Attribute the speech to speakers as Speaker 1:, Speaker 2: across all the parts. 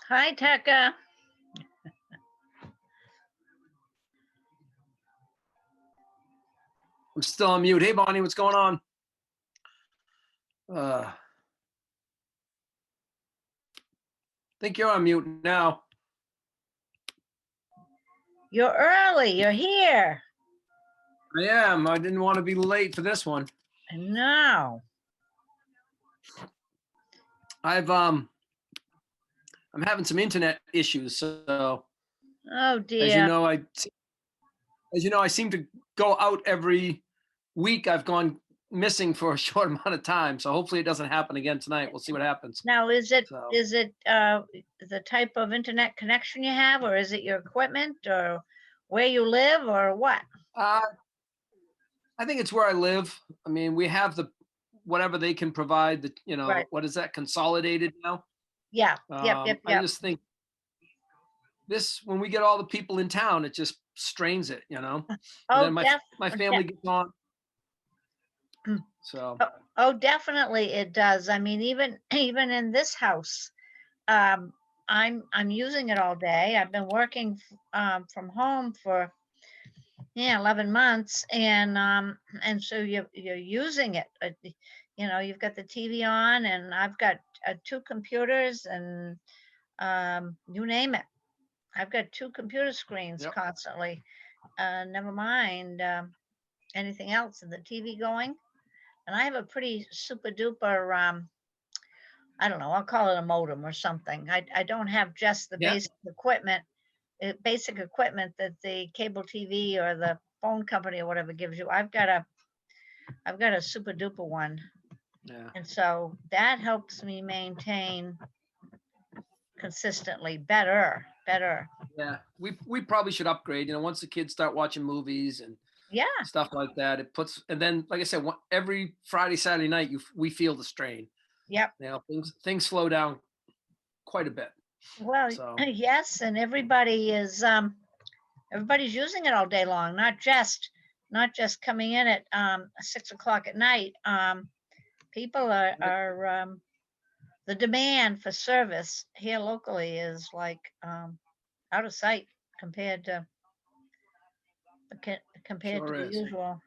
Speaker 1: Hi, Tekka.
Speaker 2: I'm still on mute. Hey, Bonnie, what's going on? Think you're on mute now.
Speaker 1: You're early. You're here.
Speaker 2: I am. I didn't want to be late for this one.
Speaker 1: No.
Speaker 2: I'm having some internet issues, so
Speaker 1: Oh dear.
Speaker 2: as you know, I seem to go out every week. I've gone missing for a short amount of time, so hopefully it doesn't happen again tonight. We'll see what happens.
Speaker 1: Now, is it
Speaker 2: So,
Speaker 1: the type of internet connection you have, or is it your equipment, or where you live, or what?
Speaker 2: I think it's where I live. I mean, we have whatever they can provide.
Speaker 1: Right.
Speaker 2: What is that, consolidated now?
Speaker 1: Yeah. Yep.
Speaker 2: I just think when we get all the people in town, it just strains it, And
Speaker 1: Oh,
Speaker 2: then my family gets on. So
Speaker 1: Oh, definitely it does. I mean, even in this house, I'm using it all day. I've been working from home for 11 months, and so you're using it. You've got the TV on, and I've got 2 computers, and you name it. I've got 2 computer screens
Speaker 2: Yep.
Speaker 1: constantly. Never mind anything else, and the TV going. And I have a pretty super duper, I don't know, I'll call it a modem or something. I don't have just the
Speaker 2: Yeah.
Speaker 1: basic equipment that the cable TV or the phone company or whatever gives you. I've got a super duper one.
Speaker 2: Yeah.
Speaker 1: And so that helps me maintain consistently better.
Speaker 2: Yeah. We probably should upgrade, once the kids start watching movies and
Speaker 1: Yeah.
Speaker 2: stuff like that. And then, like I said, every Friday, Saturday night, we feel the strain.
Speaker 1: Yep.
Speaker 2: Things slow down quite a bit.
Speaker 1: Well,
Speaker 2: So
Speaker 1: yes, and everybody's using it all day long, not just coming in at 6 o'clock at night. People are the demand for service here locally is like out of sight compared to
Speaker 2: Sure
Speaker 1: the
Speaker 2: is.
Speaker 1: usual.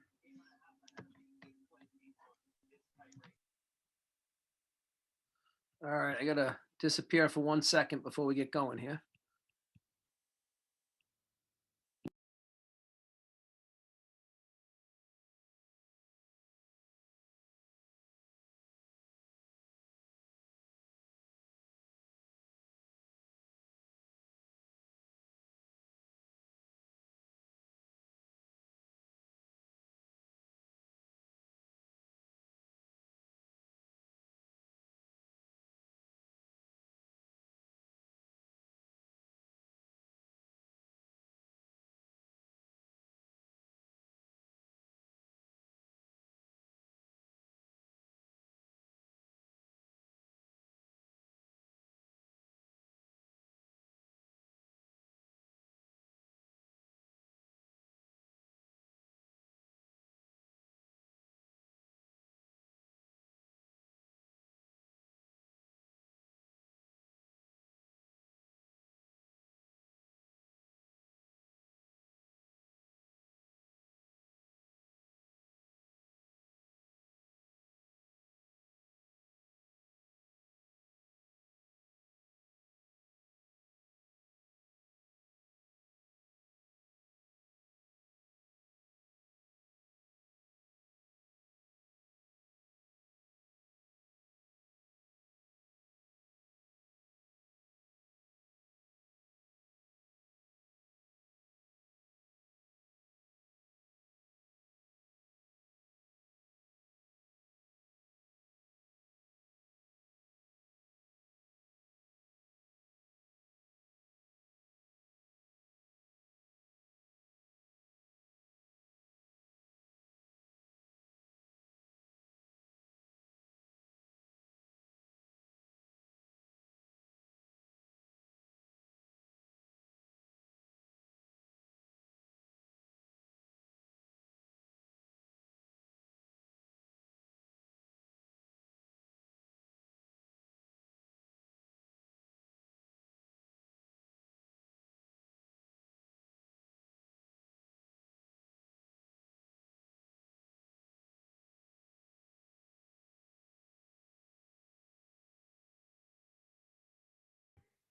Speaker 2: All right, I gotta disappear for 1 second before we get going here.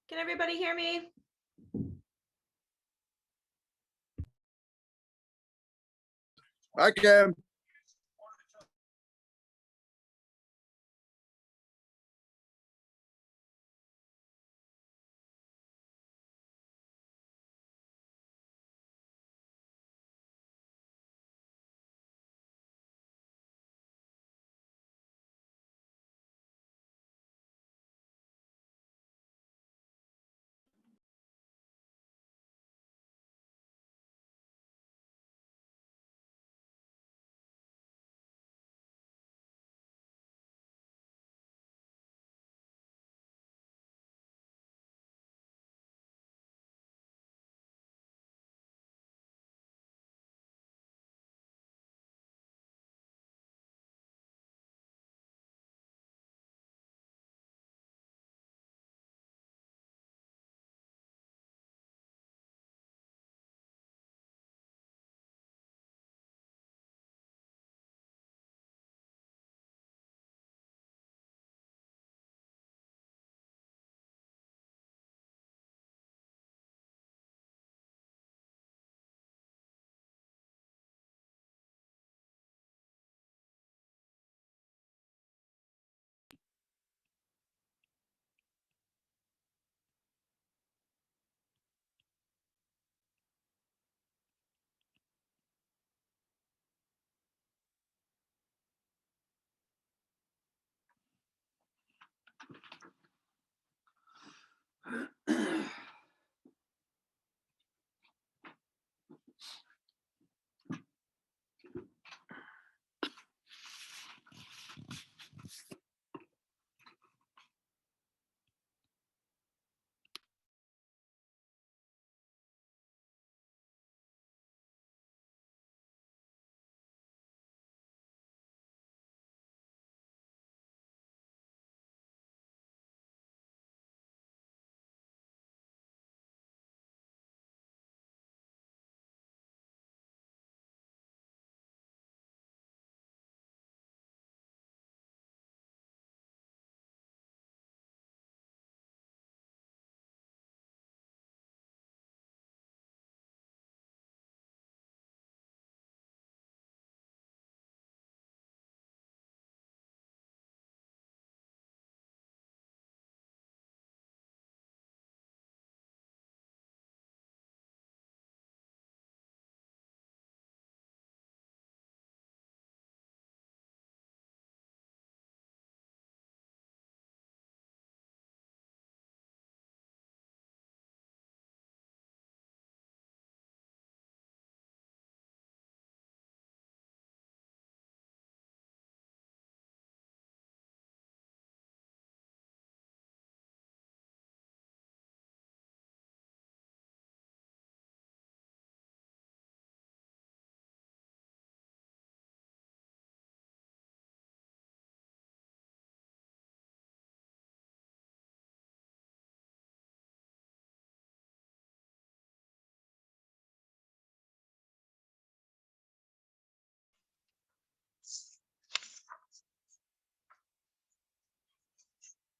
Speaker 3: Can everybody hear me?
Speaker 4: I can.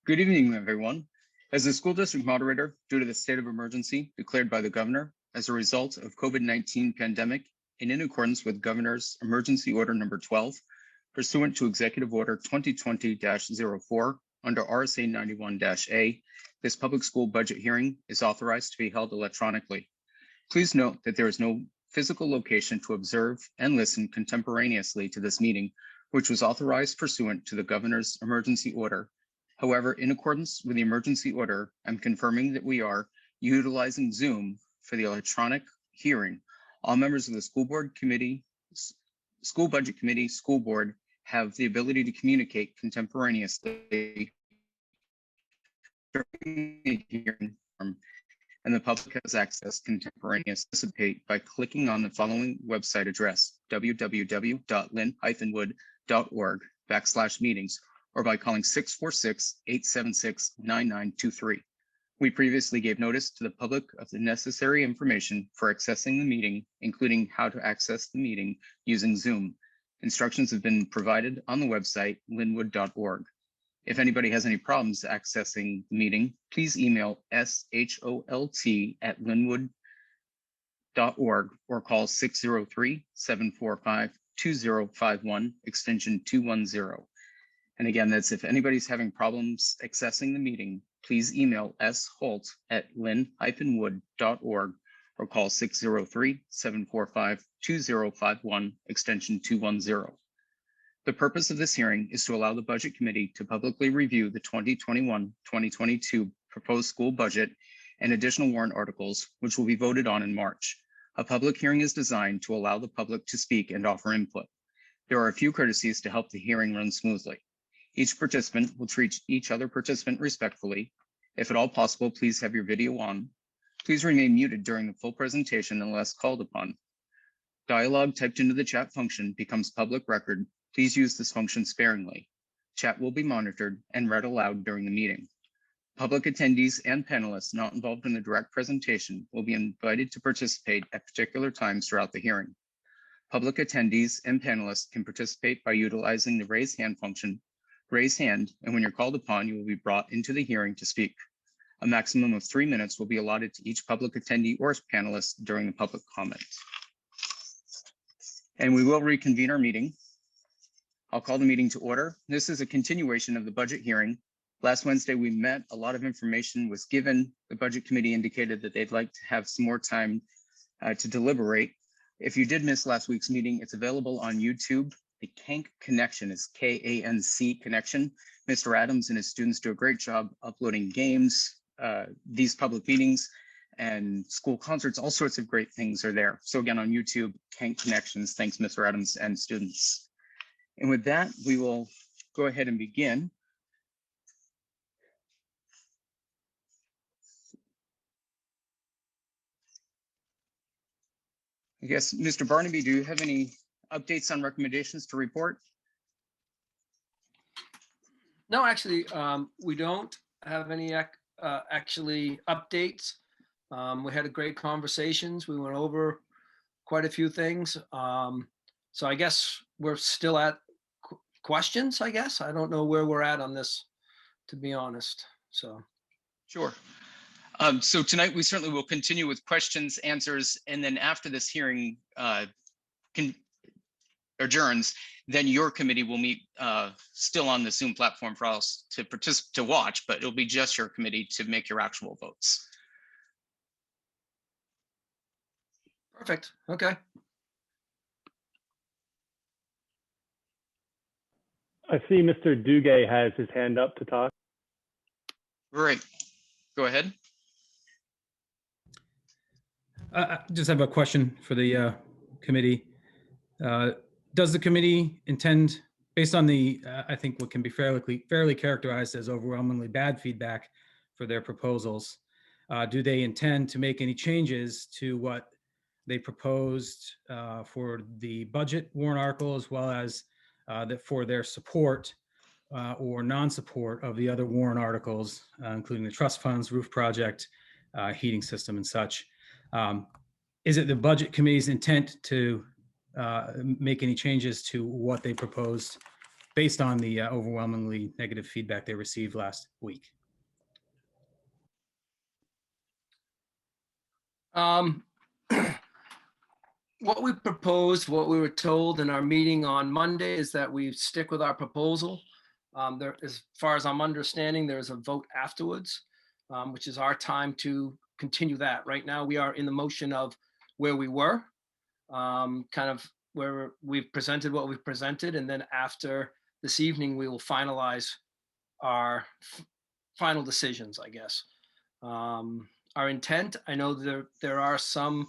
Speaker 5: Good evening, everyone. As the school district moderator, due to the state of emergency declared by the governor as a result of COVID-19 pandemic and in accordance with Governor's Emergency Order Number 12, pursuant to Executive Order 2020-04 under RSA 91-A, this public school budget hearing is authorized to be held electronically. Please note that there is no physical location to observe and listen contemporaneously to this meeting, which was authorized pursuant to the Governor's Emergency Order. However, in accordance with the emergency order, I'm confirming that we are utilizing Zoom for the electronic hearing. All members of the school board committee, school budget committee, school board have the ability to communicate contemporaneously during the hearing, and the public has access contemporaneously participate by clicking on the following website address, www.lin-wood.org/meetings, or by calling 646-876-9923. We previously gave notice to the public of the necessary information for accessing the meeting, including how to access the meeting using Zoom. Instructions have been provided on the website linwood.org. If anybody has any problems accessing the meeting, please email sholt@linwood.org or call 603-745-2051, extension 210. And again, that's if anybody's having problems accessing the meeting, please email sholt@lin-wood.org or call 603-745-2051, extension 210. The purpose of this hearing is to allow the Budget Committee to publicly review the 2021-2022 proposed school budget and additional warrant articles, which will be voted on in March. A public hearing is designed to allow the public to speak and offer input. There are a few courtesies to help the hearing run smoothly. Each participant will treat each other participant respectfully. If at all possible, please have your video on. Please remain muted during the full presentation unless called upon. Dialogue typed into the chat function becomes public record. Please use this function sparingly. Chat will be monitored and read aloud during the meeting. Public attendees and panelists not involved in the direct presentation will be invited to participate at particular times throughout the hearing. Public attendees and panelists can participate by utilizing the raise hand function. Raise hand, and when you're called upon, you will be brought into the hearing to speak. A maximum of 3 minutes will be allotted to each public attendee or panelist during the public comment. And we will reconvene our meeting. I'll call the meeting to order. This is a continuation of the budget hearing. Last Wednesday, we met. A lot of information was given. The Budget Committee indicated that they'd like to have some more time to deliberate. If you did miss last week's meeting, it's available on YouTube. The KANC connection is K-A-N-C connection. Mr. Adams and his students do a great job uploading games, these public meetings, and school concerts. All sorts of great things are there. So again, on YouTube, KANC connections. Thanks, Mr. Adams and students. And with that, we will go ahead and begin. I guess, Mr. Barnaby, do you have any updates on recommendations to report?
Speaker 2: No, actually, we don't have any actually updates. We had a great conversations. We went over quite a few things. So I guess we're still at questions, I guess. I don't know where we're at on this, to be honest, so.
Speaker 5: Sure. So tonight we certainly will continue with questions, answers, and then after this hearing adjourns, then your committee will meet still on the Zoom platform for us to watch, but it'll be just your committee to make your actual votes.
Speaker 2: Perfect. Okay.
Speaker 3: I see Mr. Duguay has his hand up to talk.
Speaker 5: Great. Go ahead.
Speaker 6: I just have a question for the committee. Does the committee intend, based on the, I think what can be fairly characterized as overwhelmingly bad feedback for their proposals, do they intend to make any changes to what they proposed for the budget warrant article, as well as for their support or non-support of the other warrant articles, including the trust funds, roof project, heating system and such? Is it the Budget Committee's intent to make any changes to what they proposed based on the overwhelmingly negative feedback they received last week?
Speaker 2: What we proposed, what we were told in our meeting on Monday is that we stick with our proposal. There, as far as I'm understanding, there's a vote afterwards, which is our time to continue that. Right now, we are in the motion of where we were, kind of where we've presented what we've presented. And then after this evening, we will finalize our final decisions, I guess. Our intent, I know there are some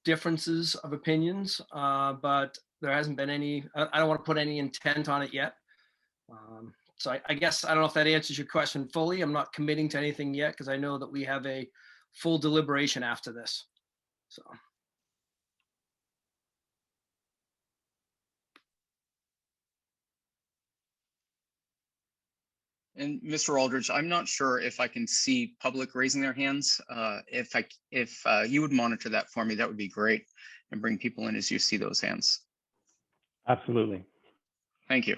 Speaker 2: differences of opinions, but there hasn't been any, I don't want to put any intent on it yet. So I guess, I don't know if that answers your question fully. I'm not committing to anything yet because I know that we have a full deliberation after this, so.
Speaker 5: And Mr. Aldridge, I'm not sure if I can see public raising their hands. If you would monitor that for me, that would be great, and bring people in as you see those hands.
Speaker 3: Absolutely.
Speaker 5: Thank you.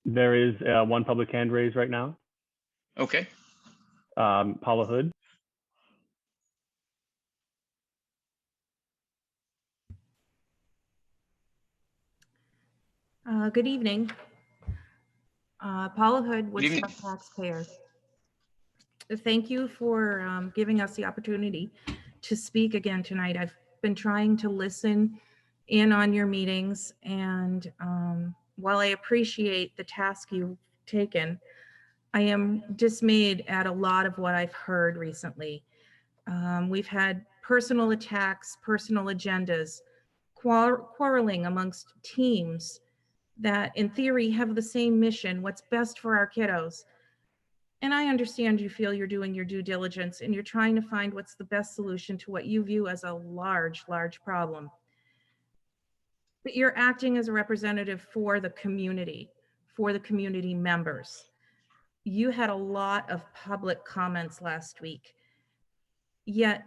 Speaker 3: There is one public hand raised right now.
Speaker 5: Okay.
Speaker 3: Paula Hood.
Speaker 7: Good evening. Paula Hood,
Speaker 5: Good evening.
Speaker 7: Woodstock taxpayer. Thank you for giving us the opportunity to speak again tonight. I've been trying to listen in on your meetings, and while I appreciate the task you've taken, I am dismayed at a lot of what I've heard recently. We've had personal attacks, personal agendas, quarreling amongst teams that in theory have the same mission, what's best for our kiddos. And I understand you feel you're doing your due diligence and you're trying to find what's the best solution to what you view as a large, large problem. But you're acting as a representative for the community members. You had a lot of public comments last week, yet,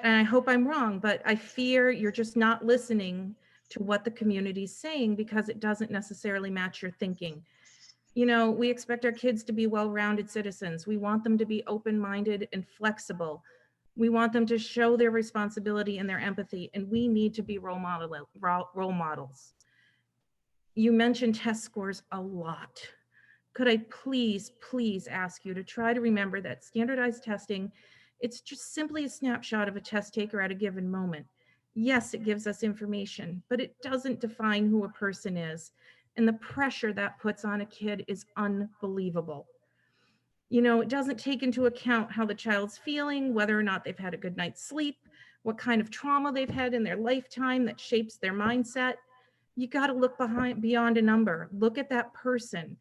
Speaker 7: and I hope I'm wrong, but I fear you're just not listening to what the community's saying because it doesn't necessarily match your thinking. You know, we expect our kids to be well-rounded citizens. We want them to be open-minded and flexible. We want them to show their responsibility and their empathy, and we need to be role models. You mentioned test scores a lot. Could I please ask you to try to remember that standardized testing, it's just simply a snapshot of a test taker at a given moment. Yes, it gives us information, but it doesn't define who a person is. And the pressure that puts on a kid is unbelievable. You know, it doesn't take into account how the child's feeling, whether or not they've had a good night's sleep, what kind of trauma they've had in their lifetime that shapes their mindset. You got to look beyond a number. Look at that person,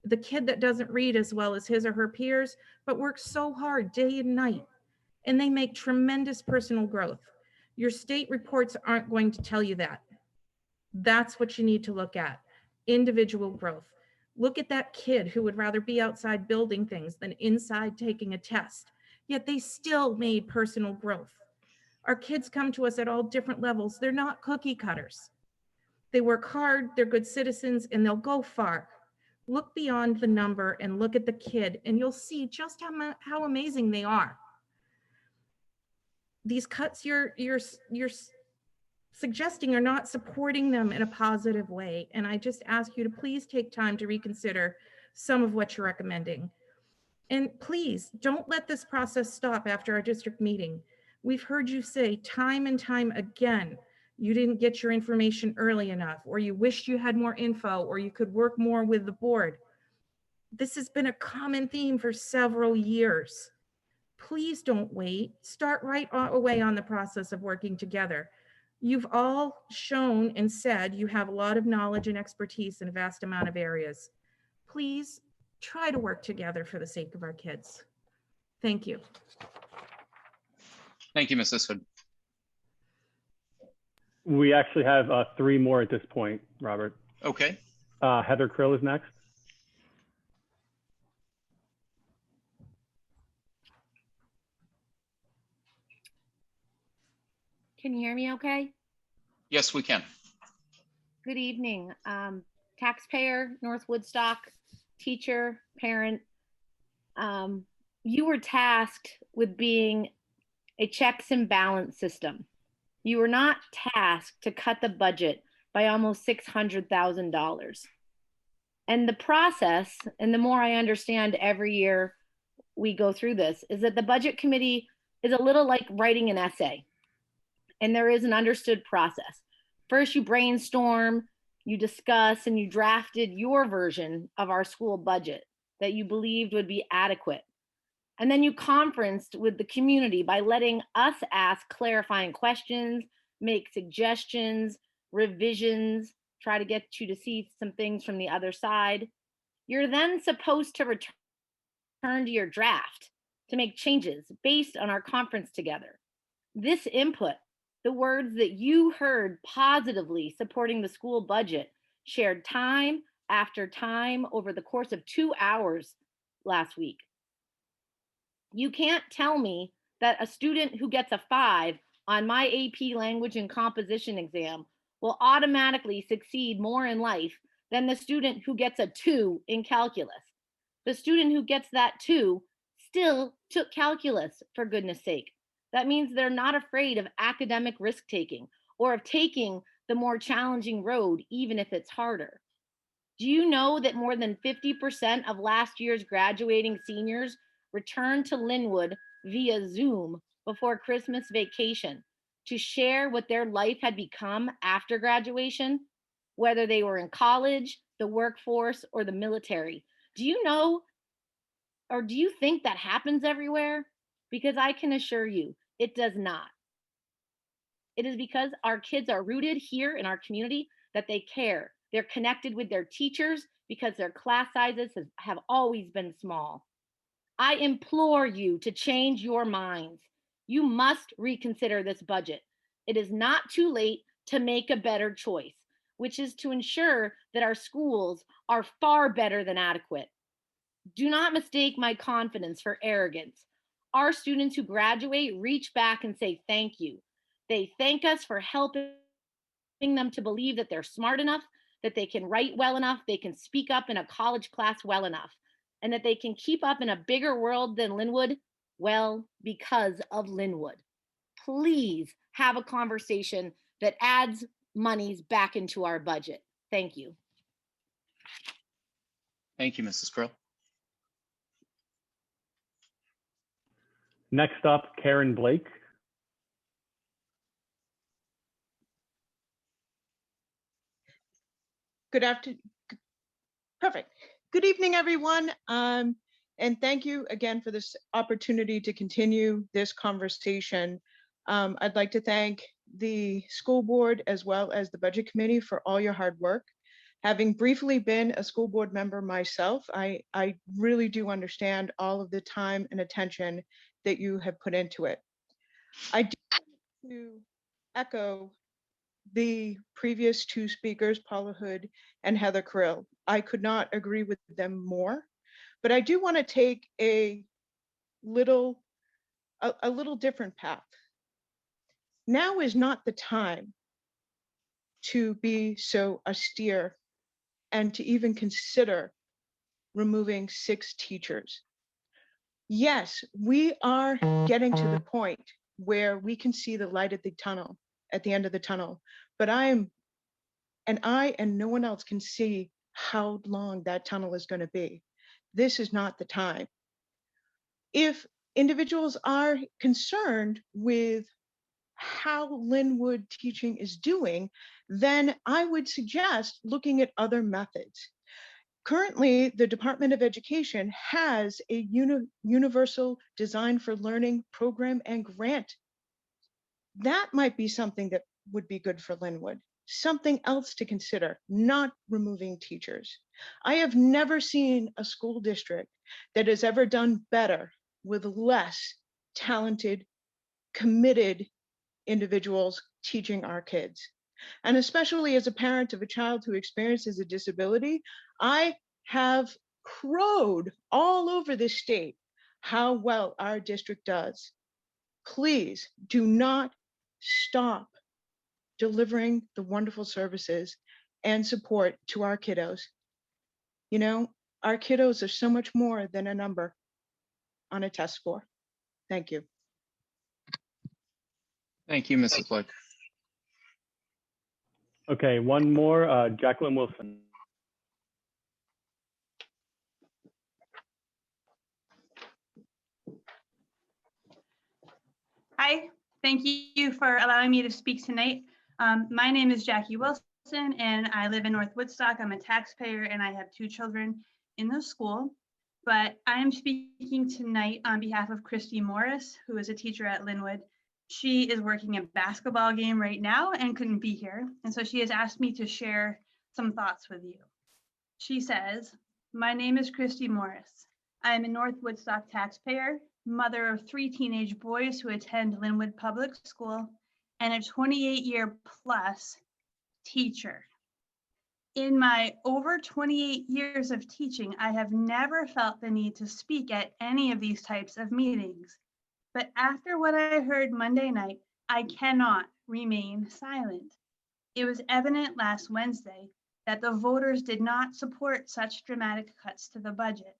Speaker 7: the kid that doesn't read as well as his or her peers, but works so hard day and night, and they make tremendous personal growth. Your state reports aren't going to tell you that. That's what you need to look at. Individual growth. Look at that kid who would rather be outside building things than inside taking a test, yet they still made personal growth. Our kids come to us at all different levels. They're not cookie cutters. They work hard, they're good citizens, and they'll go far. Look beyond the number and look at the kid, and you'll see just how amazing they are. These cuts you're suggesting are not supporting them in a positive way. And I just ask you to please take time to reconsider some of what you're recommending. And please don't let this process stop after our district meeting. We've heard you say time and time again, you didn't get your information early enough, or you wished you had more info, or you could work more with the board. This has been a common theme for several years. Please don't wait. Start right away on the process of working together. You've all shown and said you have a lot of knowledge and expertise in a vast amount of areas. Please try to work together for the sake of our kids. Thank you.
Speaker 5: Thank you, Mrs. Hood.
Speaker 3: We actually have 3 more at this point, Robert.
Speaker 5: Okay.
Speaker 3: Heather Krill is next.
Speaker 8: Can you hear me okay?
Speaker 5: Yes, we can.
Speaker 8: Good evening. Taxpayer, North Woodstock, teacher, parent. You were tasked with being a checks and balance system. You were not tasked to cut the budget by almost $600,000. And the process, and the more I understand every year we go through this, is that the budget committee is a little like writing an essay. And there is an understood process. First, you brainstorm, you discuss, and you drafted your version of our school budget that you believed would be adequate. And then you conferenced with the community by letting us ask clarifying questions, make suggestions, revisions, try to get you to see some things from the other side. You're then supposed to return to your draft to make changes based on our conference together. This input, the words that you heard positively supporting the school budget, shared time after time over the course of 2 hours last week. You can't tell me that a student who gets a 5 on my AP language and composition exam will automatically succeed more in life than the student who gets a 2 in calculus. The student who gets that 2 still took calculus, for goodness sake. That means they're not afraid of academic risk taking or of taking the more challenging road, even if it's harder. Do you know that more than 50% of last year's graduating seniors returned to Linwood via Zoom before Christmas vacation to share what their life had become after graduation, whether they were in college, the workforce, or the military? Do you know, or do you think that happens everywhere? Because I can assure you, it does not. It is because our kids are rooted here in our community that they care. They're connected with their teachers because their class sizes have always been small. I implore you to change your minds. You must reconsider this budget. It is not too late to make a better choice, which is to ensure that our schools are far better than adequate. Do not mistake my confidence for arrogance. Our students who graduate reach back and say thank you. They thank us for helping them to believe that they're smart enough, that they can write well enough, they can speak up in a college class well enough, and that they can keep up in a bigger world than Linwood, well, because of Linwood. Please have a conversation that adds monies back into our budget. Thank you.
Speaker 5: Thank you, Mrs. Krill.
Speaker 3: Next up, Karen Blake.
Speaker 9: Good afternoon. Perfect. Good evening, everyone. And thank you again for this opportunity to continue this conversation. I'd like to thank the school board as well as the budget committee for all your hard work. Having briefly been a school board member myself, I really do understand all of the time and attention that you have put into it. I do want to echo the previous two speakers, Paula Hood and Heather Krill. I could not agree with them more, but I do want to take a little different path. Now is not the time to be so austere and to even consider removing 6 teachers. Yes, we are getting to the point where we can see the light at the tunnel, at the end of the tunnel, but I and no one else can see how long that tunnel is going to be. This is not the time. If individuals are concerned with how Linwood teaching is doing, then I would suggest looking at other methods. Currently, the Department of Education has a universal design for learning program and grant. That might be something that would be good for Linwood. Something else to consider, not removing teachers. I have never seen a school district that has ever done better with less talented, committed individuals teaching our kids. And especially as a parent of a child who experiences a disability, I have crowed all over this state how well our district does. Please do not stop delivering the wonderful services and support to our kiddos. You know, our kiddos are so much more than a number on a test score. Thank you.
Speaker 5: Thank you, Mrs. Blake.
Speaker 3: Okay, one more, Jacqueline Wilson.
Speaker 10: Hi, thank you for allowing me to speak tonight. My name is Jackie Wilson and I live in North Woodstock. I'm a taxpayer and I have 2 children in the school, but I'm speaking tonight on behalf of Christy Morris, who is a teacher at Linwood. She is working a basketball game right now and couldn't be here. And so she has asked me to share some thoughts with you. She says, "My name is Christy Morris. I am a North Woodstock taxpayer, mother of 3 teenage boys who attend Linwood Public School, and a 28-year-plus teacher. In my over 28 years of teaching, I have never felt the need to speak at any of these types of meetings. But after what I heard Monday night, I cannot remain silent. It was evident last Wednesday that the voters did not support such dramatic cuts to the budget.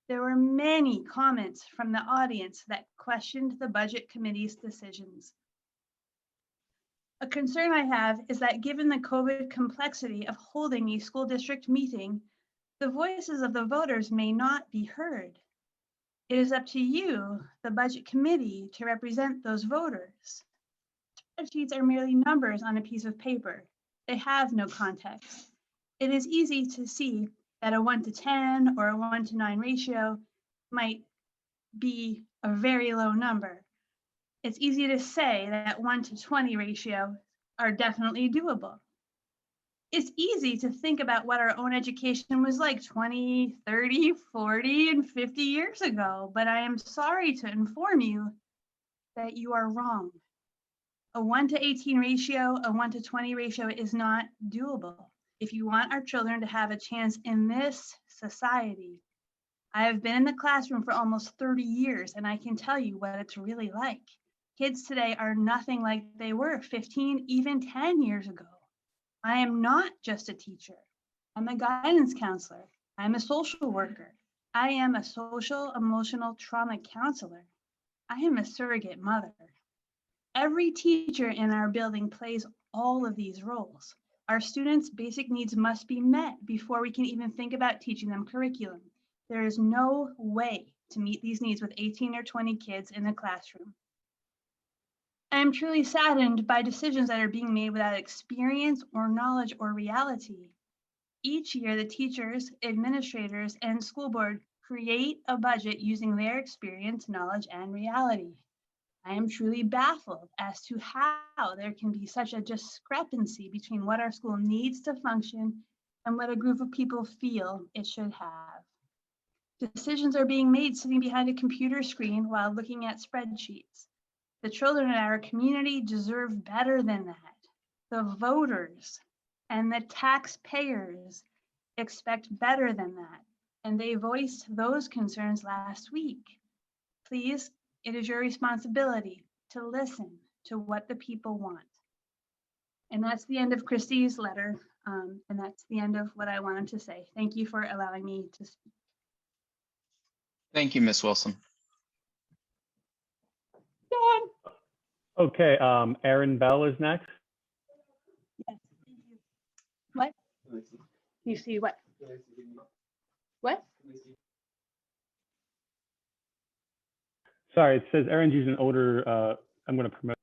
Speaker 10: There were many comments from the audience that questioned the Budget Committee's decisions. A concern I have is that given the COVID complexity of holding a school district meeting, the voices of the voters may not be heard. It is up to you, the Budget Committee, to represent those voters. Spreadsheets are merely numbers on a piece of paper. They have no context. It is easy to see that a 1:10 or a 1:9 ratio might be a very low number. It's easy to say that 1:20 ratio are definitely doable. It's easy to think about what our own education was like 20, 30, 40, and 50 years ago, but I am sorry to inform you that you are wrong. A 1:18 ratio, a 1:20 ratio is not doable. If you want our children to have a chance in this society, I have been in the classroom for almost 30 years, and I can tell you what it's really like. Kids today are nothing like they were 15, even 10 years ago. I am not just a teacher. I'm a guidance counselor. I'm a social worker. I am a social emotional trauma counselor. I am a surrogate mother. Every teacher in our building plays all of these roles. Our students' basic needs must be met before we can even think about teaching them curriculum. There is no way to meet these needs with 18 or 20 kids in the classroom. I am truly saddened by decisions that are being made without experience or knowledge or reality. Each year, the teachers, administrators, and school board create a budget using their experience, knowledge, and reality. I am truly baffled as to how there can be such a discrepancy between what our school needs to function and what a group of people feel it should have. Decisions are being made sitting behind a computer screen while looking at spreadsheets. The children in our community deserve better than that. The voters and the taxpayers expect better than that, and they voiced those concerns last week. Please, it is your responsibility to listen to what the people want. And that's the end of Christy's letter, and that's the end of what I wanted to say. Thank you for allowing me to speak.
Speaker 5: Thank you, Ms. Wilson.
Speaker 10: John.
Speaker 3: Okay, Aaron Bell is next.
Speaker 10: Yes, thank you. What? You see what? What?
Speaker 3: Sorry, it says Aaron's using older, I'm going to promote.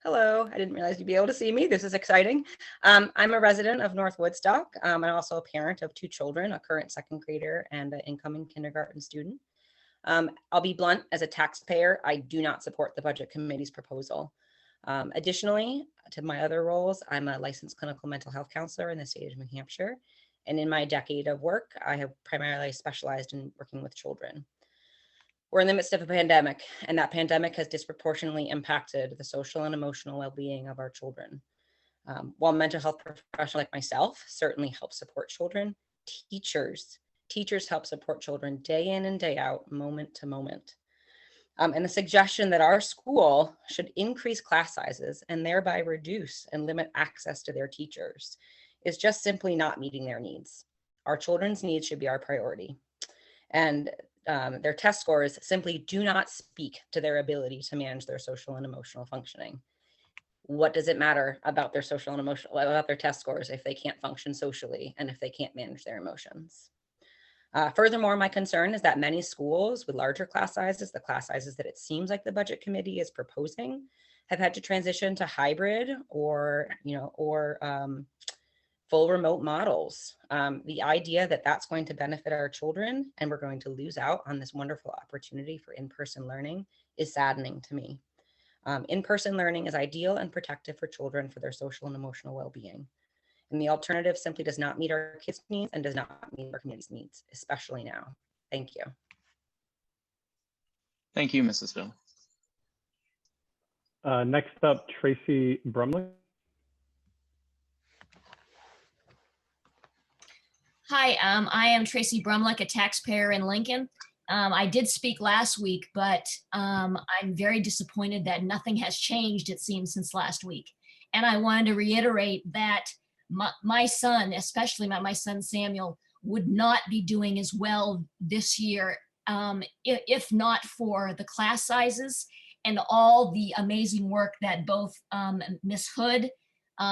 Speaker 11: Hello, I didn't realize you'd be able to see me. This is exciting. I'm a resident of North Woodstock. I'm also a parent of 2 children, a current 2nd grader and an incoming kindergarten student. I'll be blunt, as a taxpayer, I do not support the Budget Committee's proposal. Additionally, to my other roles, I'm a licensed clinical mental health counselor in the state of New Hampshire. And in my decade of work, I have primarily specialized in working with children. We're in the midst of a pandemic, and that pandemic has disproportionately impacted the social and emotional well-being of our children. While mental health professionals like myself certainly help support children, teachers help support children day in and day out, moment to moment. And the suggestion that our school should increase class sizes and thereby reduce and limit access to their teachers is just simply not meeting their needs. Our children's needs should be our priority. And their test scores simply do not speak to their ability to manage their social and emotional functioning. What does it matter about their social and emotional, about their test scores if they can't function socially and if they can't manage their emotions? Furthermore, my concern is that many schools with larger class sizes, the class sizes that it seems like the Budget Committee is proposing, have had to transition to hybrid or full remote models. The idea that that's going to benefit our children and we're going to lose out on this wonderful opportunity for in-person learning is saddening to me. In-person learning is ideal and protective for children for their social and emotional well-being. And the alternative simply does not meet our kids' needs and does not meet our community's needs, especially now. Thank you.
Speaker 5: Thank you, Mrs. Bill.
Speaker 3: Next up, Tracy Brumley.
Speaker 12: Hi, I am Tracy Brumley, a taxpayer in Lincoln. I did speak last week, but I'm very disappointed that nothing has changed, it seems, since last week. And I wanted to reiterate that my son, especially my son Samuel, would not be doing as well this year if not for the class sizes and all the amazing work that both Miss Hood,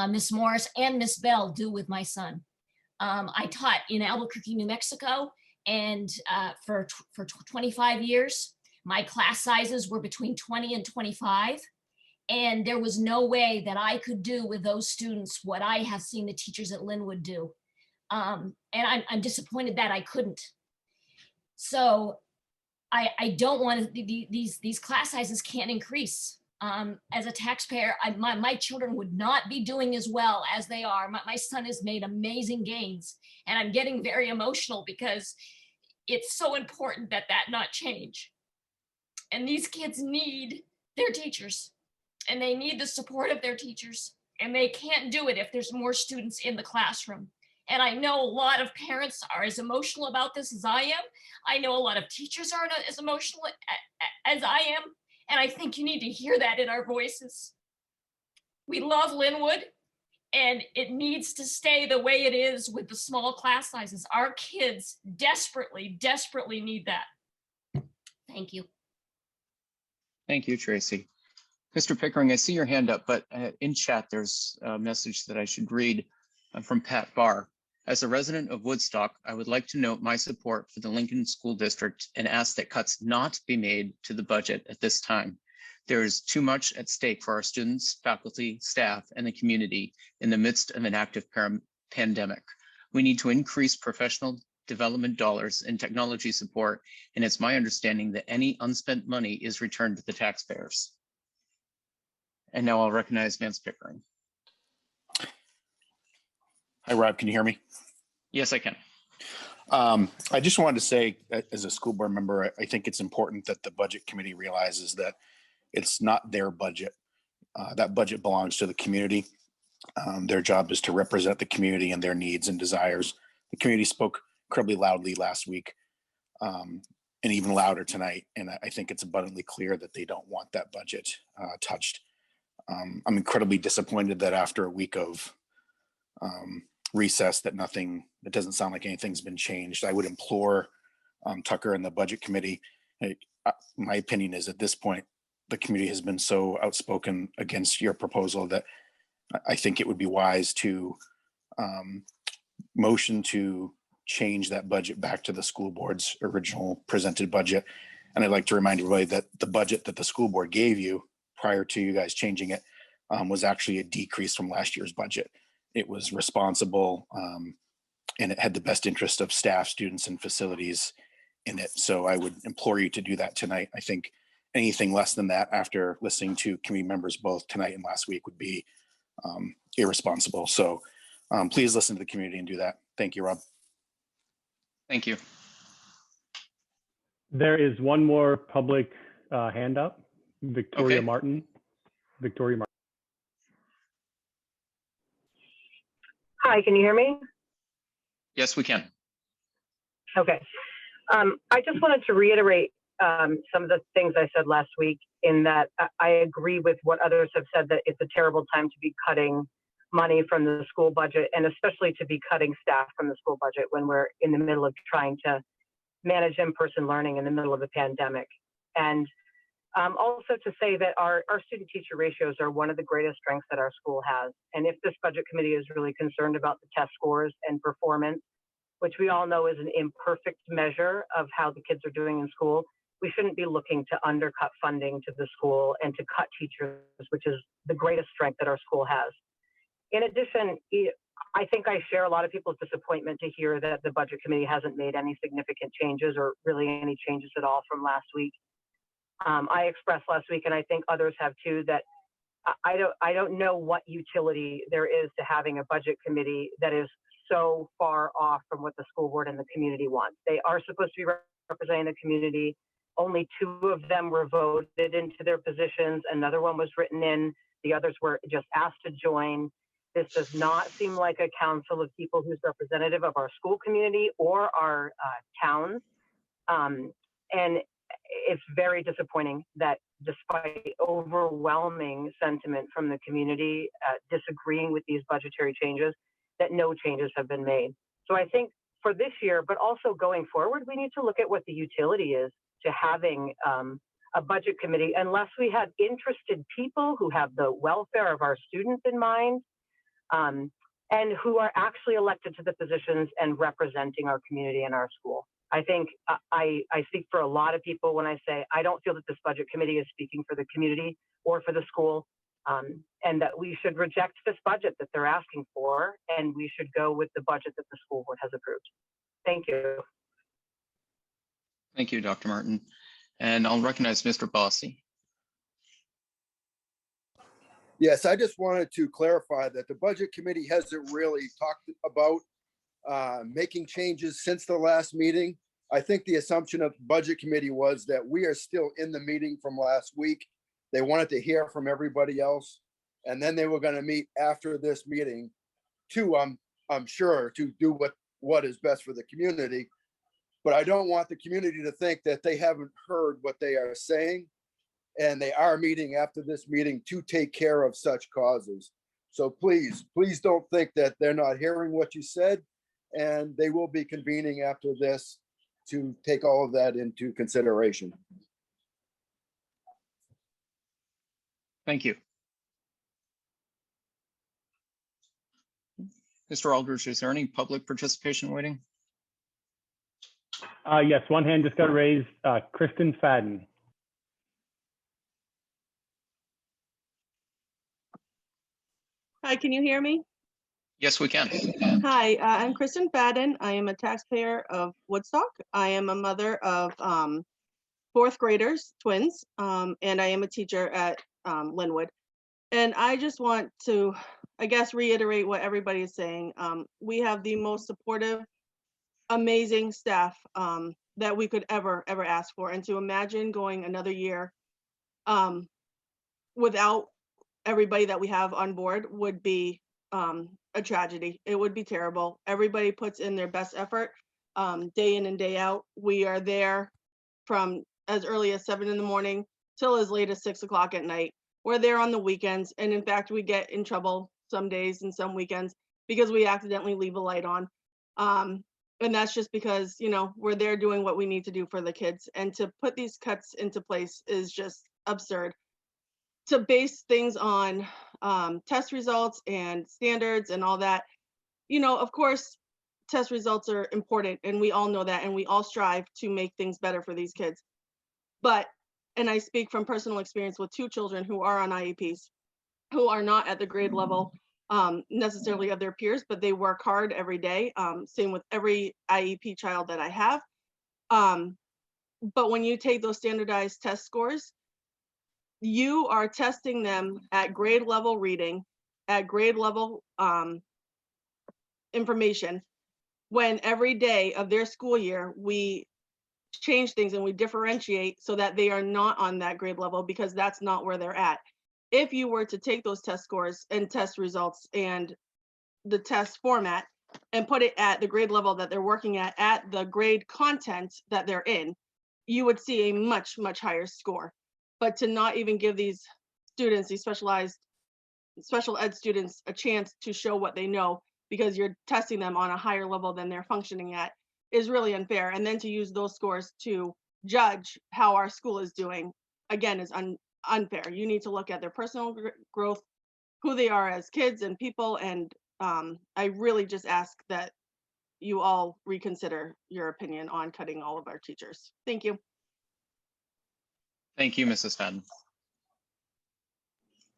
Speaker 12: Miss Morris, and Miss Bell do with my son. I taught in Albuquerque, New Mexico, and for 25 years, my class sizes were between 20 and 25. And there was no way that I could do with those students what I have seen the teachers at Linwood do. And I'm disappointed that I couldn't. So I don't want to, these class sizes can't increase. As a taxpayer, my children would not be doing as well as they are. My son has made amazing gains, and I'm getting very emotional because it's so important that not change. And these kids need their teachers, and they need the support of their teachers, and they can't do it if there's more students in the classroom. And I know a lot of parents are as emotional about this as I am. I know a lot of teachers aren't as emotional as I am. And I think you need to hear that in our voices. We love Linwood, and it needs to stay the way it is with the small class sizes. Our kids desperately, desperately need that. Thank you.
Speaker 5: Thank you, Tracy. Mr. Pickering, I see your hand up, but in chat, there's a message that I should read from Pat Barr. As a resident of Woodstock, I would like to note my support for the Lincoln School District and ask that cuts not be made to the budget at this time. There is too much at stake for our students, faculty, staff, and the community in the midst of an active pandemic. We need to increase professional development dollars and technology support, and it's my understanding that any unspent money is returned to the taxpayers. And now I'll recognize Vance Pickering.
Speaker 13: Hi, Rob, can you hear me?
Speaker 5: Yes, I can.
Speaker 13: I just wanted to say, as a school board member, I think it's important that the budget committee realizes that it's not their budget. That budget belongs to the community. Their job is to represent the community and their needs and desires. The community spoke incredibly loudly last week, and even louder tonight. And I think it's abundantly clear that they don't want that budget touched. I'm incredibly disappointed that after a week of recess that it doesn't sound like anything's been changed. I would implore Tucker and the budget committee. My opinion is at this point, the community has been so outspoken against your proposal that I think it would be wise to motion to change that budget back to the school board's original presented budget. And I'd like to remind everybody that the budget that the school board gave you prior to you guys changing it was actually a decrease from last year's budget. It was responsible, and it had the best interest of staff, students, and facilities in it. So I would implore you to do that tonight. I think anything less than that after listening to committee members both tonight and last week would be irresponsible. So please listen to the community and do that. Thank you, Rob.
Speaker 5: Thank you.
Speaker 3: There is one more public hand up. Victoria
Speaker 5: Okay.
Speaker 3: Martin. Victoria Martin.
Speaker 14: Hi, can you hear me?
Speaker 5: Yes, we can.
Speaker 14: Okay. I just wanted to reiterate some of the things I said last week, in that I agree with what others have said, that it's a terrible time to be cutting money from the school budget, and especially to be cutting staff from the school budget when we're in the middle of trying to manage in-person learning in the middle of a pandemic. And also to say that our student-teacher ratios are one of the greatest strengths that our school has. And if this budget committee is really concerned about the test scores and performance, which we all know is an imperfect measure of how the kids are doing in school, we shouldn't be looking to undercut funding to the school and to cut teachers, which is the greatest strength that our school has. In addition, I think I share a lot of people's disappointment to hear that the budget committee hasn't made any significant changes, or really any changes at all, from last week. I expressed last week, and I think others have too, that I don't know what utility there is to having a budget committee that is so far off from what the school board and the community want. They are supposed to be representing the community. Only 2 of them were voted into their positions. Another one was written in. The others were just asked to join. This does not seem like a council of people who's representative of our school community or our towns. And it's very disappointing that despite overwhelming sentiment from the community disagreeing with these budgetary changes, that no changes have been made. So I think for this year, but also going forward, we need to look at what the utility is to having a budget committee, unless we have interested people who have the welfare of our students in mind, and who are actually elected to the positions and representing our community and our school. I think I speak for a lot of people when I say I don't feel that this budget committee is speaking for the community or for the school, and that we should reject this budget that they're asking for, and we should go with the budget that the school board has approved. Thank you.
Speaker 5: Thank you, Dr. Martin. And I'll recognize Mr. Bossy.
Speaker 4: Yes, I just wanted to clarify that the budget committee hasn't really talked about making changes since the last meeting. I think the assumption of the budget committee was that we are still in the meeting from last week. They wanted to hear from everybody else, and then they were going to meet after this meeting to, I'm sure, to do what is best for the community. But I don't want the community to think that they haven't heard what they are saying, and they are meeting after this meeting to take care of such causes. So please don't think that they're not hearing what you said, and they will be convening after this to take all of that into consideration.
Speaker 5: Thank you. Mr. Aldridge, is there any public participation waiting?
Speaker 3: Yes, one hand just got raised. Kristen Fadden.
Speaker 15: Hi, can you hear me?
Speaker 5: Yes, we can.
Speaker 15: Hi, I'm Kristen Fadden. I am a taxpayer of Woodstock. I am a mother of fourth graders, twins, and I am a teacher at Linwood. And I just want to, I guess, reiterate what everybody is saying. We have the most supportive, amazing staff that we could ever ask for. And to imagine going another year without everybody that we have on board would be a tragedy. It would be terrible. Everybody puts in their best effort day in and day out. We are there from as early as 7 in the morning till as late as 6 o'clock at night. We're there on the weekends. And in fact, we get in trouble some days and some weekends because we accidentally leave a light on. And that's just because, you know, we're there doing what we need to do for the kids. And to put these cuts into place is just absurd. To base things on test results and standards and all that, you know, of course, test results are important and we all know that, and we all strive to make things better for these kids. But, and I speak from personal experience with 2 children who are on IEPs, who are not at the grade level necessarily of their peers, but they work hard every day. Same with every IEP child that I have. But when you take those standardized test scores, you are testing them at grade level reading, at grade level information, when every day of their school year, we change things and we differentiate so that they are not on that grade level, because that's not where they're at. If you were to take those test scores and test results and the test format and put it at the grade level that they're working at the grade content that they're in, you would see a much, much higher score. But to not even give these students, these special ed students, a chance to show what they know because you're testing them on a higher level than they're functioning at is really unfair. And then to use those scores to judge how our school is doing, again, is unfair. You need to look at their personal growth, who they are as kids and people. And I really just ask that you all reconsider your opinion on cutting all of our teachers. Thank you.
Speaker 5: Thank you, Mrs. Fadden.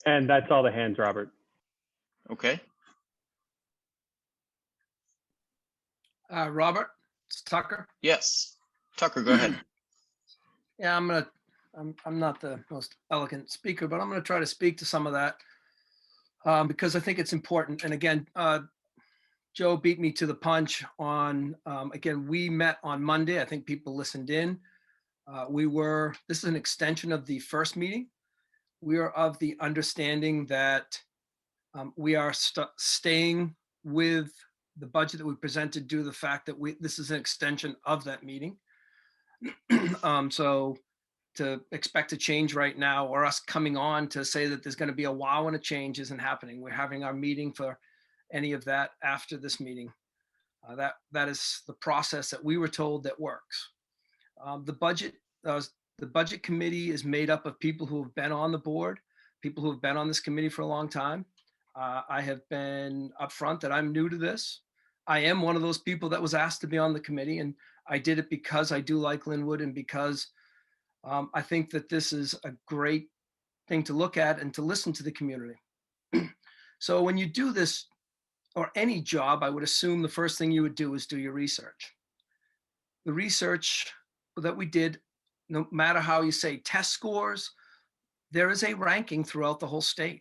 Speaker 3: And that's all the hands, Robert.
Speaker 5: Okay.
Speaker 2: Robert, it's Tucker.
Speaker 5: Yes, Tucker, go ahead.
Speaker 2: Yeah, I'm not the most elegant speaker, but I'm going to try to speak to some of that because I think it's important. And again, Joe beat me to the punch on, again, we met on Monday. I think people listened in. This is an extension of the first meeting. We are of the understanding that we are staying with the budget that we presented due to the fact that this is an extension of that meeting. So to expect a change right now, or us coming on to say that there's going to be a wow and a change, isn't happening. We're having our meeting for any of that after this meeting. That is the process that we were told that works. The budget committee is made up of people who have been on the board, people who have been on this committee for a long time. I have been upfront that I'm new to this. I am one of those people that was asked to be on the committee, and I did it because I do like Linwood and because I think that this is a great thing to look at and to listen to the community. So when you do this, or any job, I would assume the first thing you would do is do your research. The research that we did, no matter how you say test scores, there is a ranking throughout the whole state.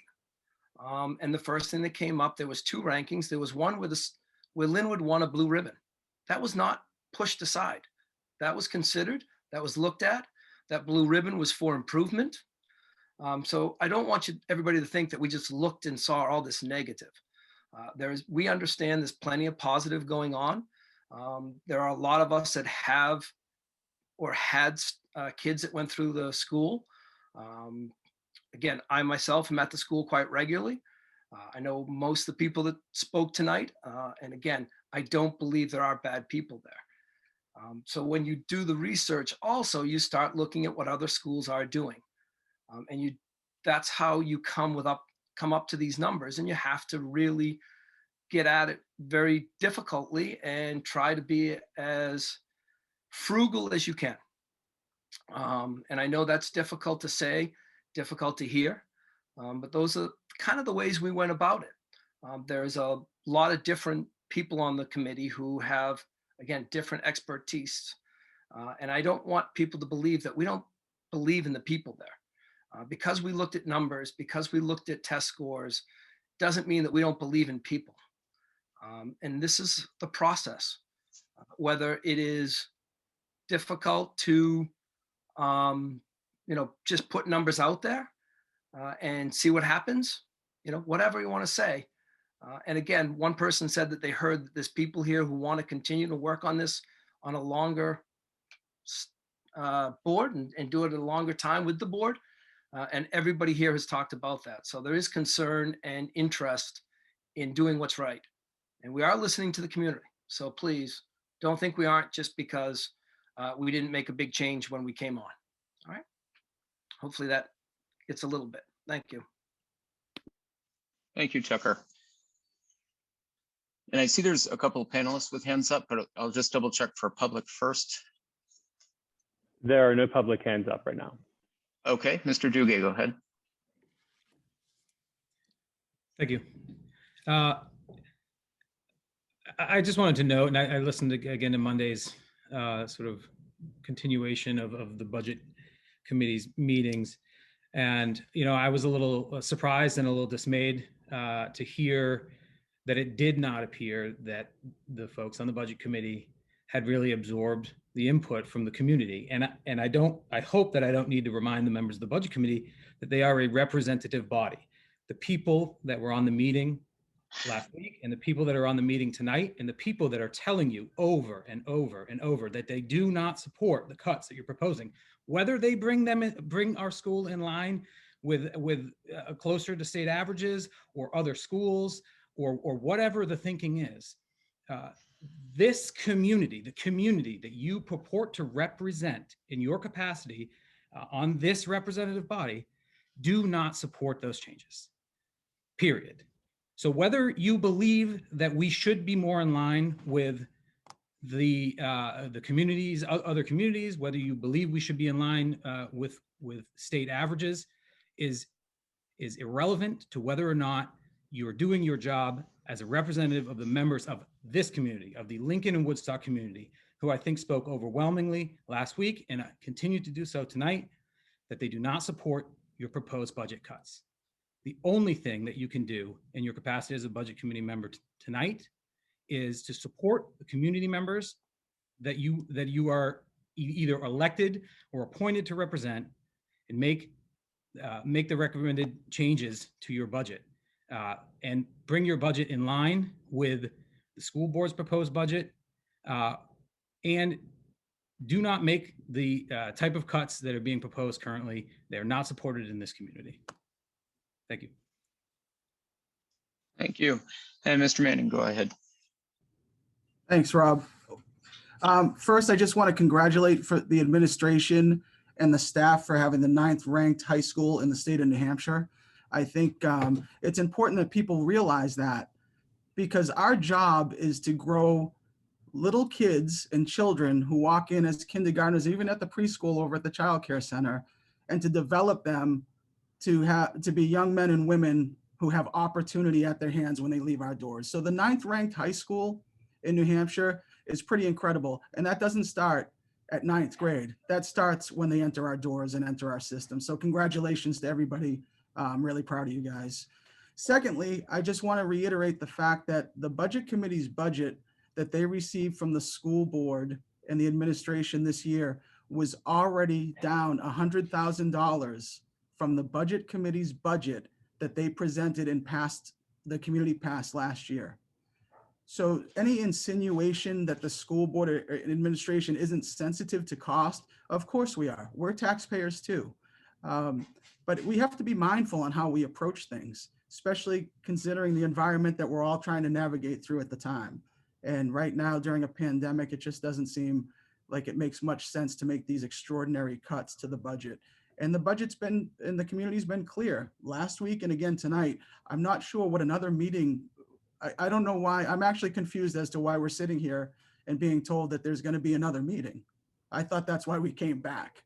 Speaker 2: And the first thing that came up, there was 2 rankings. There was one where Linwood won a blue ribbon. That was not pushed aside. That was considered, that was looked at. That blue ribbon was for improvement. So I don't want everybody to think that we just looked and saw all this negative. We understand there's plenty of positive going on. There are a lot of us that have or had kids that went through the school. Again, I myself am at the school quite regularly. I know most of the people that spoke tonight. And again, I don't believe there are bad people there. So when you do the research, also you start looking at what other schools are doing. And that's how you come up to these numbers, and you have to really get at it very difficultly and try to be as frugal as you can. And I know that's difficult to say, difficult to hear, but those are kind of the ways we went about it. There's a lot of different people on the committee who have, again, different expertise. And I don't want people to believe that we don't believe in the people there. Because we looked at numbers, because we looked at test scores, doesn't mean that we don't believe in people. And this is the process. Whether it is difficult to, just put numbers out there and see what happens, whatever you want to say. And again, one person said that they heard that there's people here who want to continue to work on this on a longer board and do it a longer time with the board. And everybody here has talked about that. So there is concern and interest in doing what's right. And we are listening to the community. So please don't think we aren't just because we didn't make a big change when we came on. All right. Hopefully that gets a little bit. Thank you.
Speaker 5: Thank you, Tucker. And I see there's a couple of panelists with hands up, but I'll just double check for public first.
Speaker 3: There are no public hands up right now.
Speaker 5: Okay, Mr. Duguay, go ahead.
Speaker 6: Thank you. I just wanted to note, and I listened again to Monday's sort of continuation of the budget committee's meetings. And, I was a little surprised and a little dismayed to hear that it did not appear that the folks on the budget committee had really absorbed the input from the community. And I hope that I don't need to remind the members of the budget committee that they are a representative body. The people that were on the meeting last week and the people that are on the meeting tonight and the people that are telling you over and over and over that they do not support the cuts that you're proposing, whether they bring our school in line with closer to state averages or other schools or whatever the thinking is. This community, the community that you purport to represent in your capacity on this representative body, do not support those changes, period. So whether you believe that we should be more in line with the communities, other communities, whether you believe we should be in line with state averages is irrelevant to whether or not you are doing your job as a representative of the members of this community, of the Lincoln and Woodstock community, who I think spoke overwhelmingly last week and continue to do so tonight, that they do not support your proposed budget cuts. The only thing that you can do in your capacity as a budget committee member tonight is to support the community members that you are either elected or appointed to represent, and make the recommended changes to your budget and bring your budget in line with the school board's proposed budget and do not make the type of cuts that are being proposed currently. They're not supported in this community. Thank you.
Speaker 5: Thank you. And Mr. Manning, go ahead.
Speaker 16: Thanks, Rob. First, I just want to congratulate for the administration and the staff for having the 9th ranked high school in the state of New Hampshire. I think it's important that people realize that, because our job is to grow little kids and children who walk in as kindergartners, even at the preschool over at the child care center, and to develop them to be young men and women who have opportunity at their hands when they leave our doors. So the 9th ranked high school in New Hampshire is pretty incredible. And that doesn't start at 9th grade. That starts when they enter our doors and enter our system. So congratulations to everybody. I'm really proud of you guys. Secondly, I just want to reiterate the fact that the budget committee's budget that they received from the school board and the administration this year was already down $100,000 from the budget committee's budget that they presented and the community passed last year. So any insinuation that the school board or administration isn't sensitive to cost, of course we are. We're taxpayers too. But we have to be mindful on how we approach things, especially considering the environment that we're all trying to navigate through at the time. And right now during a pandemic, it just doesn't seem like it makes much sense to make these extraordinary cuts to the budget. And the budget's been, and the community's been clear last week and again tonight. I'm not sure what another meeting, I don't know why. I'm actually confused as to why we're sitting here and being told that there's going to be another meeting. I thought that's why we came back.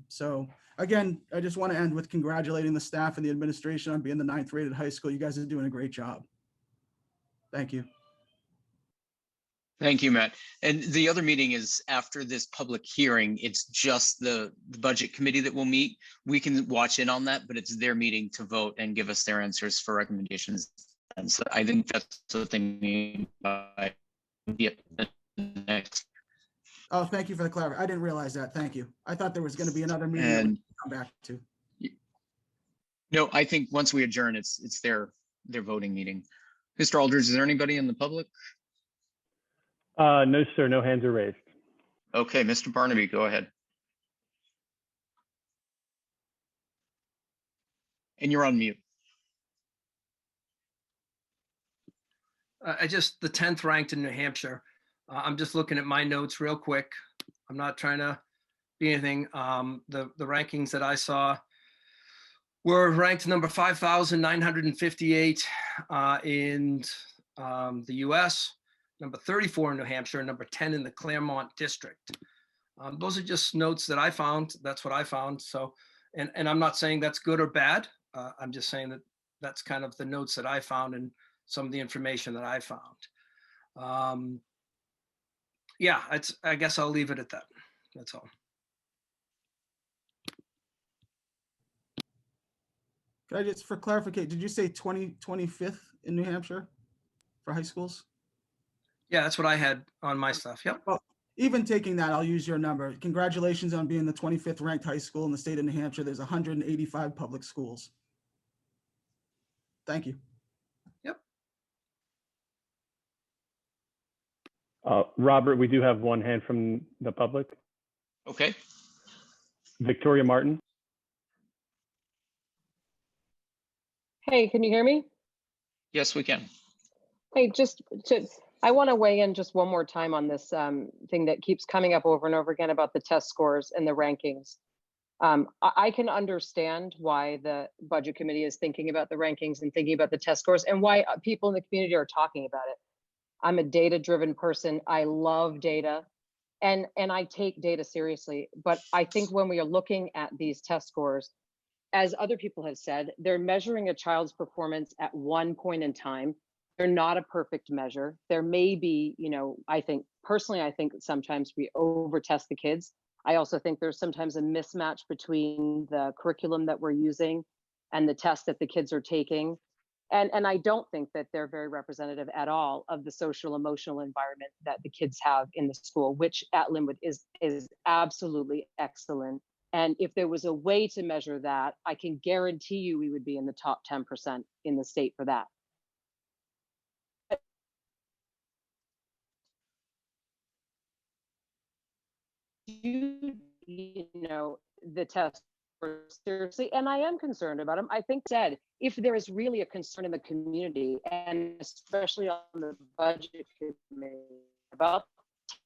Speaker 16: So again, I just want to end with congratulating the staff and the administration on being the 9th rated high school. You guys are doing a great job. Thank you.
Speaker 5: Thank you, Matt. And the other meeting is after this public hearing. It's just the budget committee that will meet. We can watch in on that, but it's their meeting to vote and give us their answers for recommendations. And so I think that's what they mean by the next.
Speaker 16: Oh, thank you for the clarification. I didn't realize that. Thank you. I thought there was going to be another meeting that we could come back to.
Speaker 5: No, I think once we adjourn, it's their voting meeting. Mr. Aldridge, is there anybody in the public?
Speaker 3: No, sir. No hands are raised.
Speaker 5: Okay, Mr. Barnaby, go ahead. And you're on mute.
Speaker 2: The 10th ranked in New Hampshire. I'm just looking at my notes real quick. I'm not trying to be anything. The rankings that I saw were ranked number 5,958 in the US, number 34 in New Hampshire, and number 10 in the Claremont district. Those are just notes that I found. That's what I found. So, and I'm not saying that's good or bad. I'm just saying that that's kind of the notes that I found and some of the information that I found. Yeah, I guess I'll leave it at that. That's all.
Speaker 16: Can I just, for clarification, did you say 25th in New Hampshire for high schools?
Speaker 2: Yeah, that's what I had on my stuff. Yep.
Speaker 16: Well, even taking that, I'll use your number. Congratulations on being the 25th ranked high school in the state of New Hampshire. There's 185 public schools. Thank you.
Speaker 2: Yep.
Speaker 3: Robert, we do have one hand from the public.
Speaker 5: Okay.
Speaker 3: Victoria Martin.
Speaker 17: Hey, can you hear me?
Speaker 5: Yes, we can.
Speaker 17: Hey, I want to weigh in just one more time on this thing that keeps coming up over and over again about the test scores and the rankings. I can understand why the budget committee is thinking about the rankings and thinking about the test scores and why people in the community are talking about it. I'm a data-driven person. I love data and I take data seriously. But I think when we are looking at these test scores, as other people have said, they're measuring a child's performance at one point in time. They're not a perfect measure. There may be, I think sometimes we over-test the kids. I also think there's sometimes a mismatch between the curriculum that we're using and the tests that the kids are taking. And I don't think that they're very representative at all of the social emotional environment that the kids have in the school, which at Linwood is absolutely excellent. And if there was a way to measure that, I can guarantee you we would be in the top 10% in the state for that. do, the test seriously, and I am concerned about them. I think said if there is really a concern in the community, and especially on the budget committee about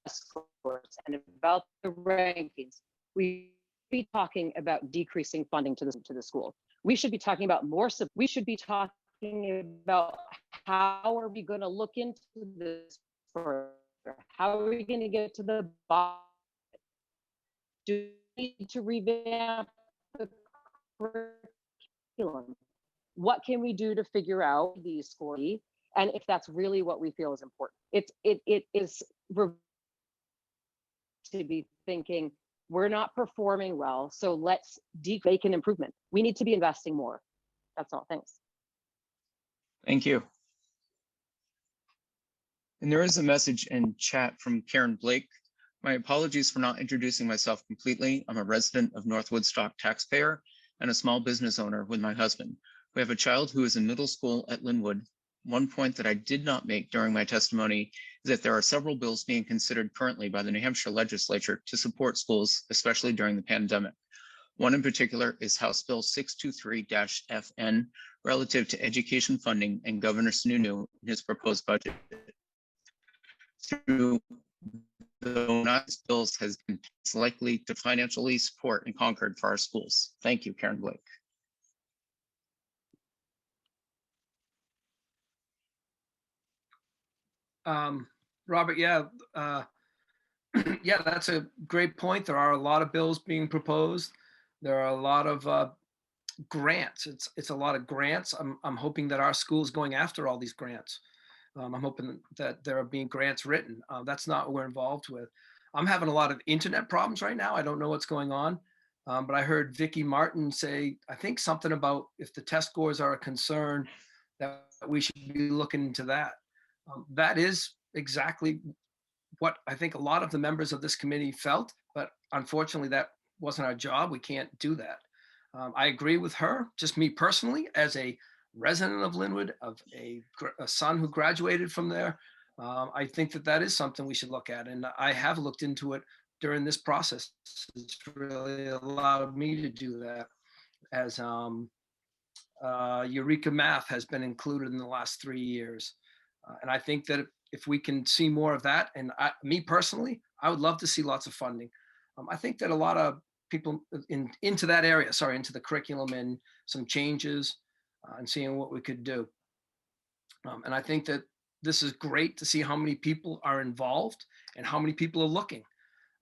Speaker 17: test scores and about the rankings, we should be talking about decreasing funding to the school. We should be talking about we should be talking about how are we going to look into this further? How are we going to get to the bottom? Do we need to revamp the curriculum? What can we do to figure out these scores? And if that's really what we feel is important, it is to be thinking we're not performing well, so let's make an improvement. We need to be investing more. That's all. Thanks.
Speaker 5: Thank you. And there is a message in chat from Karen Blake. My apologies for not introducing myself completely. I'm a resident of North Woodstock taxpayer and a small business owner with my husband. We have a child who is in middle school at Linwood. One point that I did not make during my testimony is that there are several bills being considered currently by the New Hampshire legislature to support schools, especially during the pandemic. One in particular is House Bill 623-FN relative to education funding and Governor Sununu in his proposed budget. Through though not bills has been likely to financially support in Concord for our schools. Thank you, Karen Blake.
Speaker 2: Robert, yeah, yeah, that's a great point. There are a lot of bills being proposed. There are a lot of grants. It's a lot of grants. I'm hoping that our school is going after all these grants. I'm hoping that there are being grants written. That's not what we're involved with. I'm having a lot of internet problems right now. I don't know what's going on, but I heard Vicki Martin say, I think something about if the test scores are a concern, that we should be looking into that. That is exactly what I think a lot of the members of this committee felt, but unfortunately that wasn't our job. We can't do that. I agree with her, just me personally, as a resident of Linwood, of a son who graduated from there. I think that is something we should look at. And I have looked into it during this process. It's really allowed me to do that, as Eureka Math has been included in the last 3 years. And I think that if we can see more of that, and me personally, I would love to see lots of funding. I think that a lot of people into that area, into the curriculum and some changes and seeing what we could do. And I think that this is great to see how many people are involved and how many people are looking.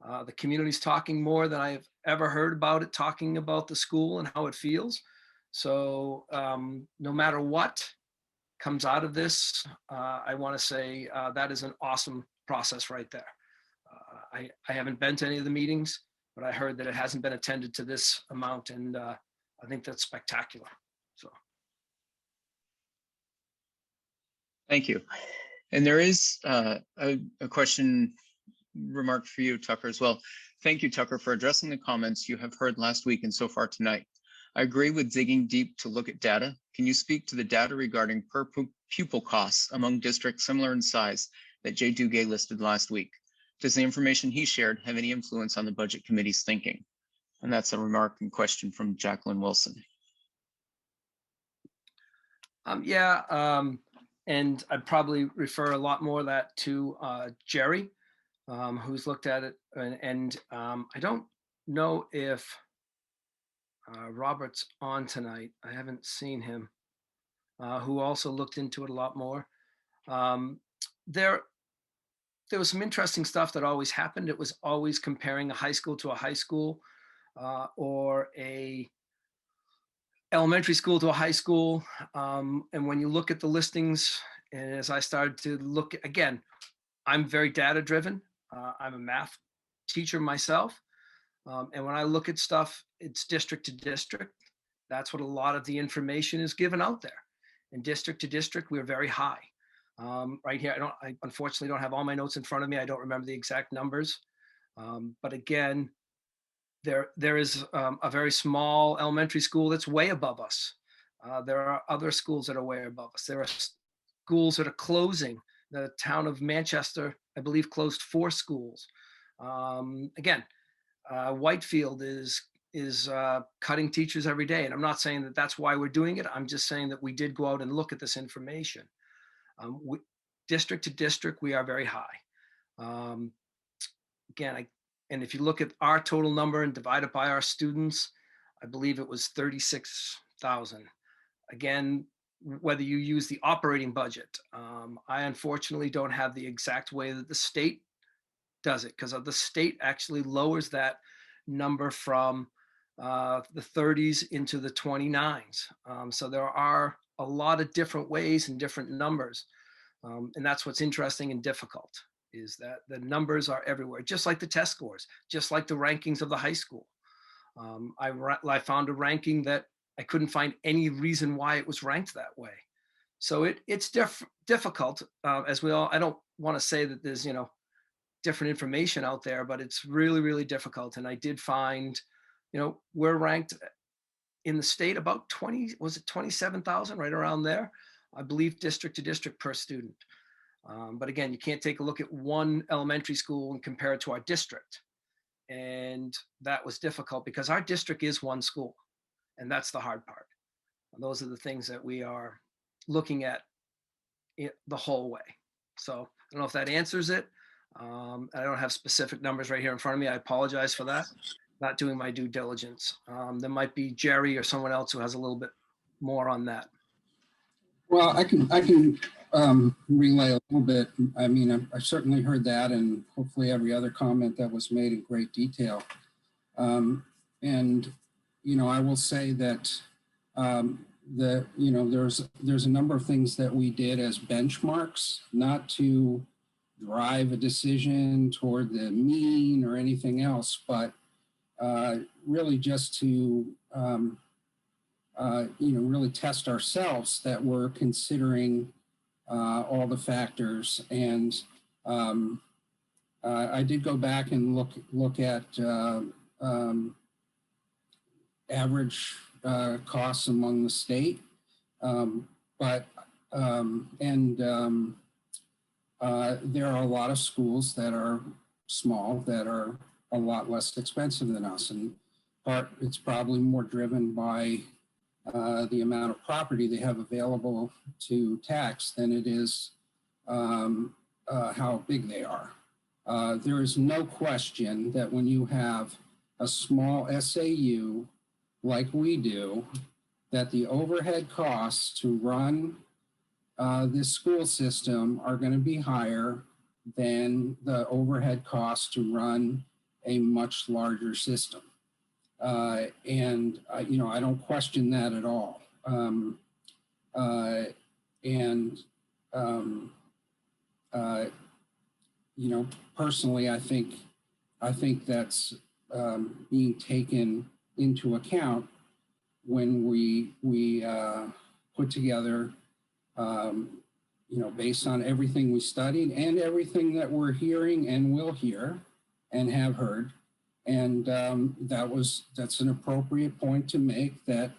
Speaker 2: The community's talking more than I've ever heard about it, talking about the school and how it feels. So no matter what comes out of this, I want to say that is an awesome process right there. I haven't been to any of the meetings, but I heard that it hasn't been attended to this amount, and I think that's spectacular. So.
Speaker 5: Thank you. And there is a question remark for you, Tucker, as well. Thank you, Tucker, for addressing the comments you have heard last week and so far tonight. I agree with digging deep to look at data. Can you speak to the data regarding per pupil costs among districts similar in size that Jay Duguay listed last week? Does the information he shared have any influence on the budget committee's thinking? And that's a remark and question from Jacqueline Wilson.
Speaker 2: And I'd probably refer a lot more of that to Jerry, who's looked at it. And I don't know if Robert's on tonight. I haven't seen him, who also looked into it a lot more. There was some interesting stuff that always happened. It was always comparing a high school to a high school or a elementary school to a high school. And when you look at the listings, and as I started to look, again, I'm very data driven. I'm a math teacher myself. And when I look at stuff, it's district to district. That's what a lot of the information is given out there. And district to district, we're very high. Right here, I unfortunately don't have all my notes in front of me. I don't remember the exact numbers. But again, there is a very small elementary school that's way above us. There are other schools that are way above us. There are schools that are closing. The town of Manchester, I believe, closed 4 schools. Again, Whitefield is cutting teachers every day. And I'm not saying that that's why we're doing it. I'm just saying that we did go out and look at this information. District to district, we are very high. Again, and if you look at our total number and divide it by our students, I believe it was 36,000. Again, whether you use the operating budget, I unfortunately don't have the exact way that the state does it, because the state actually lowers that number from the 30s into the 29s. So there are a lot of different ways and different numbers. And that's what's interesting and difficult, is that the numbers are everywhere, just like the test scores, just like the rankings of the high school. I found a ranking that I couldn't find any reason why it was ranked that way. So it's difficult, as we all, I don't want to say that there's, different information out there, but it's really, really difficult. And I did find, we're ranked in the state about 27,000, right around there, I believe, district to district per student. But again, you can't take a look at one elementary school and compare it to our district. And that was difficult because our district is one school, and that's the hard part. And those are the things that we are looking at the whole way. So I don't know if that answers it. I don't have specific numbers right here in front of me. I apologize for that. Not doing my due diligence. There might be Jerry or someone else who has a little bit more on that.
Speaker 18: Well, I can relay a little bit. I mean, I certainly heard that, and hopefully every other comment that was made in great detail. And I will say that there's a number of things that we did as benchmarks, not to drive a decision toward the mean or anything else, but really just to really test ourselves that we're considering all the factors. And I did go back and look at average costs among the state, there are a lot of schools that are small that are a lot less expensive than us, and it's probably more driven by the amount of property they have available to tax than it is how big they are. There is no question that when you have a small SAU like we do, that the overhead costs to run this school system are going to be higher than the overhead costs to run a much larger system. I don't question that at all. Personally, I think that's being taken into account when we put together, based on everything we studied and everything that we're hearing and will hear and have heard. And that's an appropriate point to make, that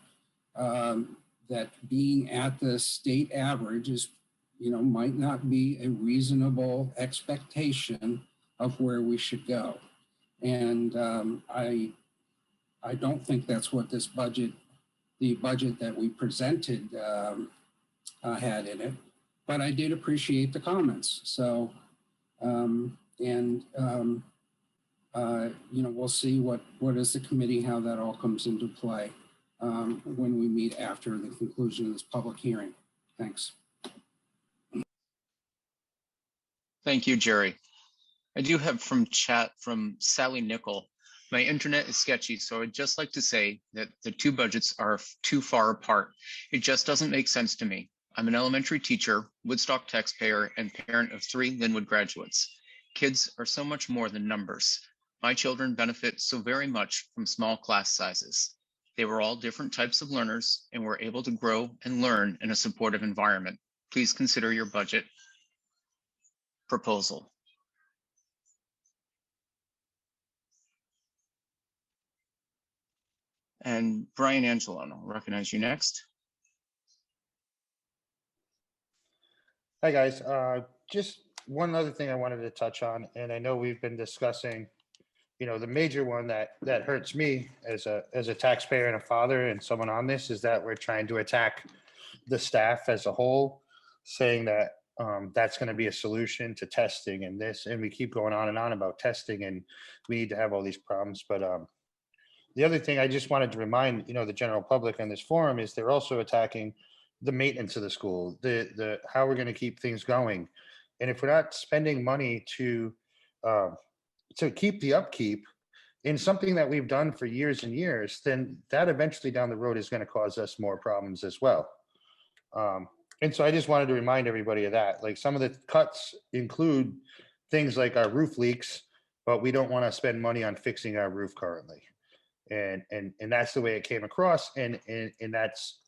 Speaker 18: that being at the state average is, might not be a reasonable expectation of where we should go. And I don't think that's what this budget, the budget that we presented, had in it. But I did appreciate the comments. So, we'll see what is the committee, how that all comes into play when we meet after the conclusion of this public hearing. Thanks.
Speaker 5: Thank you, Jerry. I do have from chat from Sally Nickel. My internet is sketchy, so I'd just like to say that the two budgets are too far apart. It just doesn't make sense to me. I'm an elementary teacher, Woodstock taxpayer, and parent of 3 Linwood graduates. Kids are so much more than numbers. My children benefit so very much from small class sizes. They were all different types of learners and were able to grow and learn in a supportive environment. Please consider your budget proposal. And Brian Angelone, I'll recognize you next.
Speaker 19: Hi guys, just one other thing I wanted to touch on, and I know we've been discussing the major one that hurts me as a taxpayer and a father and someone on this is that we're trying to attack the staff as a whole, saying that that's going to be a solution to testing and this, and we keep going on and on about testing and we need to have all these problems. But the other thing I just wanted to remind, the general public on this forum is they're also attacking the maintenance of the school, the how we're going to keep things going. And if we're not spending money to keep the upkeep in something that we've done for years and years, then that eventually down the road is going to cause us more problems as well. And so I just wanted to remind everybody of that. Like, some of the cuts include things like our roof leaks, but we don't want to spend money on fixing our roof currently. And that's the way it came across. And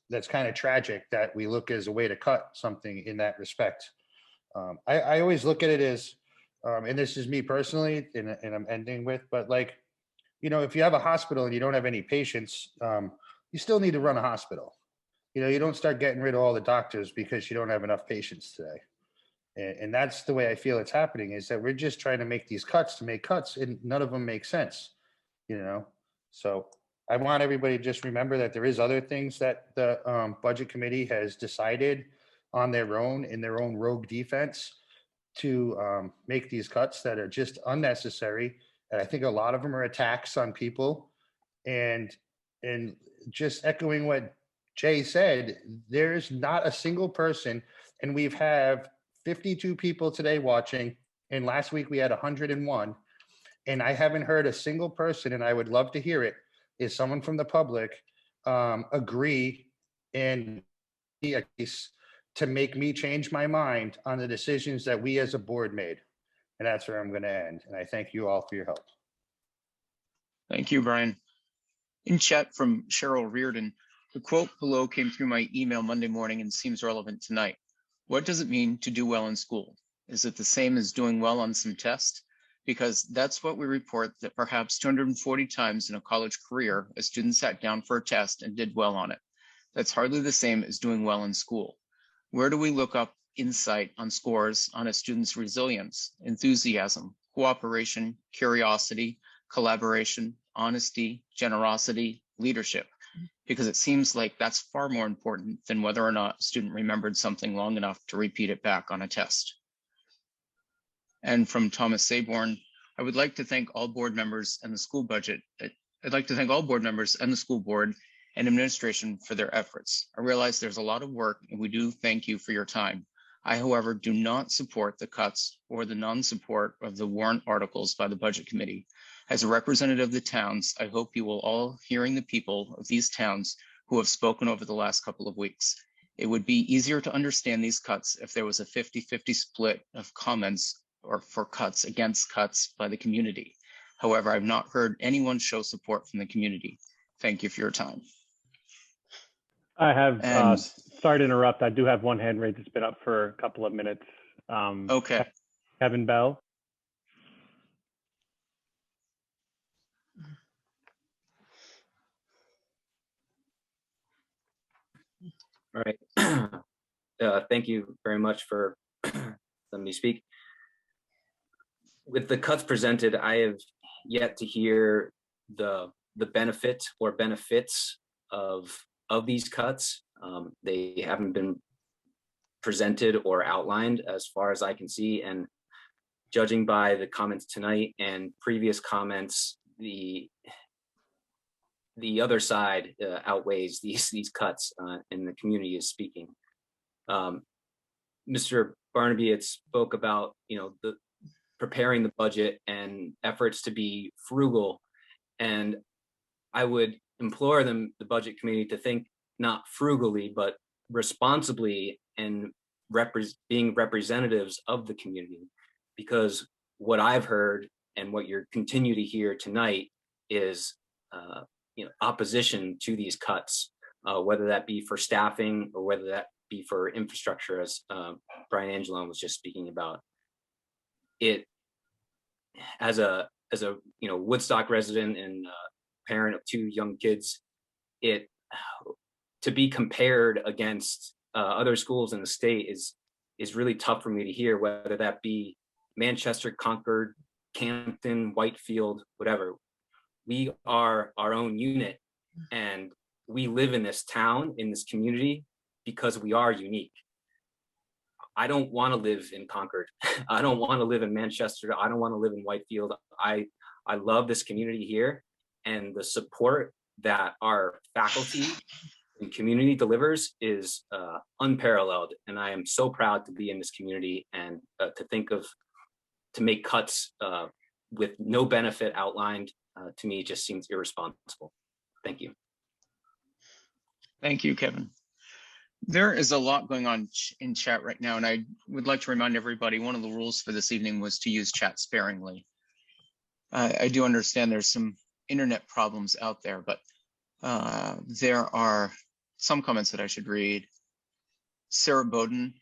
Speaker 19: that's kind of tragic that we look as a way to cut something in that respect. I always look at it as, and this is me personally, and I'm ending with, but like, if you have a hospital and you don't have any patients, you still need to run a hospital. You don't start getting rid of all the doctors because you don't have enough patients today. And that's the way I feel it's happening, is that we're just trying to make these cuts to make cuts, and none of them make sense, So I want everybody to just remember that there is other things that the budget committee has decided on their own, in their own rogue defense, to make these cuts that are just unnecessary. And I think a lot of them are attacks on people. And just echoing what Jay said, there's not a single person, and we've have 52 people today watching, and last week we had 101, and I haven't heard a single person, and I would love to hear it, is someone from the public agree and be a case to make me change my mind on the decisions that we as a board made. And that's where I'm going to end. And I thank you all for your help.
Speaker 5: Thank you, Brian. In chat from Cheryl Reardon, the quote below came through my email Monday morning and seems relevant tonight. What does it mean to do well in school? Is it the same as doing well on some test? Because that's what we report, that perhaps 240 times in a college career, a student sat down for a test and did well on it. That's hardly the same as doing well in school. Where do we look up insight on scores on a student's resilience, enthusiasm, cooperation, curiosity, collaboration, honesty, generosity, leadership? Because it seems like that's far more important than whether or not a student remembered something long enough to repeat it back on a test. And from Thomas Saborn, I would like to thank all board members and the school budget. I'd like to thank all board members and the school board and administration for their efforts. I realize there's a lot of work, and we do thank you for your time. I, however, do not support the cuts or the non-support of the warrant articles by the budget committee. As a representative of the towns, I hope you will all hearing the people of these towns who have spoken over the last couple of weeks. It would be easier to understand these cuts if there was a 50-50 split of comments or for cuts against cuts by the community. However, I've not heard anyone show support from the community. Thank you for your time.
Speaker 3: I have, sorry to interrupt, I do have one hand raised. It's been up for a couple of minutes.
Speaker 5: Okay.
Speaker 3: Kevin Bell.
Speaker 20: All right. Thank you very much for letting me speak. With the cuts presented, I have yet to hear the benefit or benefits of these cuts. They haven't been presented or outlined as far as I can see. And judging by the comments tonight and previous comments, the other side outweighs these cuts, and the community is speaking. Mr. Barnaby had spoke about the preparing the budget and efforts to be frugal, and I would implore the budget committee to think not frugally but responsibly and being representatives of the community, because what I've heard and what you continue to hear tonight is opposition to these cuts, whether that be for staffing or whether that be for infrastructure, as Brian Angelone was just speaking about. It, as a Woodstock resident and parent of 2 young kids, to be compared against other schools in the state is really tough for me to hear, whether that be Manchester, Concord, Campton, Whitefield, whatever. We are our own unit, and we live in this town, in this community, because we are unique. I don't want to live in Concord. I don't want to live in Manchester. I don't want to live in Whitefield. I love this community here, and the support that our faculty and community delivers is unparalleled. And I am so proud to be in this community, and to make cuts with no benefit outlined, to me just seems irresponsible. Thank you.
Speaker 5: Thank you, Kevin. There is a lot going on in chat right now, and I would like to remind everybody, one of the rules for this evening was to use chat sparingly. I do understand there's some internet problems out there, but there are some comments that I should read. Sarah Bowden,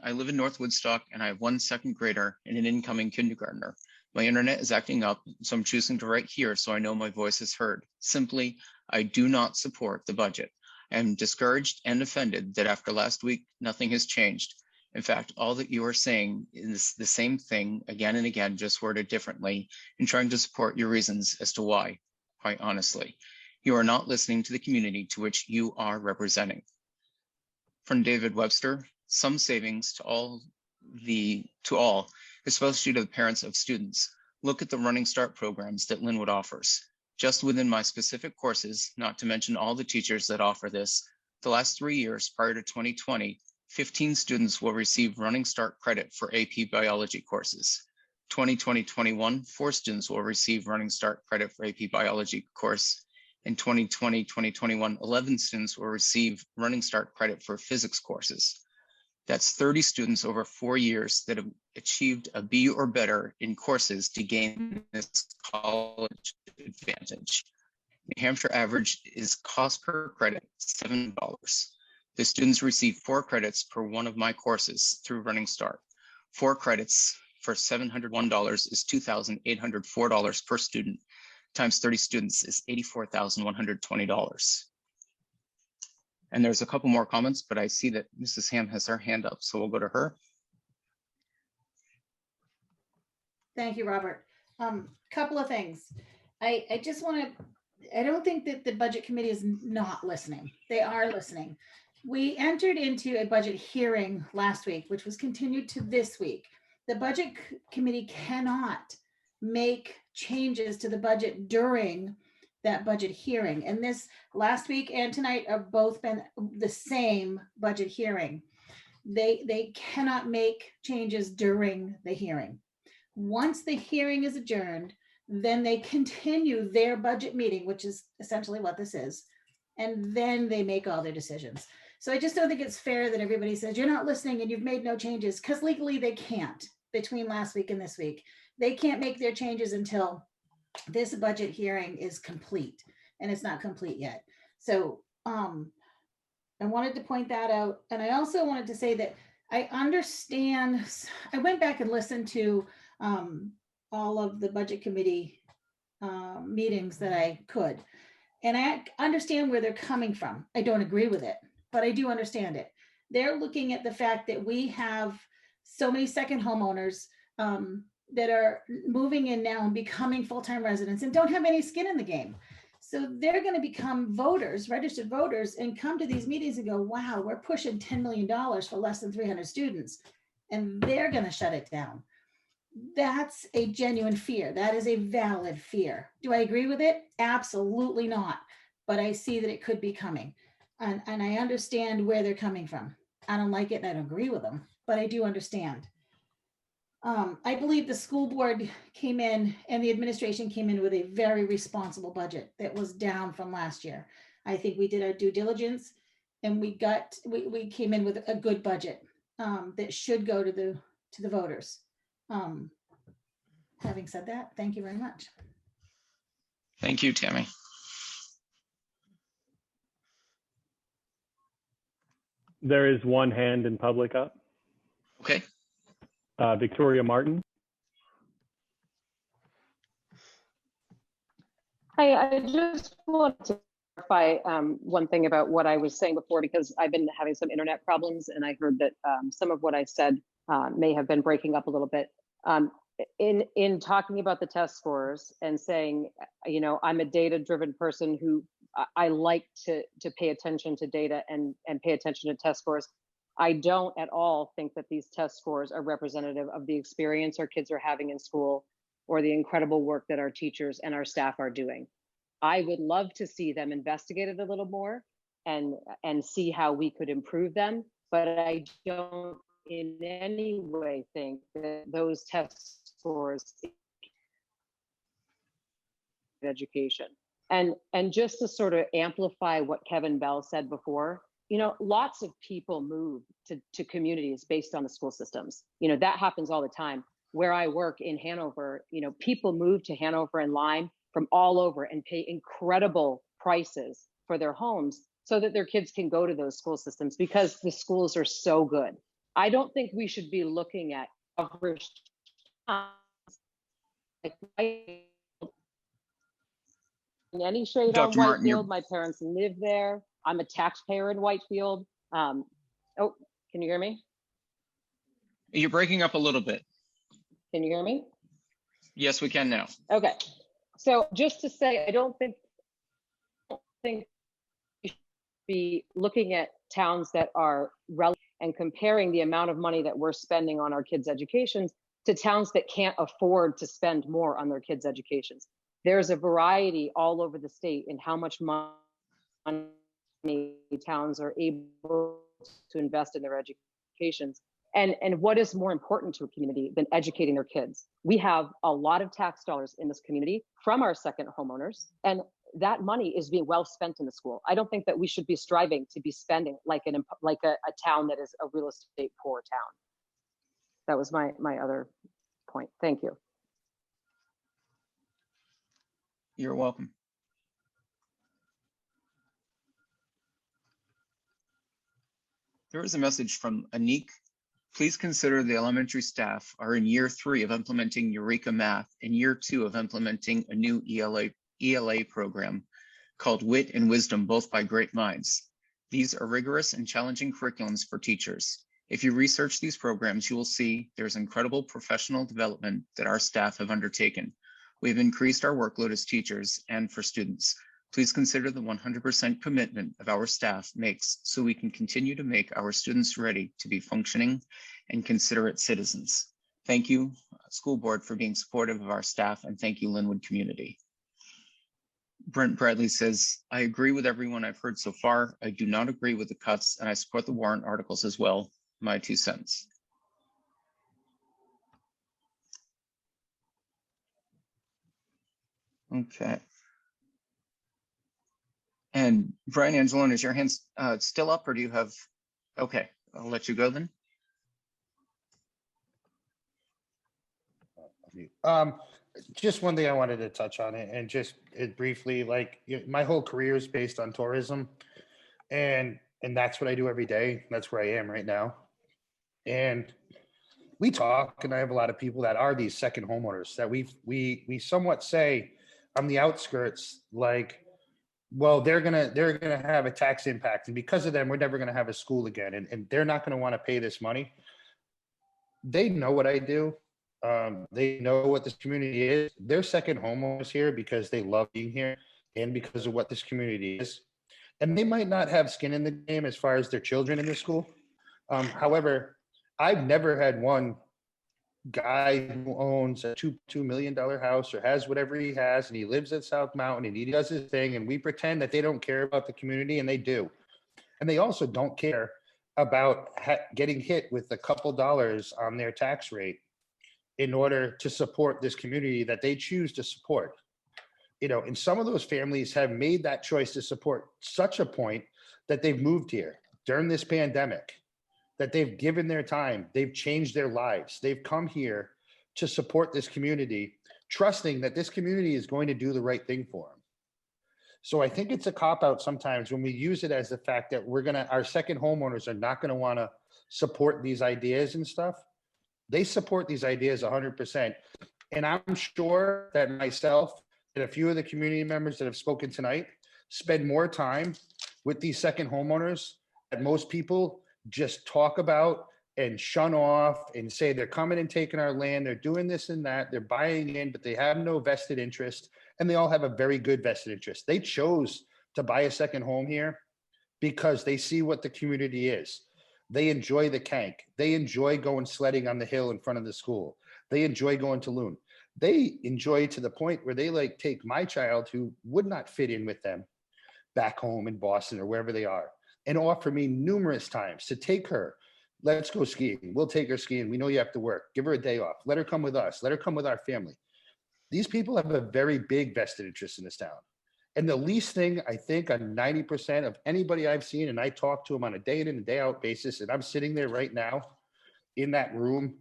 Speaker 5: I live in North Woodstock, and I have one second grader and an incoming kindergartner. My internet is acting up, so I'm choosing to write here so I know my voice is heard. Simply, I do not support the budget. I am discouraged and offended that after last week, nothing has changed. In fact, all that you are saying is the same thing again and again, just worded differently, and trying to support your reasons as to why, quite honestly. You are not listening to the community to which you are representing. From David Webster, some savings to all, especially to the parents of students. Look at the Running Start programs that Linwood offers. Just within my specific courses, not to mention all the teachers that offer this, the last 3 years prior to 2020, 15 students will receive Running Start credit for AP biology courses. 2020-21, 4 students will receive Running Start credit for AP biology course. In 2020-2021, 11 students will receive Running Start credit for physics courses. That's 30 students over 4 years that have achieved a B or better in courses to gain this college advantage. New Hampshire average is cost per credit $7. The students receive 4 credits per one of my courses through Running Start. 4 credits for $701 is $2,804 per student, times 30 students is $84,120. And there's a couple more comments, but I see that Mrs. Ham has her hand up, so we'll go to her.
Speaker 21: Thank you, Robert. Couple of things. I just want to, I don't think that the budget committee is not listening. They are listening. We entered into a budget hearing last week, which was continued to this week. The budget committee cannot make changes to the budget during that budget hearing. And this last week and tonight have both been the same budget hearing. They cannot make changes during the hearing. Once the hearing is adjourned, then they continue their budget meeting, which is essentially what this is. And then they make all their decisions. So I just don't think it's fair that everybody says you're not listening and you've made no changes, because legally they can't. Between last week and this week, they can't make their changes until this budget hearing is complete, and it's not complete yet. So I wanted to point that out. And I also wanted to say that I understand, I went back and listened to all of the budget committee meetings that I could, and I understand where they're coming from. I don't agree with it, but I do understand it. They're looking at the fact that we have so many second homeowners that are moving in now and becoming full-time residents and don't have any skin in the game. So they're going to become voters, registered voters, and come to these meetings and go, wow, we're pushing $10 million for less than 300 students. And they're going to shut it down. That's a genuine fear. That is a valid fear. Do I agree with it? Absolutely not. But I see that it could be coming. And I understand where they're coming from. I don't like it and I don't agree with them, but I do understand. I believe the school board came in and the administration came in with a very responsible budget that was down from last year. I think we did our due diligence and we came in with a good budget that should go to the voters. Having said that, thank you very much.
Speaker 5: Thank you, Tammy.
Speaker 3: There is one hand in public up.
Speaker 5: Okay.
Speaker 3: Victoria Martin.
Speaker 17: Hi, I just wanted to clarify one thing about what I was saying before, because I've been having some internet problems and I heard that some of what I said may have been breaking up a little bit. in talking about the test scores and saying, you know, I'm a data-driven person who I like to pay attention to data and pay attention to test scores. I don't at all think that these test scores are representative of the experience our kids are having in school or the incredible work that our teachers and our staff are doing. I would love to see them investigated a little more and see how we could improve them, but I don't in any way think that those test scores education. And just to sort of amplify what Kevin Bell said before, you know, lots of people move to communities based on the school systems. You know, that happens all the time. Where I work in Hanover, you know, people move to Hanover and Lyme from all over and pay incredible prices for their homes so that their kids can go to those school systems because the schools are so good. I don't think we should be looking at coverage like in any shade on
Speaker 5: Dr. Martin,
Speaker 17: Whitefield. My parents live there. I'm a taxpayer in Whitefield. Oh, can you hear me?
Speaker 5: You're breaking up a little bit.
Speaker 17: Can you hear me?
Speaker 5: Yes, we can now.
Speaker 17: Okay. So just to say, I don't think we should be looking at towns that are relevant and comparing the amount of money that we're spending on our kids' educations to towns that can't afford to spend more on their kids' educations. There's a variety all over the state in how much money towns are able to invest in their educations. And what is more important to a community than educating their kids? We have a lot of tax dollars in this community from our second homeowners, and that money is being well spent in the school. I don't think that we should be striving to be spending like a town that is a real estate poor town. That was my other point. Thank you.
Speaker 5: You're welcome. There is a message from Anik. Please consider the elementary staff are in year 3 of implementing Eureka Math and year 2 of implementing a new ELA program called Wit and Wisdom, both by great minds. These are rigorous and challenging curriculums for teachers. If you research these programs, you will see there's incredible professional development that our staff have undertaken. We've increased our workload as teachers and for students. Please consider the 100% commitment of our staff makes so we can continue to make our students ready to be functioning and considerate citizens. Thank you, school board, for being supportive of our staff, and thank you, Linwood community. Brent Bradley says, I agree with everyone I've heard so far. I do not agree with the cuts, and I support the warrant articles as well. My 2 cents. Okay. And Brian Angelone, is your hand still up, or do you have, okay, I'll let you go then.
Speaker 19: Just one thing I wanted to touch on it, and just briefly, like my whole career is based on tourism, and that's what I do every day. That's where I am right now. And we talk, and I have a lot of people that are these second homeowners that we somewhat say on the outskirts, like, well, they're gonna have a tax impact, and because of them, we're never gonna have a school again, and they're not gonna want to pay this money. They know what I do. They know what this community is. They're second homeowners here because they love being here and because of what this community is. And they might not have skin in the game as far as their children in the school. However, I've never had one guy who owns a $2 million house or has whatever he has, and he lives at South Mountain and he does his thing, and we pretend that they don't care about the community, and they do. And they also don't care about getting hit with a couple dollars on their tax rate in order to support this community that they choose to support. You know, and some of those families have made that choice to support such a point that they've moved here during this pandemic, that they've given their time, they've changed their lives. They've come here to support this community, trusting that this community is going to do the right thing for them. So I think it's a cop-out sometimes when we use it as the fact that our second homeowners are not gonna wanna support these ideas and stuff. They support these ideas 100%. And I'm sure that myself and a few of the community members that have spoken tonight spend more time with these second homeowners that most people just talk about and shun off and say they're coming and taking our land, they're doing this and that, they're buying in, but they have no vested interest, and they all have a very good vested interest. They chose to buy a second home here because they see what the community is. They enjoy the Kank. They enjoy going sledding on the hill in front of the school. They enjoy going to Loon. They enjoy to the point where they like take my child who would not fit in with them back home in Boston or wherever they are, and offer me numerous times to take her. Let's go skiing. We'll take her skiing. We know you have to work. Give her a day off. Let her come with us. Let her come with our family. These people have a very big vested interest in this town. And the least thing I think on 90% of anybody I've seen, and I talk to them on a day in and a day out basis, and I'm sitting there right now in that room,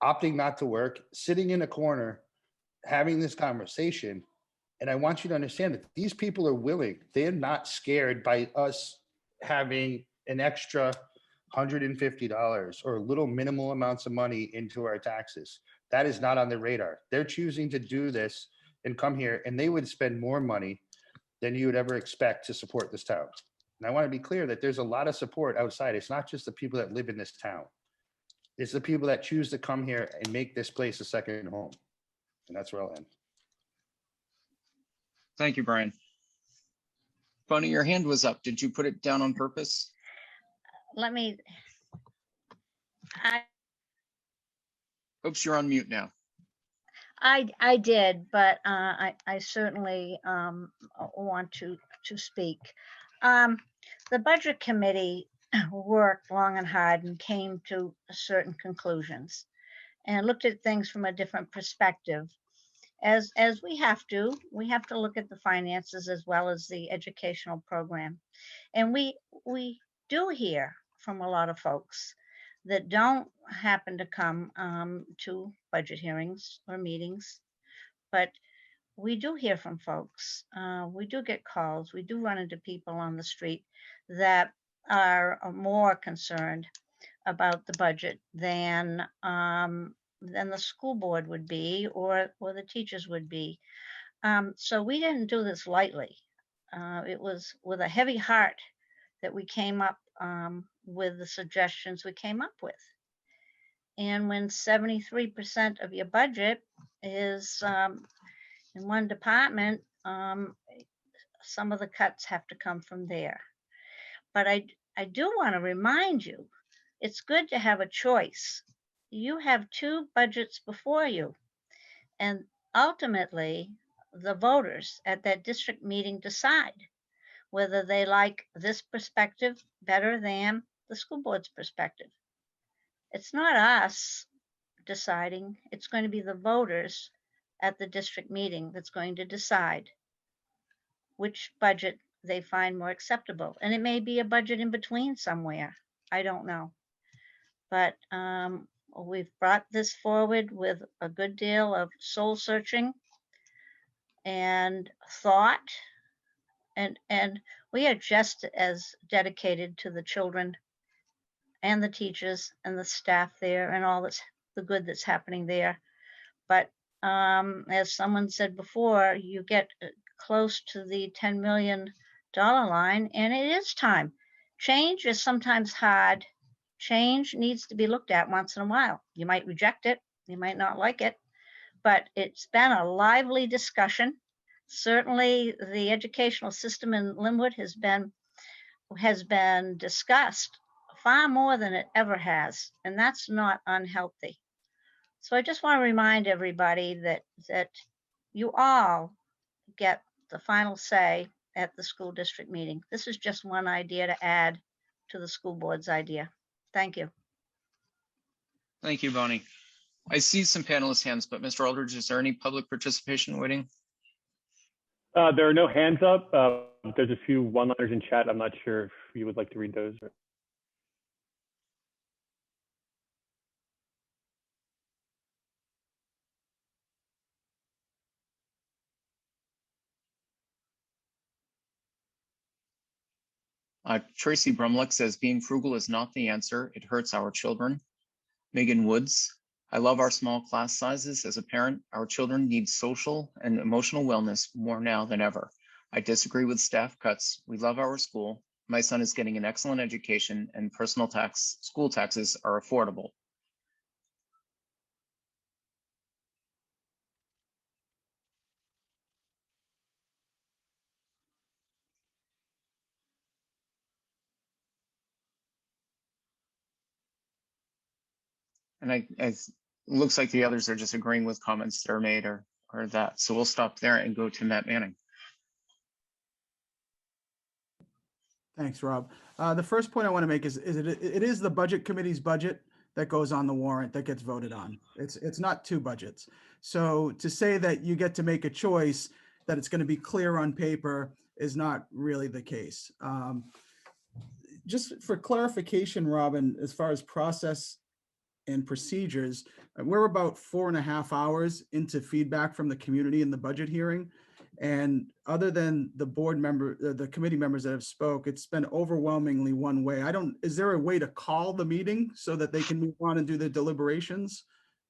Speaker 19: opting not to work, sitting in a corner, having this conversation. And I want you to understand that these people are willing. They're not scared by us having an extra $150 or little minimal amounts of money into our taxes. That is not on their radar. They're choosing to do this and come here, and they would spend more money than you would ever expect to support this town. And I want to be clear that there's a lot of support outside. It's not just the people that live in this town. It's the people that choose to come here and make this place a second home. And that's where I'll end.
Speaker 5: Thank you, Brian. Bunny, your hand was up. Did you put it down on purpose? Oops, you're on mute now.
Speaker 1: I did, but I certainly want to speak. The budget committee worked long and hard and came to certain conclusions and looked at things from a different perspective. As we have to look at the finances as well as the educational program. And we do hear from a lot of folks that don't happen to come to budget hearings or meetings, but we do hear from folks. We do get calls. We do run into people on the street that are more concerned about the budget than the school board would be or the teachers would be. So we didn't do this lightly. It was with a heavy heart that we came up with the suggestions we came up with. And when 73% of your budget is in one department, some of the cuts have to come from there. But I do want to remind you, it's good to have a choice. You have two budgets before you, and ultimately the voters at that district meeting decide whether they like this perspective better than the school board's perspective. It's not us deciding, it's going to be the voters at the district meeting that's going to decide which budget they find more acceptable. And it may be a budget in between somewhere, I don't know. But we've brought this forward with a good deal of soul searching and thought, and we are just as dedicated to the children and the teachers and the staff there and all the good that's happening there. But as someone said before, you get close to the $10 million line, and it is time. Change is sometimes hard. Change needs to be looked at once in a while. You might reject it, you might not like it, but it's been a lively discussion. Certainly the educational system in Linwood has been discussed far more than it ever has, and that's not unhealthy. So I just want to remind everybody that you all get the final say at the school district meeting. This is just one idea to add to the school board's idea. Thank you.
Speaker 5: Thank you, Bonnie. I see some panelist hands, but Mr. Aldridge, is there any public participation waiting?
Speaker 3: There are no hands up. There's a few one-liners in chat. I'm not sure if you would like to read those.
Speaker 5: Tracy Brumley says, being frugal is not the answer. It hurts our children. Megan Woods, I love our small class sizes. As a parent, our children need social and emotional wellness more now than ever. I disagree with staff cuts. We love our school. My son is getting an excellent education and personal tax, school taxes are affordable. And looks like the others are just agreeing with comments that are made or that. So we'll stop there and go to Matt Manning.
Speaker 16: Thanks, Rob. The first point I want to make is it is the budget committee's budget that goes on the warrant that gets voted on. It's not two budgets. So to say that you get to make a choice that it's going to be clear on paper is not really the case. Just for clarification, Robin, as far as process and procedures, we're about 4.5 hours into feedback from the community in the budget hearing. And other than the board member, the committee members that have spoke, it's been overwhelmingly one way. Is there a way to call the meeting so that they can move on and do the deliberations?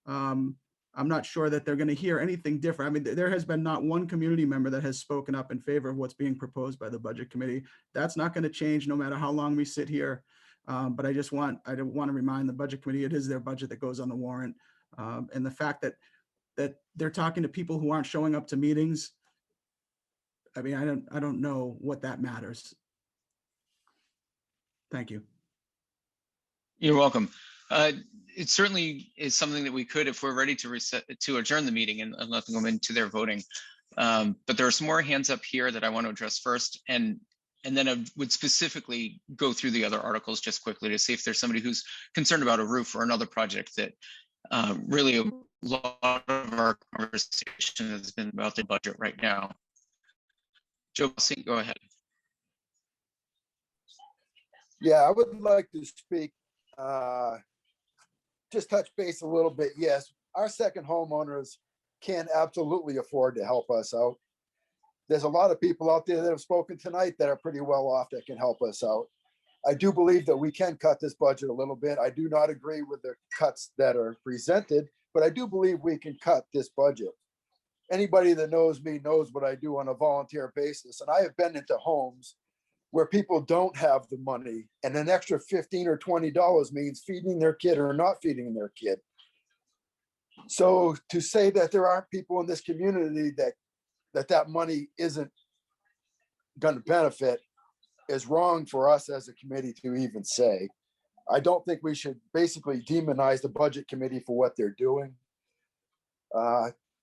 Speaker 16: I'm not sure that they're going to hear anything different. I mean, there has been not one community member that has spoken up in favor of what's being proposed by the budget committee. That's not going to change no matter how long we sit here. But I want to remind the budget committee, it is their budget that goes on the warrant. And the fact that they're talking to people who aren't showing up to meetings, I mean, I don't know what that matters. Thank you.
Speaker 5: You're welcome. It certainly is something that we could, if we're ready to adjourn the meeting and let them go into their voting. But there are some more hands up here that I want to address first. And then I would specifically go through the other articles just quickly to see if there's somebody who's concerned about a roof or another project that really a lot of our conversation has been about the budget right now. Joe, go ahead.
Speaker 4: Yeah, I would like to speak, just touch base a little bit. Yes, our second homeowners can absolutely afford to help us out. There's a lot of people out there that have spoken tonight that are pretty well off that can help us out. I do believe that we can cut this budget a little bit. I do not agree with the cuts that are presented, but I do believe we can cut this budget. Anybody that knows me knows what I do on a volunteer basis. And I have been into homes where people don't have the money and an extra $15 or $20 means feeding their kid or not feeding their kid. So to say that there aren't people in this community that money isn't going to benefit is wrong for us as a committee to even say. I don't think we should basically demonize the budget committee for what they're doing.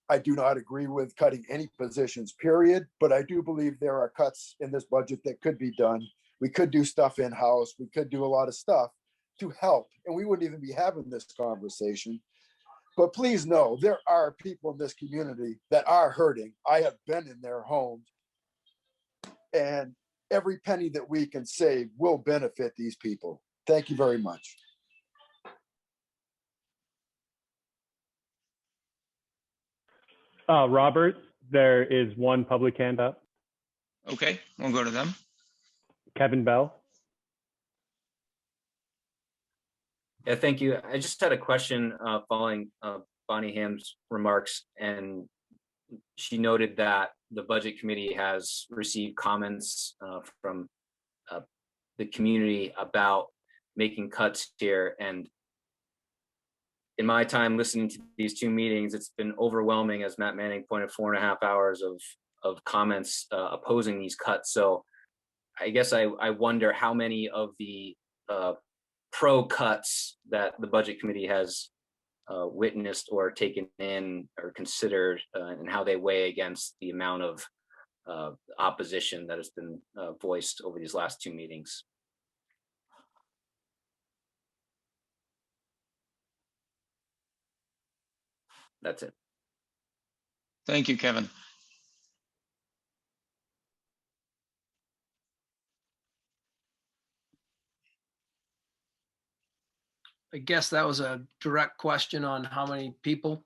Speaker 4: I do not agree with cutting any positions, period, but I do believe there are cuts in this budget that could be done. We could do stuff in-house. We could do a lot of stuff to help, and we wouldn't even be having this conversation. But please know, there are people in this community that are hurting. I have been in their homes, and every penny that we can save will benefit these people. Thank you very much.
Speaker 3: Robert, there is one public hand up.
Speaker 5: Okay, we'll go to them.
Speaker 3: Kevin Bell.
Speaker 20: Yeah, thank you. I just had a question following Bonnie Ham's remarks, and she noted that the budget committee has received comments from the community about making cuts here. And in my time listening to these two meetings, it's been overwhelming, as Matt Manning pointed, 4.5 hours of comments opposing these cuts. So I guess I wonder how many of the pro cuts that the budget committee has witnessed or taken in or considered, and how they weigh against the amount of opposition that has been voiced over these last two meetings. That's it.
Speaker 5: Thank you, Kevin.
Speaker 2: I guess that was a direct question on how many people.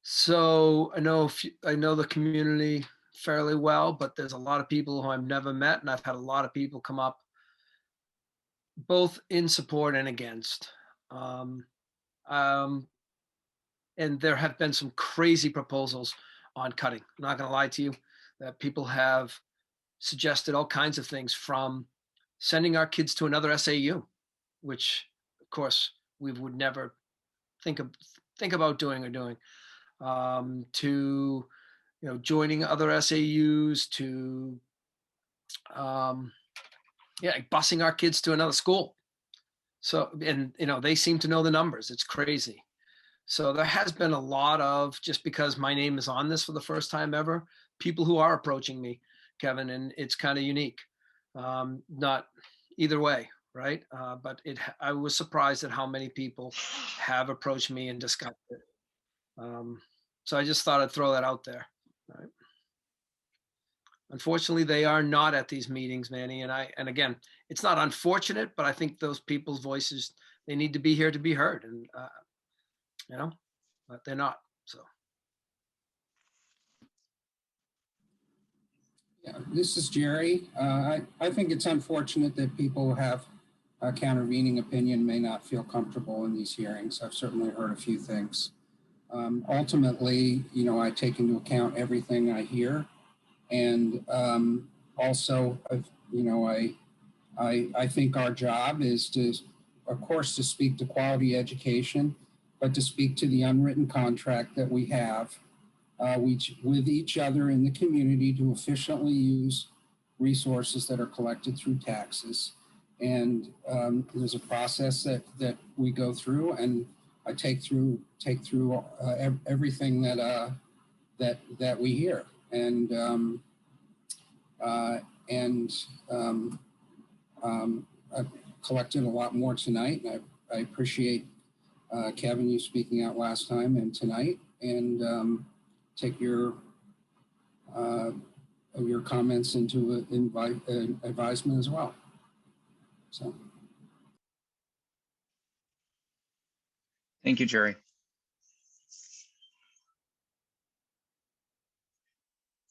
Speaker 2: So I know the community fairly well, but there's a lot of people who I've never met, and I've had a lot of people come up both in support and against. And there have been some crazy proposals on cutting. I'm not going to lie to you. that people have suggested all kinds of things, from sending our kids to another SAU, which of course we would never think about doing, to joining other SAUs, to like busing our kids to another school. So, and they seem to know the numbers. It's crazy. So there has been a lot of, just because my name is on this for the first time ever, people who are approaching me, Kevin, and it's kind of unique. Not either way, right? But I was surprised at how many people have approached me and discussed it. So I just thought I'd throw that out there. Right? Unfortunately, they are not at these meetings, Manny. And again, it's not unfortunate, but I think those people's voices, they need to be here to be heard. And, but they're not, so.
Speaker 18: Yeah, this is Jerry. I think it's unfortunate that people who have a countervening opinion may not feel comfortable in these hearings. I've certainly heard a few things. Ultimately, I take into account everything I hear. And also, I think our job is to, of course, to speak to quality education, but to speak to the unwritten contract that we have with each other in the community to efficiently use resources that are collected through taxes. And there's a process that we go through, and I take through everything that we hear. And I've collected a lot more tonight, and I appreciate Kevin, you speaking out last time and tonight, and take your comments into advisement as well. So.
Speaker 5: Thank you, Jerry.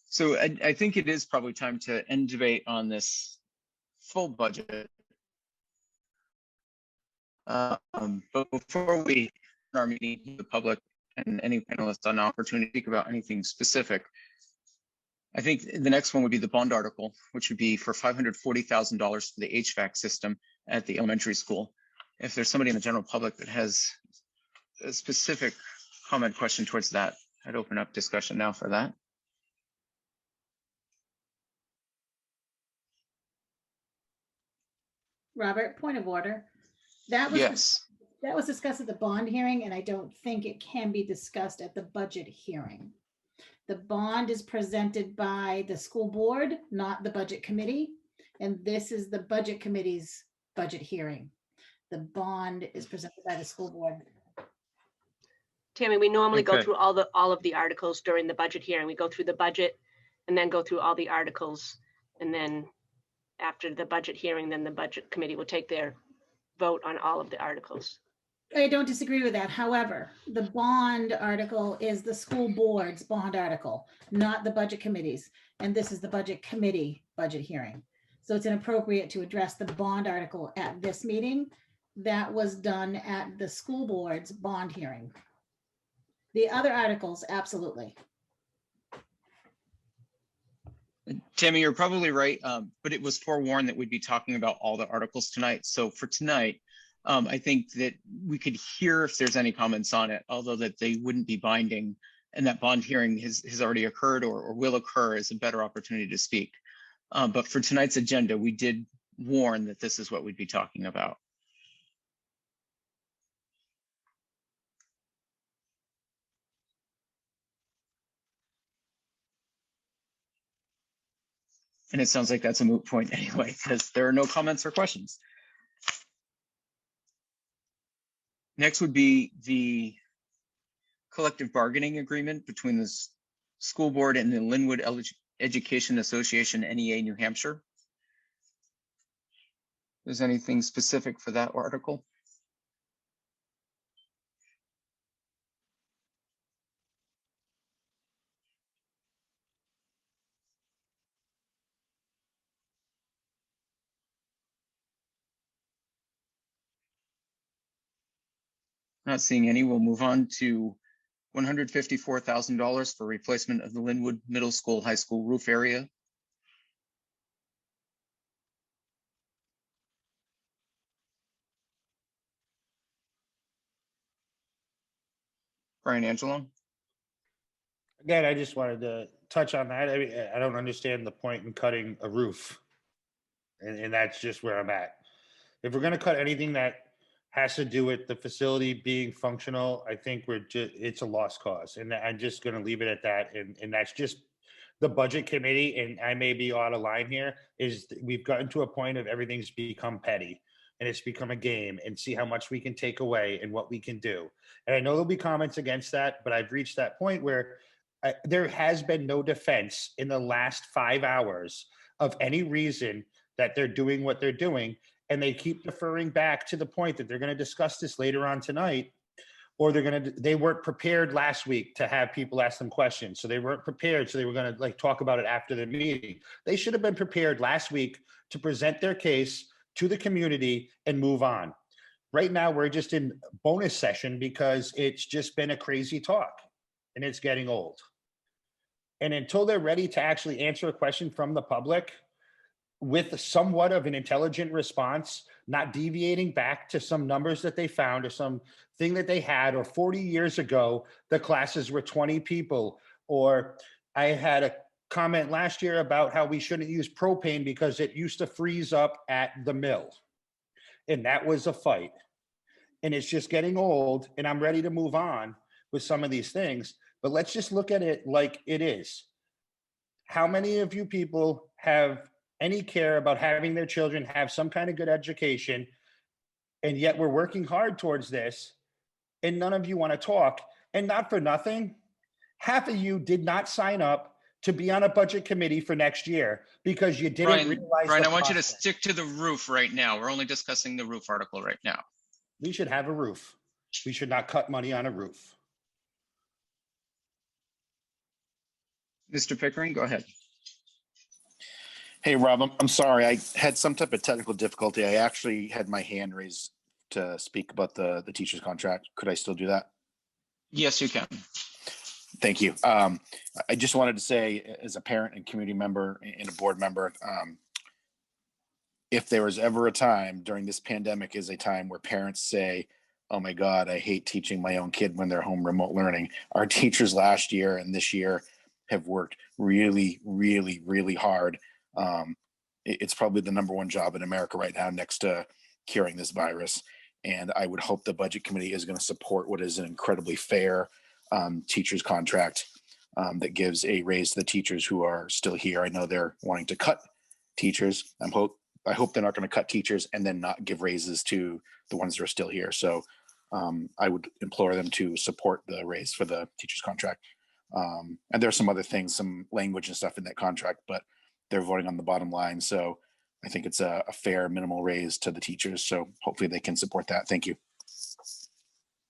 Speaker 5: So I think it is probably time to end debate on this full budget. But before we end our meeting to the public and any panelists an opportunity to speak about anything specific, I think the next one would be the bond article, which would be for $540,000 for the HVAC system at the elementary school. If there's somebody in the general public that has a specific comment, question towards that, I'd open up discussion now for that.
Speaker 21: Robert, point of order. That was that was discussed at the bond hearing, and I don't think it can be discussed at the budget hearing. The bond is presented by the school board, not the budget committee, and this is the budget committee's budget hearing. The bond is presented by the school board.
Speaker 7: Tammy, we normally go through all of the articles during the budget hearing. We go through the budget and then go through all the articles, and then after the budget hearing, then the budget committee will take their vote on all of the articles.
Speaker 21: I don't disagree with that. However, the bond article is the school board's bond article, not the budget committee's. And this is the budget committee budget hearing. So it's inappropriate to address the bond article at this meeting. That was done at the school board's bond hearing. The other articles, absolutely.
Speaker 5: Tammy, you're probably right, but it was forewarned that we'd be talking about all the articles tonight. So for tonight, I think that we could hear if there's any comments on it, although that they wouldn't be binding, and that bond hearing has already occurred or will occur as a better opportunity to speak. But for tonight's agenda, we did warn that this is what we'd be talking about. And it sounds like that's a moot point anyway, because there are no comments or questions. Next would be the collective bargaining agreement between the school board and the Linwood Education Association, NEA, New Hampshire. Is there anything specific for that article? Not seeing any. We'll move on to $154,000 for replacement of the Linwood Middle School, High School roof area. Brian Angelo.
Speaker 19: Again, I just wanted to touch on that. I mean, I don't understand the point in cutting a roof. And that's just where I'm at. If we're gonna cut anything that has to do with the facility being functional, I think it's a lost cause. And I'm just gonna leave it at that. And that's just the budget committee, and I may be out of line here, is we've gotten to a point of everything's become petty. And it's become a game, and see how much we can take away and what we can do. And I know there'll be comments against that, but I've reached that point where there has been no defense in the last 5 hours of any reason that they're doing what they're doing. And they keep deferring back to the point that they're going to discuss this later on tonight, or they weren't prepared last week to have people ask them questions. So they weren't prepared. So they were going to talk about it after the meeting. They should have been prepared last week to present their case to the community and move on. Right now, we're just in bonus session because it's just been a crazy talk and it's getting old. And until they're ready to actually answer a question from the public with somewhat of an intelligent response, not deviating back to some numbers that they found or some thing that they had, or 40 years ago, the classes were 20 people, or I had a comment last year about how we shouldn't use propane because it used to freeze up at the mill. And that was a fight. And it's just getting old, and I'm ready to move on with some of these things, but let's just look at it like it is. How many of you people have any care about having their children have some kind of good education, and yet we're working hard towards this, and none of you want to talk? And not for nothing, half of you did not sign up to be on a budget committee for next year because you didn't realize.
Speaker 5: Brian, I want you to stick to the roof right now. We're only discussing the roof article right now.
Speaker 19: We should have a roof. We should not cut money on a roof.
Speaker 5: Mr. Pickering, go ahead.
Speaker 13: Hey, Rob, I'm sorry. I had some type of technical difficulty. I actually had my hand raised to speak about the teacher's contract. Could I still do that?
Speaker 5: Yes, you can.
Speaker 13: Thank you. I just wanted to say, as a parent and community member and a board member, if there was ever a time during this pandemic is a time where parents say, oh my God, I hate teaching my own kid when they're home remote learning. Our teachers last year and this year have worked really, really, really hard. It's probably the #1 job in America right now, next to curing this virus. And I would hope the budget committee is going to support what is an incredibly fair teacher's contract that gives a raise to the teachers who are still here. I know they're wanting to cut teachers. I hope they're not going to cut teachers and then not give raises to the ones that are still here. So I would implore them to support the raise for the teacher's contract. And there's some other things, some language and stuff in that contract, but they're voting on the bottom line. So I think it's a fair minimal raise to the teachers. So hopefully they can support that. Thank you.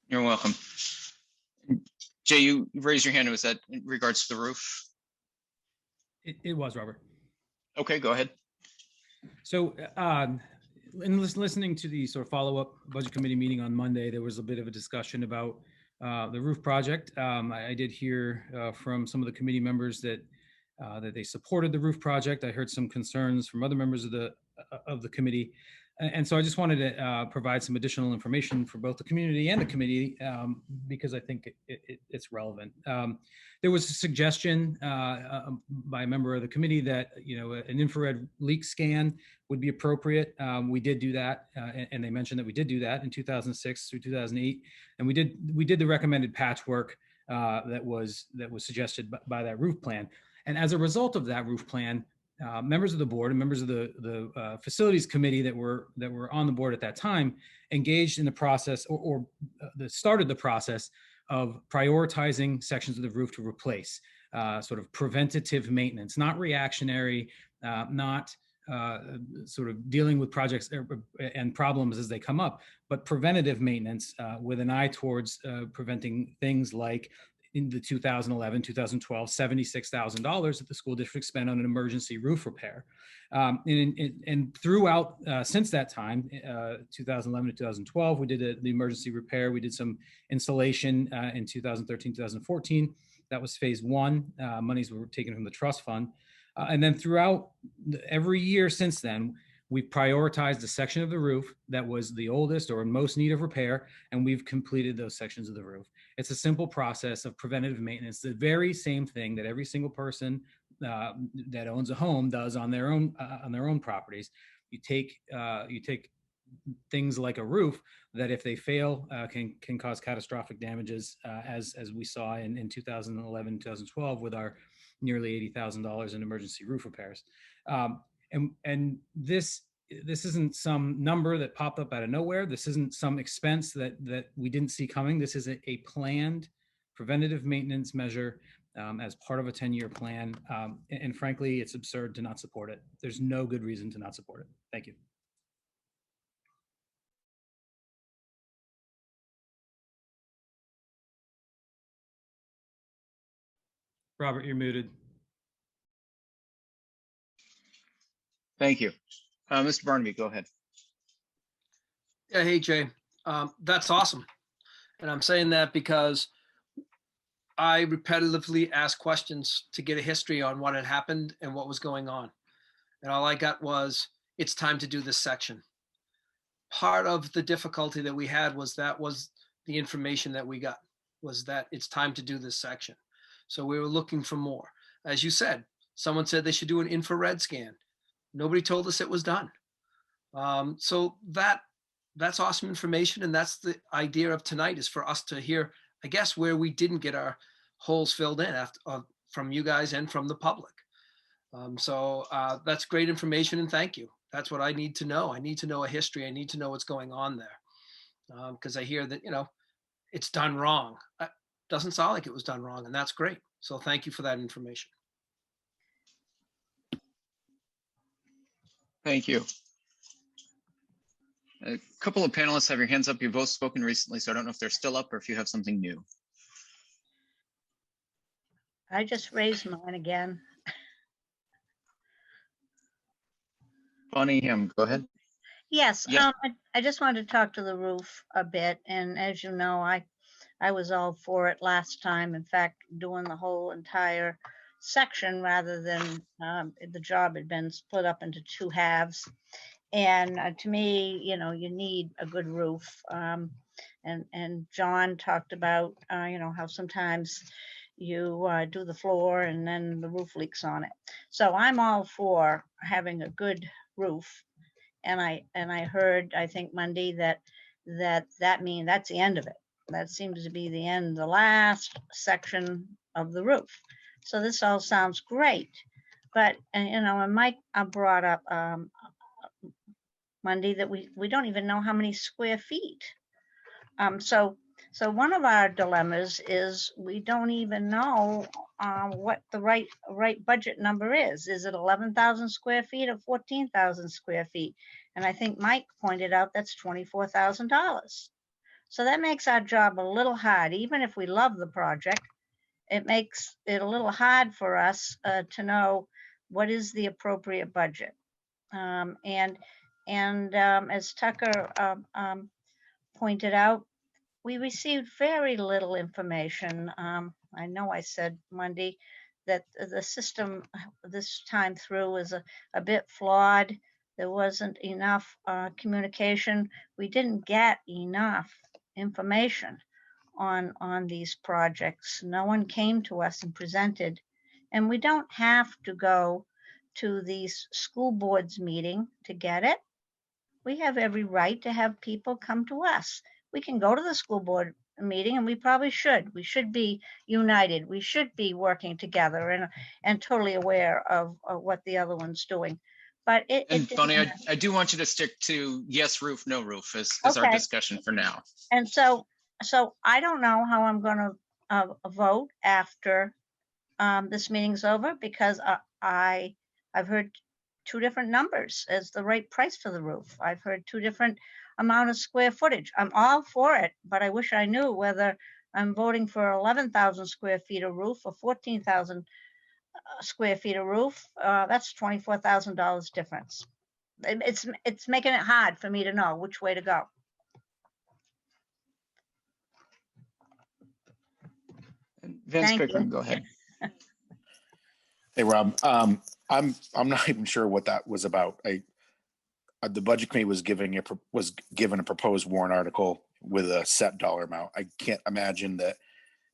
Speaker 5: You're welcome. Jay, you raised your hand. Was that in regards to the roof?
Speaker 6: It was, Robert.
Speaker 5: Okay, go ahead.
Speaker 6: So in listening to the sort of follow-up budget committee meeting on Monday, there was a bit of a discussion about the roof project. I did hear from some of the committee members that they supported the roof project. I heard some concerns from other members of the committee. And so I just wanted to provide some additional information for both the community and the committee because I think it's relevant. There was a suggestion by a member of the committee that an infrared leak scan would be appropriate. We did do that, and they mentioned that we did do that in 2006 through 2008, and we did the recommended patchwork that was suggested by that roof plan. And as a result of that roof plan, members of the board and members of the facilities committee that were on the board at that time engaged in the process or started the process of prioritizing sections of the roof to replace, sort of preventative maintenance, not reactionary, not sort of dealing with projects and problems as they come up, but preventative maintenance with an eye towards preventing things like in the 2011, 2012, $76,000 that the school district spent on an emergency roof repair. And throughout, since that time, 2011 to 2012, we did the emergency repair. We did some installation in 2013, 2014. That was phase one. Monies were taken from the trust fund. And then throughout every year since then, we've prioritized a section of the roof that was the oldest or in most need of repair, and we've completed those sections of the roof. It's a simple process of preventative maintenance, the very same thing that every single person that owns a home does on their own properties. You take things like a roof that, if they fail, can cause catastrophic damages, as we saw in 2011, 2012 with our nearly $80,000 in emergency roof repairs. And this isn't some number that popped up out of nowhere. This isn't some expense that we didn't see coming. This is a planned preventative maintenance measure as part of a 10-year plan. And frankly, it's absurd to not support it. There's no good reason to not support it. Thank you. Robert, you're muted.
Speaker 5: Thank you. Mr. Barnaby, go ahead.
Speaker 2: Yeah, hey, Jay. That's awesome. And I'm saying that because I repetitively asked questions to get a history on what had happened and what was going on. And all I got was, it's time to do this section. Part of the difficulty that we had was the information that we got, was that it's time to do this section. So we were looking for more. As you said, someone said they should do an infrared scan. Nobody told us it was done. So that's awesome information. And that's the idea of tonight, is for us to hear, I guess, where we didn't get our holes filled in from you guys and from the public. So that's great information, and thank you. That's what I need to know. I need to know a history. I need to know what's going on there. Because I hear that, it's done wrong. Doesn't sound like it was done wrong, and that's great. So thank you for that information.
Speaker 5: Thank you. A couple of panelists have your hands up. You've both spoken recently, so I don't know if they're still up or if you have something new.
Speaker 1: I just raised mine again.
Speaker 5: Bonnie, go ahead.
Speaker 1: Yes,
Speaker 5: Yeah.
Speaker 1: I just wanted to talk to the roof a bit. And as you know, I was all for it last time. In fact, doing the whole entire section rather than the job had been split up into two halves. And to me, you need a good roof. And John talked about, how sometimes you do the floor and then the roof leaks on it. So I'm all for having a good roof. And I heard, I think Monday, that means that's the end of it. That seems to be the end, the last section of the roof. So this all sounds great. But, and Mike brought up Monday that we don't even know how many square feet. So one of our dilemmas is we don't even know what the right budget number is. Is it 11,000 square feet or 14,000 square feet? And I think Mike pointed out that's $24,000. So that makes our job a little hard. Even if we love the project, it makes it a little hard for us to know what is the appropriate budget. And as Tucker pointed out, we received very little information. I know I said Monday that the system this time through is a bit flawed. There wasn't enough communication. We didn't get enough information on these projects. No one came to us and presented. And we don't have to go to these school boards meeting to get it. We have every right to have people come to us. We can go to the school board meeting, and we probably should. We should be united. We should be working together and totally aware of what the other one's doing. But
Speaker 5: Bonnie, I do want you to stick to yes roof, no roof is our discussion for now.
Speaker 1: And so I don't know how I'm going to vote after this meeting's over, because I've heard two different numbers as the right price for the roof. I've heard two different amount of square footage. I'm all for it, but I wish I knew whether I'm voting for 11,000 square feet of roof or 14,000 square feet of roof. That's $24,000 difference. It's making it hard for me to know which way to go.
Speaker 5: Vance
Speaker 1: Thank
Speaker 5: Pickering,
Speaker 1: you.
Speaker 5: go ahead.
Speaker 13: Hey, Rob, I'm not even sure what that was about. The budget committee was given a proposed warrant article with a set dollar amount. I can't imagine that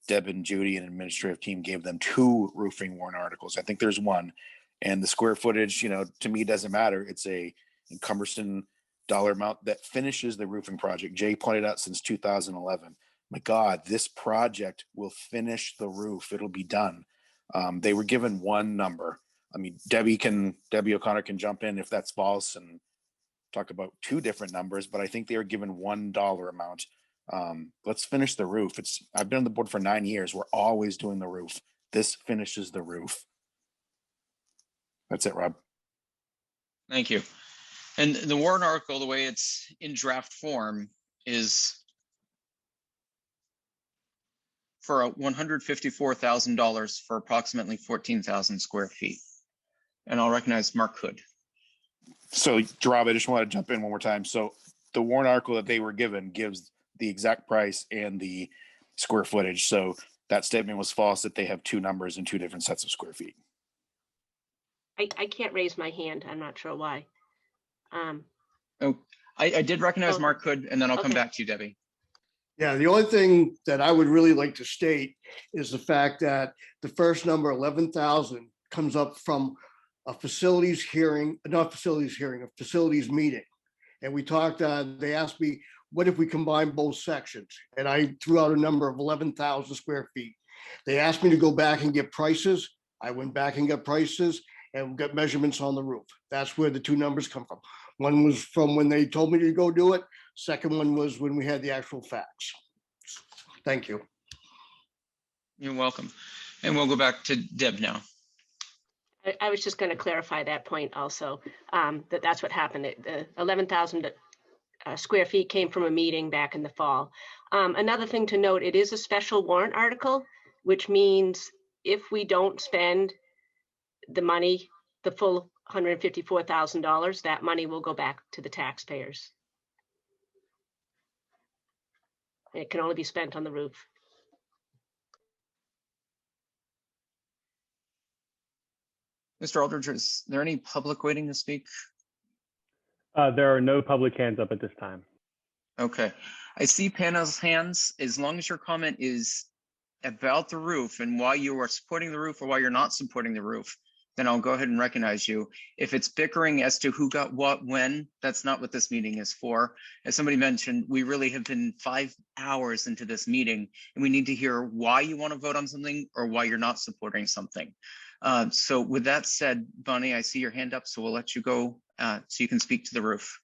Speaker 13: Deb and Judy and administrative team gave them 2 roofing warrant articles. I think there's one, and the square footage, to me doesn't matter. It's a cumbersome dollar amount that finishes the roofing project. Jay pointed out since 2011. My God, this project will finish the roof. It'll be done. They were given one number. I mean, Debbie O'Connor can jump in if that's false and talk about 2 different numbers, but I think they were given $1 amount. Let's finish the roof. I've been on the board for 9 years. We're always doing the roof. This finishes the roof. That's it, Rob.
Speaker 5: Thank you. And the warrant article, the way it's in draft form, is for $154,000 for approximately 14,000 square feet. And I'll recognize Mark Hood.
Speaker 13: So, Rob, I just want to jump in one more time. So the warrant article that they were given gives the exact price and the square footage. So that statement was false that they have 2 numbers and 2 different sets of square feet.
Speaker 7: I can't raise my hand. I'm not sure why.
Speaker 5: I did recognize Mark Hood, and then I'll come
Speaker 7: Okay.
Speaker 5: back to you, Debbie.
Speaker 8: Yeah, the only thing that I would really like to state is the fact that the first number, 11,000, comes up from a facilities meeting. And we talked, they asked me, what if we combine both sections? And I threw out a number of 11,000 square feet. They asked me to go back and get prices. I went back and got prices and got measurements on the roof. That's where the 2 numbers come from. One was from when they told me to go do it. Second one was when we had the actual facts. Thank you.
Speaker 5: You're welcome. And we'll go back to Deb now.
Speaker 7: I was just going to clarify that point also, that's what happened. The 11,000 square feet came from a meeting back in the fall. Another thing to note, it is a special warrant article, which means if we don't spend the money, the full $154,000, that money will go back to the taxpayers. It can only be spent on the roof.
Speaker 5: Mr. Aldridge, is there any public waiting to speak?
Speaker 3: There are no public hands up at this time.
Speaker 5: Okay. I see panel's hands. As long as your comment is about the roof and why you are supporting the roof or why you're not supporting the roof, then I'll go ahead and recognize you. If it's bickering as to who got what when, that's not what this meeting is for. As somebody mentioned, we really have been 5 hours into this meeting, and we need to hear why you want to vote on something or why you're not supporting something. So with that said, Bonnie, I see your hand up, so we'll let you go so you can speak to the roof.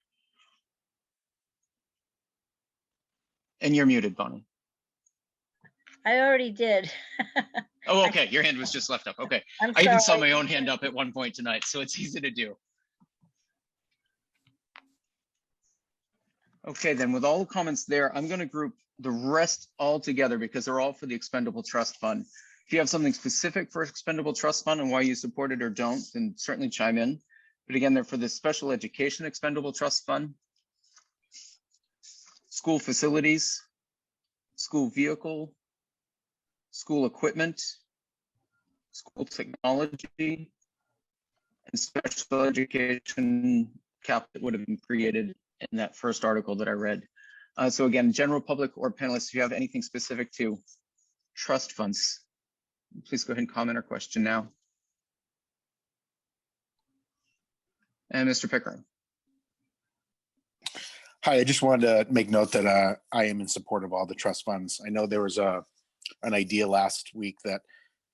Speaker 5: And you're muted, Bonnie.
Speaker 1: I already did.
Speaker 5: Oh, okay. Your hand was just left up. Okay.
Speaker 1: I'm
Speaker 5: I even saw
Speaker 1: sorry.
Speaker 5: my own hand up at one point tonight, so it's easy to do. Okay, then with all the comments there, I'm going to group the rest all together because they're all for the Expendable Trust Fund. If you have something specific for Expendable Trust Fund and why you support it or don't, then certainly chime in. But again, they're for the Special Education Expendable Trust Fund, school facilities, school vehicle, school equipment, school technology, and special education cap that would have been created in that first article that I read. So again, general public or panelists, if you have anything specific to trust funds, please go ahead and comment or question now. And Mr. Pickering.
Speaker 13: Hi, I just wanted to make note that I am in support of all the trust funds. I know there was an idea last week that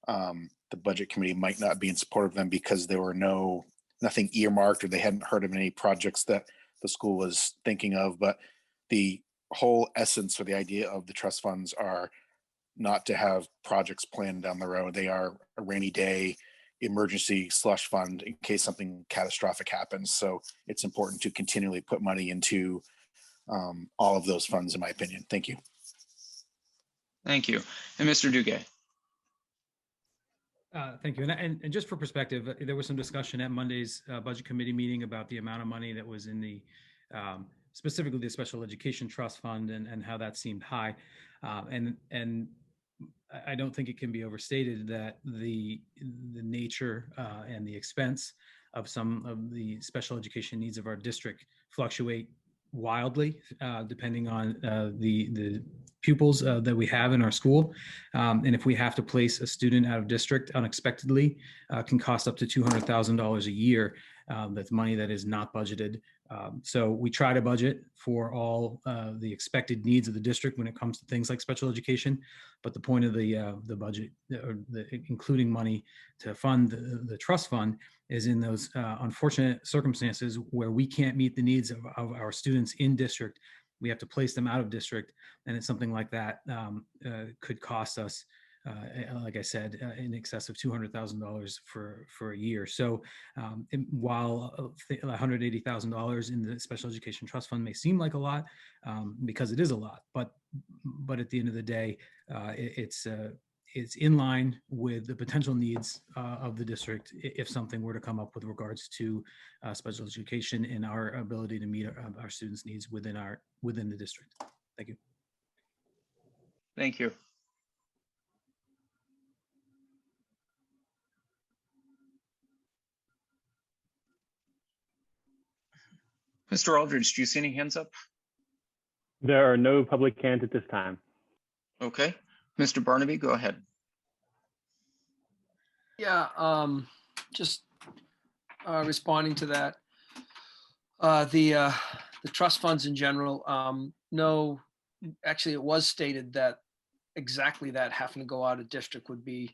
Speaker 13: the budget committee might not be in support of them because there were nothing earmarked or they hadn't heard of any projects that the school was thinking of. But the whole essence or the idea of the trust funds are not to have projects planned down the road. They are a rainy day emergency slush fund in case something catastrophic happens. So it's important to continually put money into all of those funds, in my opinion. Thank you.
Speaker 5: Thank you. And Mr. Duguay.
Speaker 6: Thank you. And just for perspective, there was some discussion at Monday's Budget Committee meeting about the amount of money that was in the, specifically the Special Education Trust Fund and how that seemed high. And I don't think it can be overstated that the nature and the expense of some of the special education needs of our district fluctuate wildly depending on the pupils that we have in our school. And if we have to place a student out of district unexpectedly, can cost up to $200,000 a year. That's money that is not budgeted. So we try to budget for all the expected needs of the district when it comes to things like special education. But the point of the budget, or including money to fund the trust fund, is in those unfortunate circumstances where we can't meet the needs of our students in district. We have to place them out of district, and it's something like that could cost us, like I said, in excess of $200,000 for a year. So while $180,000 in the Special Education Trust Fund may seem like a lot, because it is a lot, but at the end of the day, it's in line with the potential needs of the district if something were to come up with regards to special education and our ability to meet our students' needs within the district. Thank you.
Speaker 5: Thank you. Mr. Aldridge, do you see any hands up?
Speaker 3: There are no public hands at this time.
Speaker 5: Okay. Mr. Barnaby, go ahead.
Speaker 2: Yeah, just responding to that. The trust funds in general, no, actually it was stated that exactly that, having to go out of district would be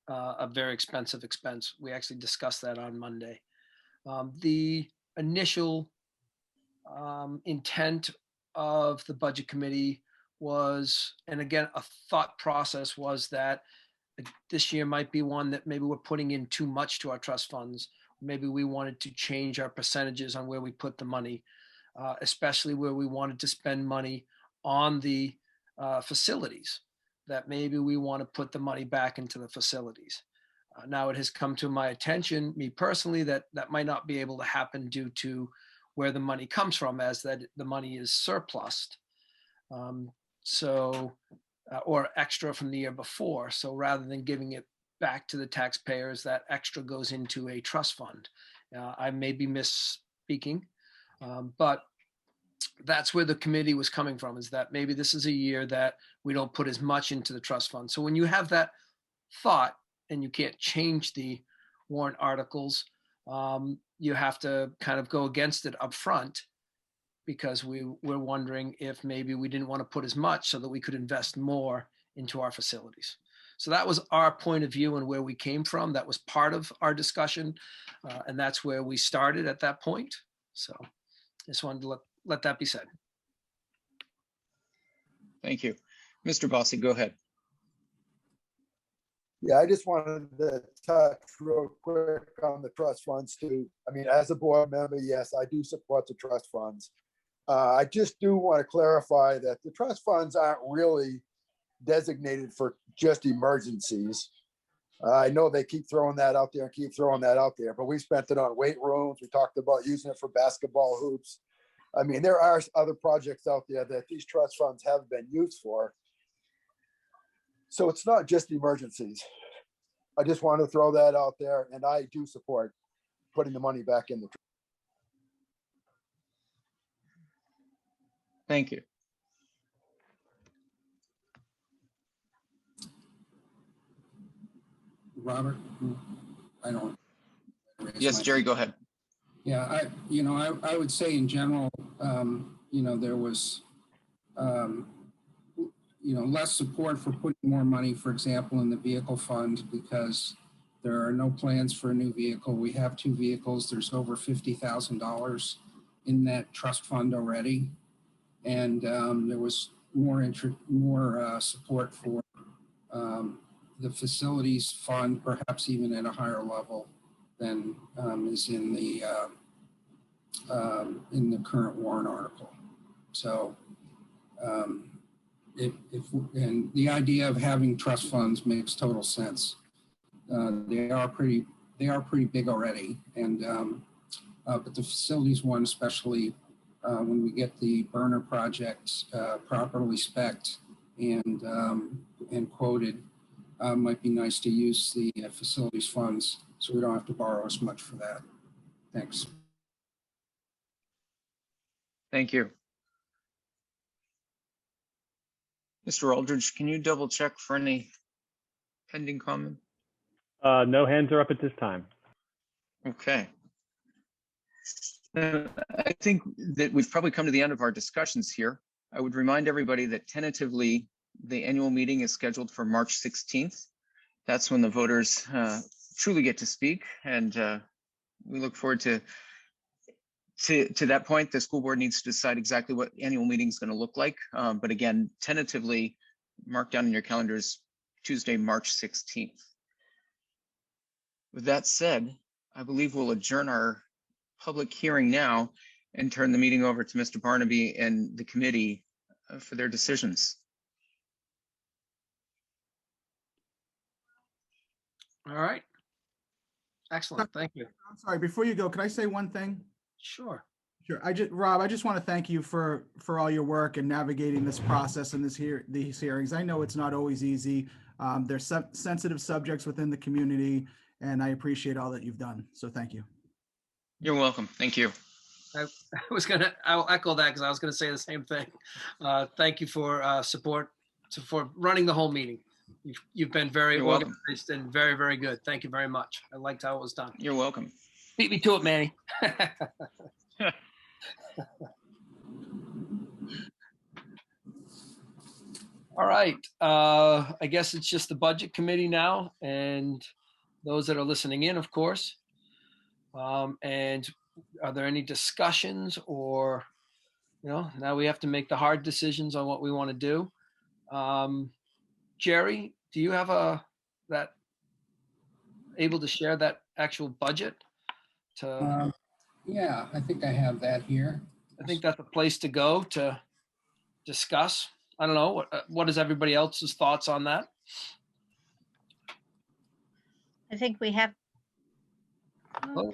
Speaker 2: a very expensive expense. We actually discussed that on Monday. The initial intent of the budget committee was, and again, a thought process was that this year might be one that maybe we're putting in too much to our trust funds. Maybe we wanted to change our percentages on where we put the money, especially where we wanted to spend money on the facilities, that maybe we want to put the money back into the facilities. Now it has come to my attention, me personally, that that might not be able to happen due to where the money comes from, as that the money is surplused. Or extra from the year before. So rather than giving it back to the taxpayers, that extra goes into a trust fund. I may be misspeaking, but that's where the committee was coming from, is that maybe this is a year that we don't put as much into the trust fund. So when you have that thought and you can't change the warrant articles, you have to kind of go against it up front, because we were wondering if maybe we didn't want to put as much so that we could invest more into our facilities. So that was our point of view and where we came from. That was part of our discussion, and that's where we started at that point. So just wanted to let that be said.
Speaker 5: Thank you. Mr. Bossy, go ahead.
Speaker 4: Yeah, I just wanted to touch real quick on the trust funds too. I mean, as a board member, yes, I do support the trust funds. I just do want to clarify that the trust funds aren't really designated for just emergencies. I know they keep throwing that out there and keep throwing that out there, but we spent it on weight rooms. We talked about using it for basketball hoops. I mean, there are other projects out there that these trust funds have been used for. So it's not just emergencies. I just want to throw that out there, and I do support putting the money back in the.
Speaker 5: Thank you.
Speaker 18: Robert, I don't.
Speaker 5: Yes, Jerry, go ahead.
Speaker 18: Yeah, I would say in general, there was, less support for putting more money, for example, in the vehicle fund, because there are no plans for a new vehicle. We have 2 vehicles. There's over $50,000 in that trust fund already. And there was more support for the facilities fund, perhaps even at a higher level than is in the current warrant article. So And the idea of having trust funds makes total sense. They are pretty big already, and but the facilities one, especially when we get the burner projects properly spec'd and quoted, might be nice to use the facilities funds so we don't have to borrow as much for that. Thanks.
Speaker 5: Thank you. Mr. Aldridge, can you double check for any pending comment?
Speaker 3: No hands are up at this time.
Speaker 5: Okay. I think that we've probably come to the end of our discussions here. I would remind everybody that tentatively the annual meeting is scheduled for March 16th. That's when the voters truly get to speak, and we look forward to that point. The school board needs to decide exactly what the annual meeting is going to look like. But again, tentatively mark down in your calendars Tuesday, March 16th. With that said, I believe we'll adjourn our public hearing now and turn the meeting over to Mr. Barnaby and the committee for their decisions.
Speaker 2: All right. Excellent. Thank you.
Speaker 16: I'm sorry, before you go, can I say one thing?
Speaker 2: Sure.
Speaker 16: Sure. Rob, I just want to thank you for all your work and navigating this process and these hearings. I know it's not always easy. There's sensitive subjects within the community, and I appreciate all that you've done. So thank you.
Speaker 5: You're welcome. Thank you.
Speaker 2: I'll echo that because I was going to say the same thing. Thank you for support, for running the whole meeting. You've been very
Speaker 5: You're
Speaker 2: organized
Speaker 5: welcome.
Speaker 2: and very, very good. Thank you very much. I liked how it was done.
Speaker 5: You're welcome.
Speaker 2: Beat me to it, Manny. All right. I guess it's just the budget committee now, and those that are listening in, of course. And are there any discussions, or, now we have to make the hard decisions on what we want to do. Jerry, do you have able to share that actual budget?
Speaker 18: Yeah, I think I have that here.
Speaker 2: I think that's a place to go to discuss. I don't know, what is everybody else's thoughts on that?
Speaker 1: I think we have.
Speaker 2: Oh.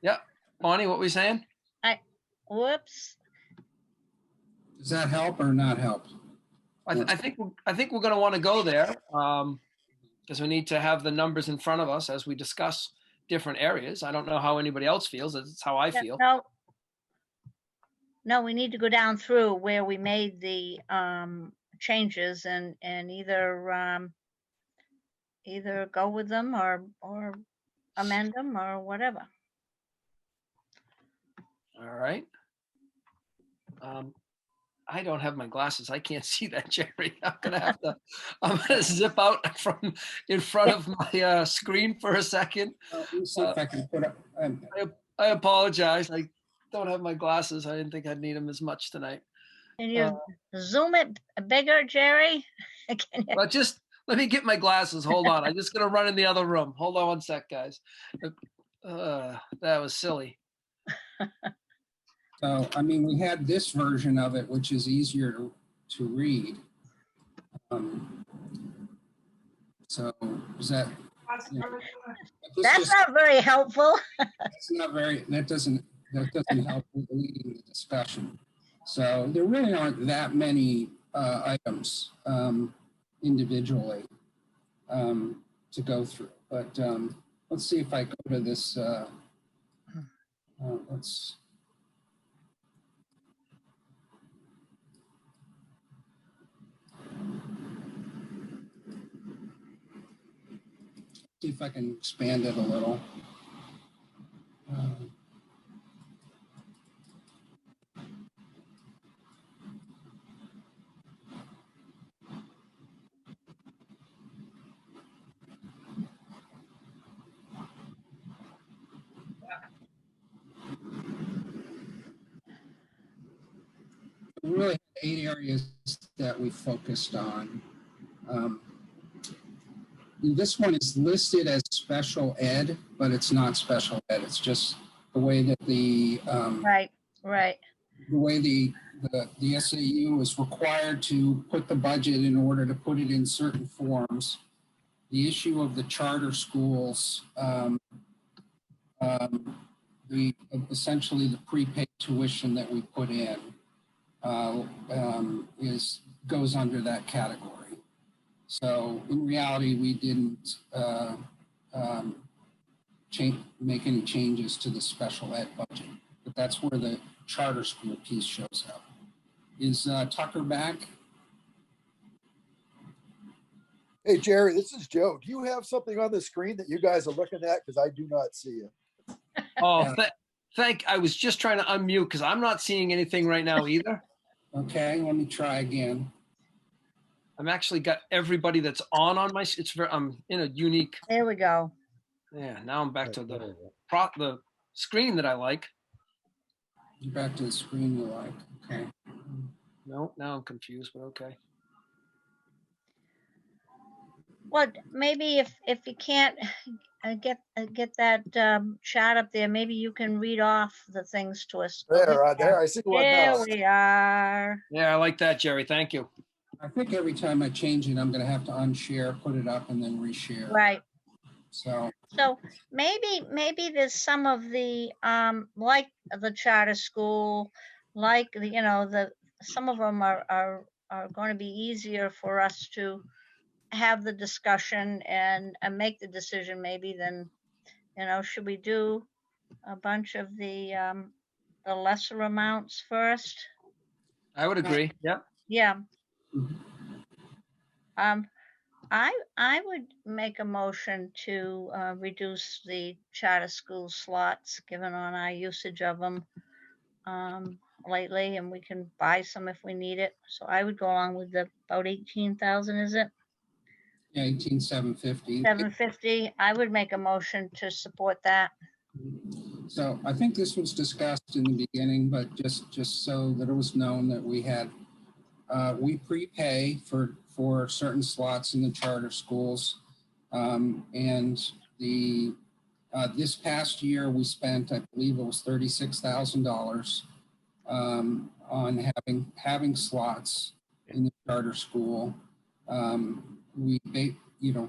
Speaker 2: Yeah, Bonnie, what were we saying?
Speaker 1: Whoops.
Speaker 18: Does that help or not help?
Speaker 2: I think we're going to want to go there because we need to have the numbers in front of us as we discuss different areas. I don't know how anybody else feels. It's how I feel.
Speaker 1: No, we need to go down through where we made the changes and either go with them or amend them or whatever.
Speaker 2: All right. I don't have my glasses. I can't see that, Jerry. I'm gonna zip out from in front of my screen for a second.
Speaker 18: Let me see if I can put up.
Speaker 2: I apologize. I don't have my glasses. I didn't think I'd need them as much tonight.
Speaker 1: Can you zoom it bigger, Jerry?
Speaker 2: Well, just let me get my glasses. Hold on. I'm just gonna run in the other room. Hold on one sec, guys. That was silly.
Speaker 18: So, I mean, we had this version of it, which is easier to read. So, is that?
Speaker 1: That's not very helpful.
Speaker 18: That's not very. That doesn't help with leading the discussion. So there really aren't that many items individually to go through. But let's see if I go to this. Let's. See if I can expand it a little. We really had 8 areas that we focused on. This one is listed as special ed, but it's not special ed. It's just the way that the
Speaker 1: right.
Speaker 18: the way the SAU is required to put the budget in order to put it in certain forms. The issue of the charter schools, essentially the prepaid tuition that we put in goes under that category. So in reality, we didn't make any changes to the special ed budget, but that's where the charter school piece shows up. Is Tucker back?
Speaker 4: Hey, Jerry, this is Joe. Do you have something on the screen that you guys are looking at? Because I do not see it.
Speaker 2: Oh, I was just trying to unmute because I'm not seeing anything right now either.
Speaker 18: Okay, let me try again.
Speaker 2: I'm actually got everybody that's on my, I'm in a unique.
Speaker 1: There we go.
Speaker 2: Yeah, now I'm back to the screen that I like.
Speaker 18: You're back to the screen you like, okay.
Speaker 2: No, now I'm confused, but okay.
Speaker 1: Well, maybe if you can't get that chat up there, maybe you can read off the things to us.
Speaker 4: There, I see one now.
Speaker 1: There we are.
Speaker 2: Yeah, I like that, Jerry. Thank you.
Speaker 18: I think every time I change it, I'm going to have to unshare, put it up, and then reshare.
Speaker 1: Right.
Speaker 18: So
Speaker 1: maybe there's some of the like the charter school, like some of them are going to be easier for us to have the discussion and make the decision maybe than, should we do a bunch of the lesser amounts first?
Speaker 2: I would agree. Yeah.
Speaker 1: Yeah. I would make a motion to reduce the charter school slots given on our usage of them lately, and we can buy some if we need it. So I would go along with about 18,000, is it?
Speaker 18: Yeah, 18,750.
Speaker 1: 750. I would make a motion to support that.
Speaker 18: So I think this was discussed in the beginning, but just so that it was known that we had, we prepay for certain slots in the charter schools. And this past year we spent, I believe it was $36,000 on having slots in the charter school. We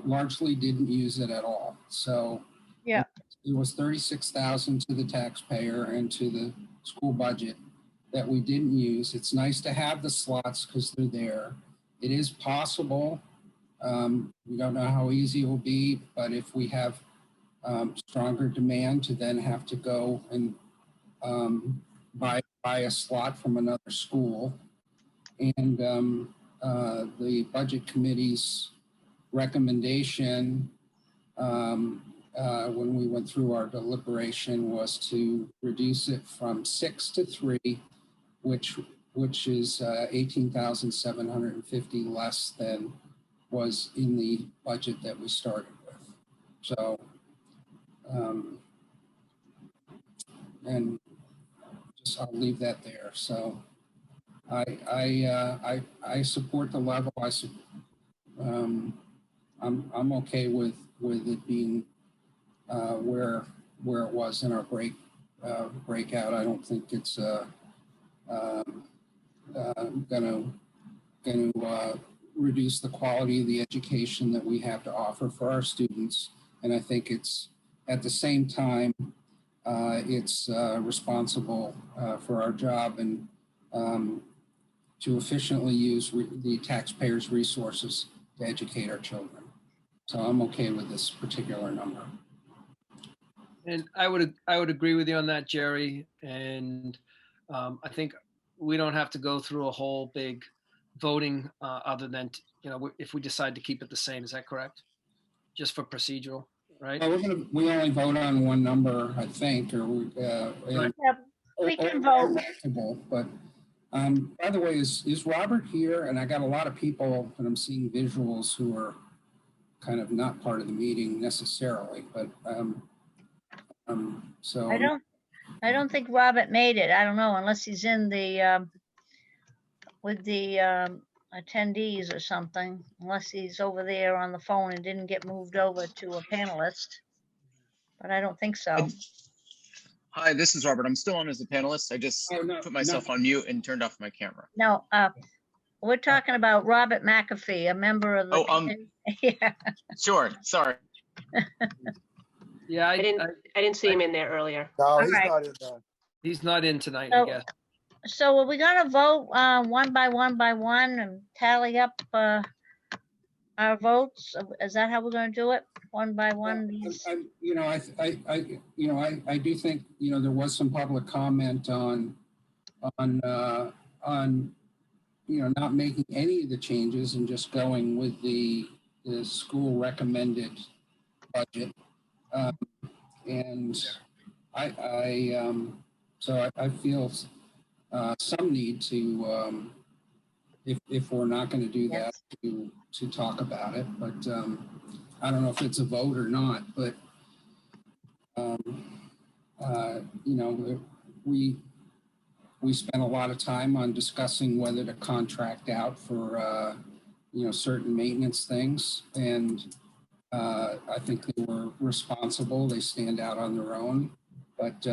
Speaker 18: largely didn't use it at all. So
Speaker 1: yeah,
Speaker 18: it was $36,000 to the taxpayer and to the school budget that we didn't use. It's nice to have the slots because they're there. It is possible. We don't know how easy it will be, but if we have stronger demand to then have to go and buy a slot from another school, and the budget committee's recommendation when we went through our deliberation was to reduce it from 6 to 3, which is 18,750 less than was in the budget that we started with. So, and just I'll leave that there. So, I support the level. I'm okay with it being where it was in our breakout. I don't think it's going to reduce the quality of the education that we have to offer for our students. And I think it's at the same time, it's responsible for our job and to efficiently use the taxpayers' resources to educate our children. So I'm okay with this particular number.
Speaker 2: And I would agree with you on that, Jerry. And I think we don't have to go through a whole big voting other than, if we decide to keep it the same. Is that correct? Just for procedural, right?
Speaker 18: Well, we only vote on one number, I think, or we
Speaker 1: can vote.
Speaker 18: But by the way, is Robert here? And I got a lot of people, and I'm seeing visuals who are kind of not part of the meeting necessarily, but so
Speaker 1: I don't think Robert made it. I don't know, unless he's in the with the attendees or something, unless he's over there on the phone and didn't get moved over to a panelist. But I don't think so.
Speaker 5: Hi, this is Robert. I'm still on as a panelist. I just put myself on mute and turned off my camera.
Speaker 1: No, we're talking about Robert McAfee, a member of the. committee. Yeah.
Speaker 5: Sure. Sorry.
Speaker 2: Yeah,
Speaker 7: I didn't see him in there earlier.
Speaker 4: No, he's
Speaker 1: right.
Speaker 4: not in there.
Speaker 2: He's not in tonight,
Speaker 1: So-
Speaker 2: I guess.
Speaker 1: So are we gonna vote one by one and tally up our votes? Is that how we're gonna do it? One by one? These?
Speaker 18: I do think, there was some public comment on, not making any of the changes and just going with the school recommended budget. And I feel some need to, if we're not going to do that, to talk about it. But I don't know if it's a vote or not. But we spent a lot of time on discussing whether to contract out for certain maintenance things, and I think they were responsible. They stand out on their own. But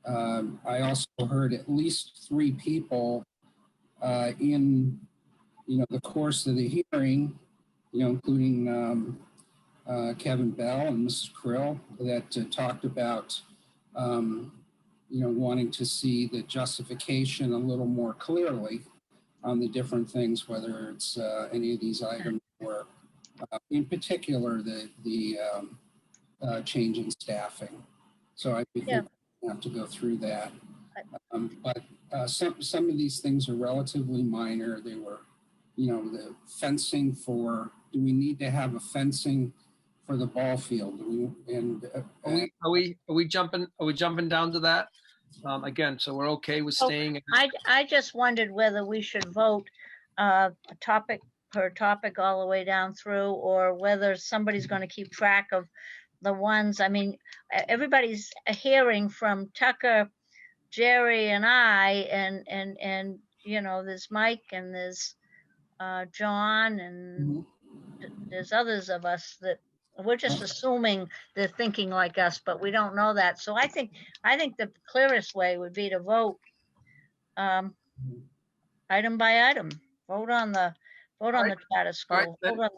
Speaker 18: I also heard at least 3 people in the course of the hearing, including Kevin Bell and Mrs. Krill, that talked about wanting to see the justification a little more clearly on the different things, whether it's any of these items or in particular the change in staffing. So I think we have to go through that. But some of these things are relatively minor. They were, the fencing for, do we need to have a fencing for the ball field?
Speaker 2: Are we jumping down to that? Again, so we're okay with staying.
Speaker 1: I just wondered whether we should vote topic per topic all the way down through, or whether somebody's going to keep track of the ones. I mean, everybody's hearing from Tucker, Jerry, and I, and there's Mike and there's John, and there's others of us that we're just assuming they're thinking like us, but we don't know that. So I think the clearest way would be to vote item by item. Vote on the charter school.
Speaker 2: Right,
Speaker 1: vote on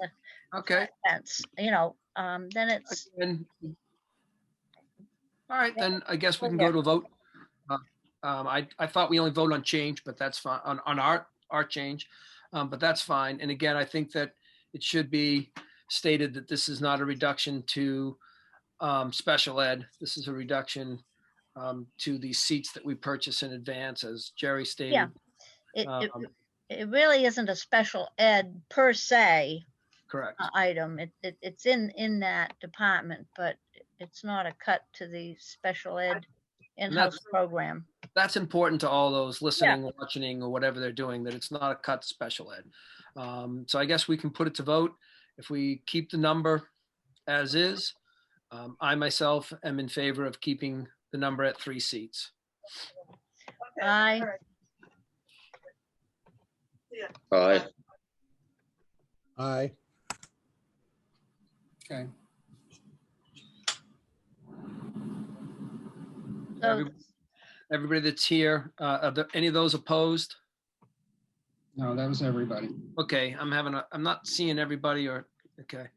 Speaker 1: the fence. Then it's.
Speaker 2: All right, then I guess we can go to a vote. I thought we only vote on change, but that's fine, on our change, but that's fine. And again, I think that it should be stated that this is not a reduction to special ed. This is a reduction to the seats that we purchase in advance, as Jerry stated.
Speaker 1: Yeah, it really isn't a special ed per se.
Speaker 2: Correct.
Speaker 1: Item. It's in that department, but it's not a cut to the special ed in-house program.
Speaker 2: That's important to all those listening, or watching, or whatever they're doing, that it's not a cut to special ed. So I guess we can put it to vote. If we keep the number as is, I myself am in favor of keeping the number at 3 seats.
Speaker 1: Aye.
Speaker 9: Aye.
Speaker 22: Aye.
Speaker 18: Okay.
Speaker 1: So,
Speaker 2: everybody that's here, are there any of those opposed?
Speaker 18: No, that was everybody.
Speaker 2: Okay, I'm not seeing everybody, or, okay.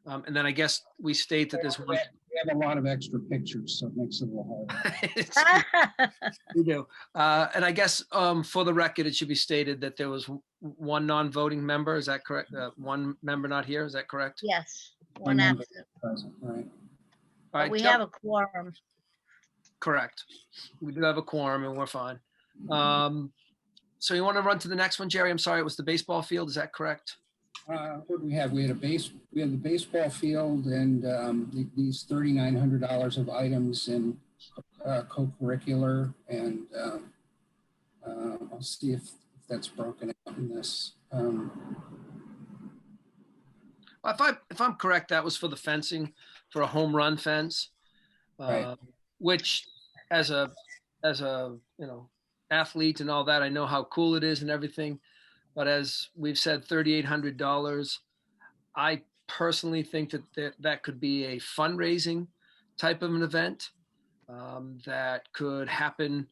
Speaker 2: And then I guess we state that there's one.
Speaker 18: We have a lot of extra pictures, so it makes it a little harder.
Speaker 2: We do. And I guess for the record, it should be stated that there was one non-voting member. Is that correct? One member not here. Is that correct?
Speaker 1: Yes, one absent.
Speaker 18: Present, right.
Speaker 2: All right,
Speaker 1: We have a quorum.
Speaker 2: Correct. We do have a quorum and we're fine. So you want to run to the next one, Jerry? I'm sorry, it was the baseball field. Is that correct?
Speaker 18: What do we have? We had the baseball field and these $3,900 of items in co-curricular, and I'll see if that's broken out in this.
Speaker 2: If I'm correct, that was for the fencing, for a home run fence,
Speaker 18: right.
Speaker 2: Which as a athlete and all that, I know how cool it is and everything. But as we've said, $3,800, I personally think that could be a fundraising type of an event. that could happen.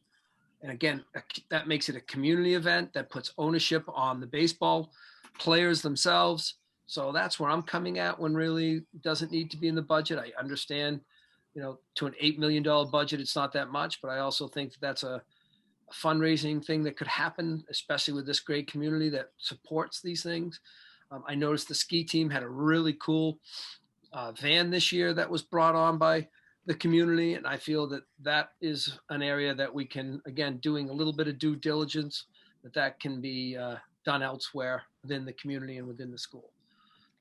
Speaker 2: And again, that makes it a community event that puts ownership on the baseball players themselves. So that's where I'm coming at when really doesn't need to be in the budget. I understand, to an $8 million budget, it's not that much, but I also think that's a fundraising thing that could happen, especially with this great community that supports these things. I noticed the ski team had a really cool van this year that was brought on by the community. And I feel that that is an area that we can, again, doing a little bit of due diligence, that can be done elsewhere within the community and within the school.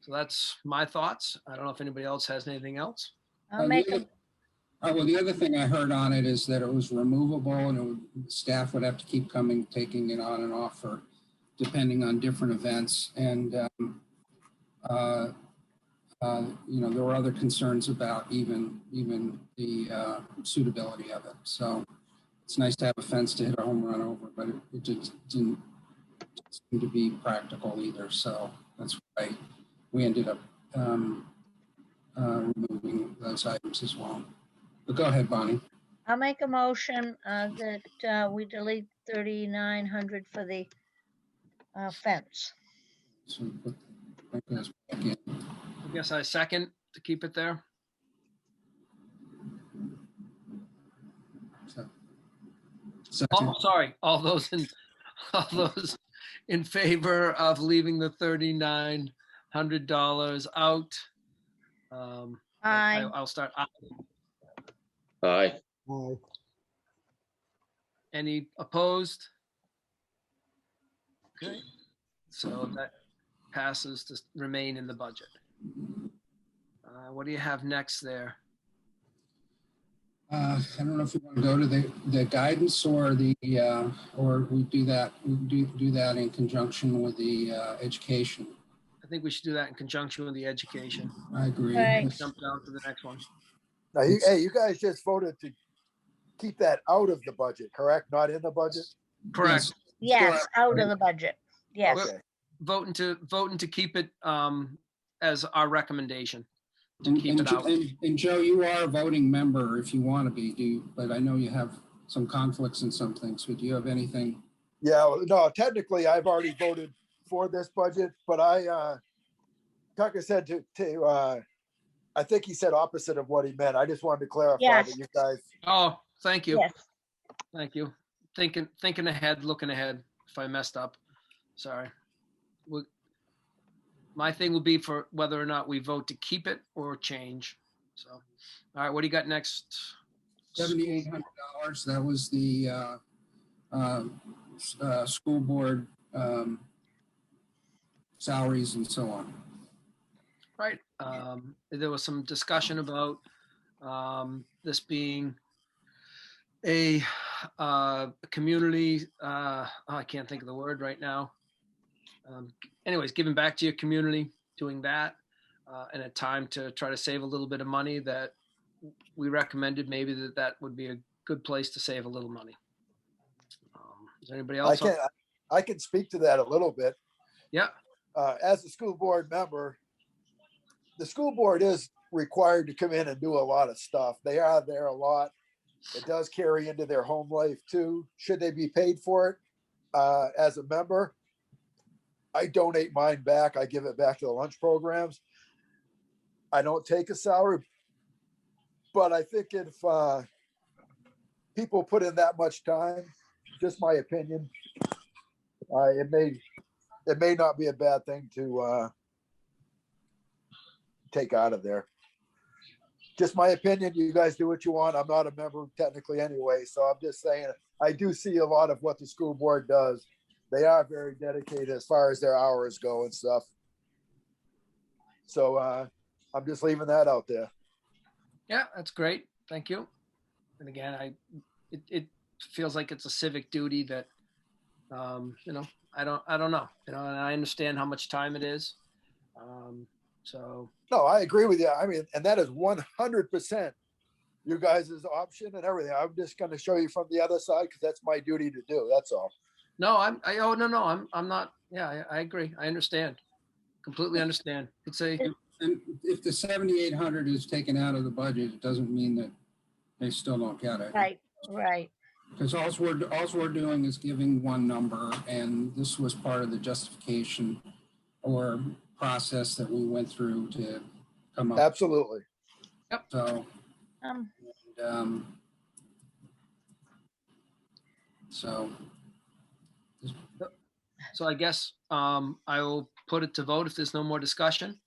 Speaker 2: So that's my thoughts. I don't know if anybody else has anything else.
Speaker 1: I'll make a
Speaker 18: Well, the other thing I heard on it is that it was removable and staff would have to keep taking it on and off for, depending on different events. And, there were other concerns about even the suitability of it. So it's nice to have a fence to hit a home run over, but it just didn't seem to be practical either. So that's why we ended up removing those items as well. But go ahead, Bonnie.
Speaker 1: I'll make a motion that we delete 3,900 for the fence.
Speaker 18: So put those back in.
Speaker 2: I guess I second to keep it there. Oh, sorry. All those in favor of leaving the $3,900 out.
Speaker 1: Aye.
Speaker 2: I'll start.
Speaker 9: Aye.
Speaker 2: Any opposed? Okay, so that passes to remain in the budget. What do you have next there?
Speaker 18: I don't know if you want to go to the guidance or or we do that in conjunction with the education.
Speaker 2: I think we should do that in conjunction with the education.
Speaker 18: I agree.
Speaker 1: Right.
Speaker 2: Jump down to the next one.
Speaker 4: Now, you guys just voted to keep that out of the budget, correct? Not in the budget?
Speaker 2: Correct.
Speaker 1: Yes, out of the budget. Yes.
Speaker 4: Okay.
Speaker 2: Voting to keep it as our recommendation. To
Speaker 18: And,
Speaker 2: keep
Speaker 18: and,
Speaker 2: it out.
Speaker 18: and Joe, you are a voting member if you want to be, but I know you have some conflicts in some things. So do you have anything?
Speaker 4: Yeah, no, technically I've already voted for this budget, but Tucker said I think he said opposite of what he meant. I just wanted to clarify
Speaker 1: Yes.
Speaker 4: that you guys.
Speaker 2: Oh, thank you.
Speaker 1: Yes.
Speaker 2: Thank you. Thinking ahead, looking ahead. If I messed up, sorry. My thing will be for whether or not we vote to keep it or change. So, all right, what do you got next?
Speaker 18: $7,800. That was the school board salaries and so on.
Speaker 2: Right. There was some discussion about this being a community. I can't think of the word right now. Anyways, giving back to your community, doing that, and a time to try to save a little bit of money, that we recommended maybe that would be a good place to save a little money. Is there anybody else?
Speaker 4: I can speak to that a little bit.
Speaker 2: Yeah.
Speaker 4: As a school board member, the school board is required to come in and do a lot of stuff. They are there a lot. It does carry into their home life too. Should they be paid for it? As a member, I donate mine back. I give it back to the lunch programs. I don't take a salary, but I think if people put in that much time, just my opinion, it may not be a bad thing to take out of there. Just my opinion. You guys do what you want. I'm not a member technically anyway, so I'm just saying I do see a lot of what the school board does. They are very dedicated as far as their hours go and stuff. So I'm just leaving that out there.
Speaker 2: Yeah, that's great. Thank you. And again, it feels like it's a civic duty that, I don't know, and I understand how much time it is. So.
Speaker 4: No, I agree with you. I mean, and that is 100% you guys' option and everything. I'm just going to show you from the other side because that's my duty to do. That's all.
Speaker 2: No, I'm not. Yeah, I agree. I understand. Completely understand. It's
Speaker 18: And if the 7,800 is taken out of the budget, it doesn't mean that they still don't get it.
Speaker 1: Right, right.
Speaker 18: Because all we're doing is giving one number, and this was part of the justification or process that we went through to come up.
Speaker 4: Absolutely.
Speaker 2: Yep.
Speaker 18: So,
Speaker 1: Um,
Speaker 18: so
Speaker 2: So I guess I will put it to vote if there's no more discussion.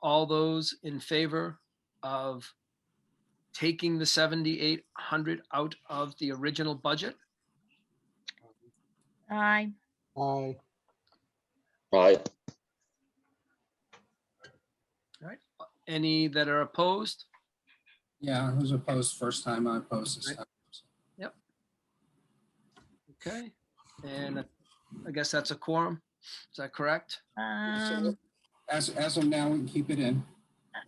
Speaker 2: All those in favor of taking the 7,800 out of the original budget?
Speaker 1: aye.
Speaker 19: Aye.
Speaker 9: Aye.
Speaker 2: All right. Any that are opposed?
Speaker 18: yeah, I was opposed first time. I opposed this
Speaker 2: Right.
Speaker 18: time.
Speaker 2: Yep. Okay. And I guess that's a quorum. Is that correct?
Speaker 18: As of now, we can keep it in.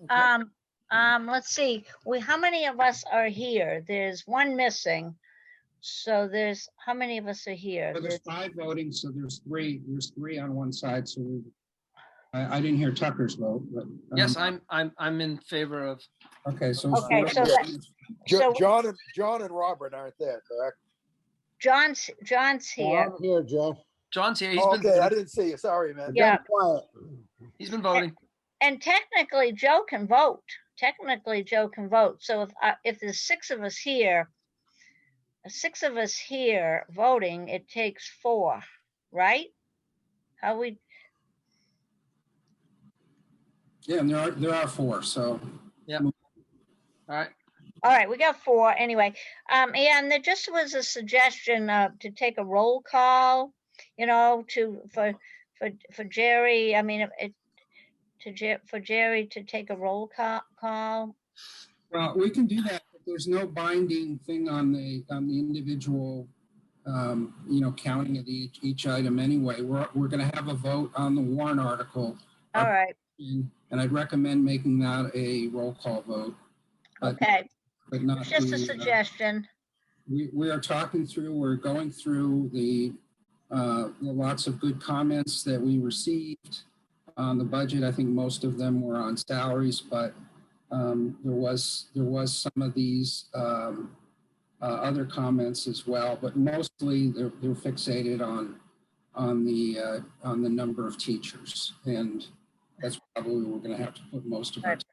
Speaker 1: Let's see, how many of us are here? There's one missing. So there's, how many of us are here?
Speaker 18: So there's 5 voting, so there's three on one side. So I didn't hear Tucker's vote, but
Speaker 2: Yes, I'm in favor of.
Speaker 18: okay. So
Speaker 1: Okay, so
Speaker 4: John and Robert aren't there, correct?
Speaker 1: John's here.
Speaker 19: I'm here, Joe.
Speaker 2: John's here. He's
Speaker 4: Oh,
Speaker 2: been
Speaker 4: okay, I
Speaker 2: voting.
Speaker 4: didn't see you. Sorry, man.
Speaker 1: Yeah.
Speaker 19: Quiet.
Speaker 2: He's been voting.
Speaker 1: And technically Joe can vote. Technically Joe can vote. So if there's 6 of us here, voting, it takes 4, right? How we,
Speaker 18: yeah, and there are 4. So
Speaker 2: yeah. All right.
Speaker 1: all right, we got 4 anyway. Yeah, and there just was a suggestion to take a roll call, for Jerry. I mean, for Jerry to take a roll call.
Speaker 18: well, we can do that, but there's no binding thing on the individual, counting of each item anyway. We're going to have a vote on the warrant article.
Speaker 1: All right.
Speaker 18: And I'd recommend making that a roll call vote. But,
Speaker 1: okay.
Speaker 18: But not
Speaker 1: it's just a suggestion.
Speaker 18: We are we're going through the lots of good comments that we received on the budget. I think most of them were on salaries, but there was some of these other comments as well, but mostly they're fixated on the number of teachers, and that's probably where we're going to have to put most of our time.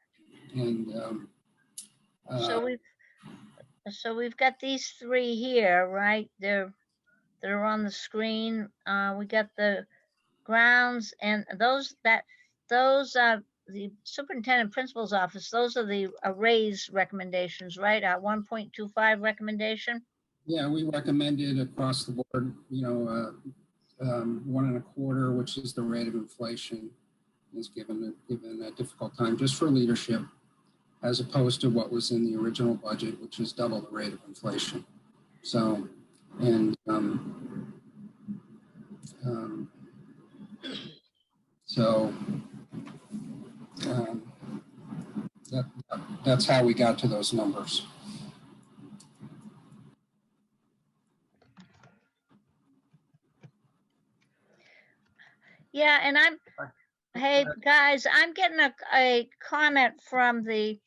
Speaker 18: And
Speaker 1: so we've got these 3 here, right? They're on the screen. We got the grounds, and those the superintendent principal's office. Those are the raise recommendations, right? Our 1.25 recommendation.
Speaker 18: Yeah, we recommended across the board, 1.25, which is the rate of inflation, is given a difficult time just for leadership, as opposed to what was in the original budget, which is double the rate of inflation. So, and that's how we got to those numbers.
Speaker 1: Yeah, and hey guys, I'm getting a comment from the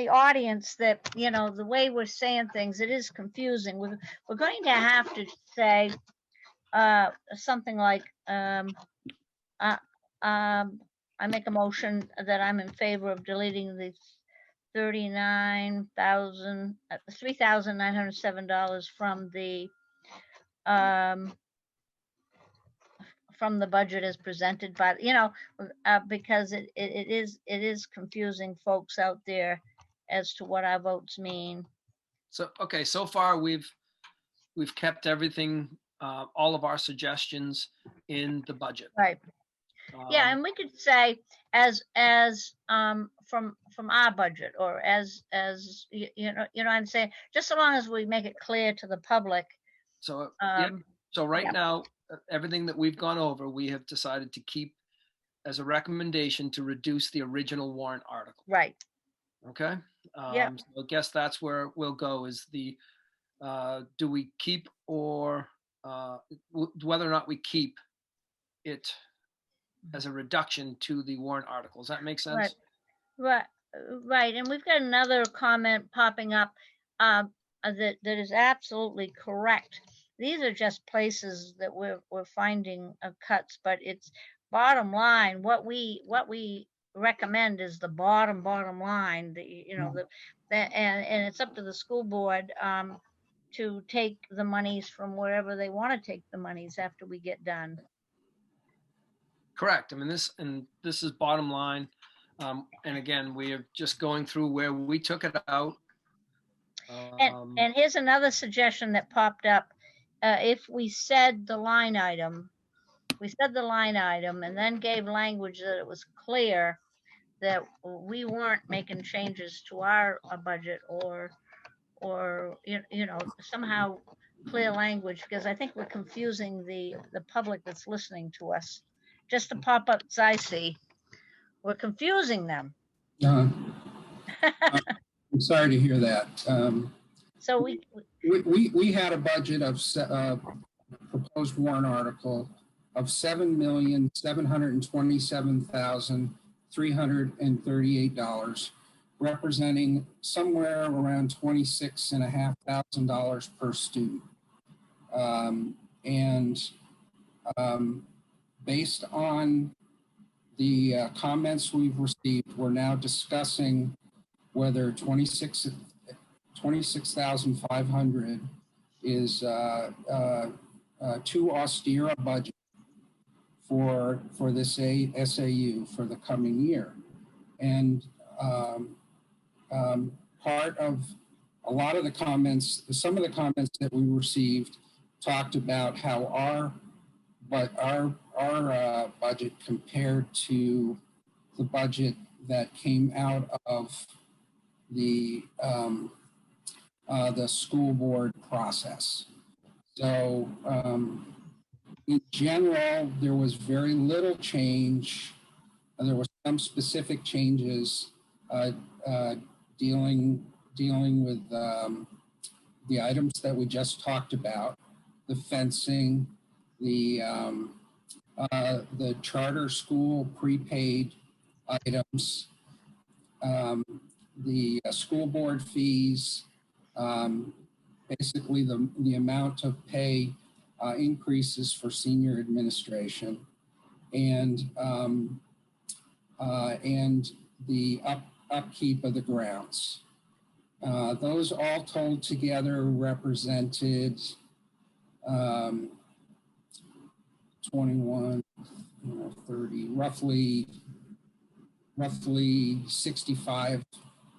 Speaker 1: audience that, the way we're saying things, it is confusing. We're going to have to say something like, I make a motion that I'm in favor of deleting the $3,907 from the budget as presented by, because it is confusing folks out there as to what our votes mean.
Speaker 2: So, okay, so far we've kept everything, all of our suggestions in the budget.
Speaker 1: Right. Yeah, and we could say as from our budget, or as I'm saying, just so long as we make it clear to the public.
Speaker 2: So so right now, everything that we've gone over, we have decided to keep as a recommendation to reduce the original warrant article.
Speaker 1: Right.
Speaker 2: Okay. So I guess that's where we'll go, is the do we keep, or whether or not we keep it as a reduction to the warrant article. Does that make sense?
Speaker 1: Right. Right, and we've got another comment popping up that is absolutely correct. These are just places that we're finding cuts, but it's bottom line. What we recommend is the bottom line. And it's up to the school board to take the monies from wherever they want to take the monies after we get done.
Speaker 2: Correct. I mean, this is bottom line. And again, we are just going through where we took it out.
Speaker 1: And here's another suggestion that popped up. If we said the line item, and then gave language that it was clear that we weren't making changes to our budget or somehow clear language, because I think we're confusing the public that's listening to us. Just the pop-ups I see, we're confusing them.
Speaker 18: I'm sorry to hear that.
Speaker 1: So
Speaker 18: we had a budget of proposed warrant article of $7,727,338, representing somewhere around $26,500 per student. Based on the comments we've received, we're now discussing whether 26,500 is too austere a budget for this SAU for the coming year. And part of a lot of the comments, some of the comments that we received talked about how our budget compared to the budget that came out of the school board process. So in general, there was very little change. There were some specific changes dealing with the items that we just talked about, the fencing, the charter school prepaid items, the school board fees, basically the amount of pay increases for senior administration, and the upkeep of the grounds. Those all told together represented 21, 30, roughly $65,000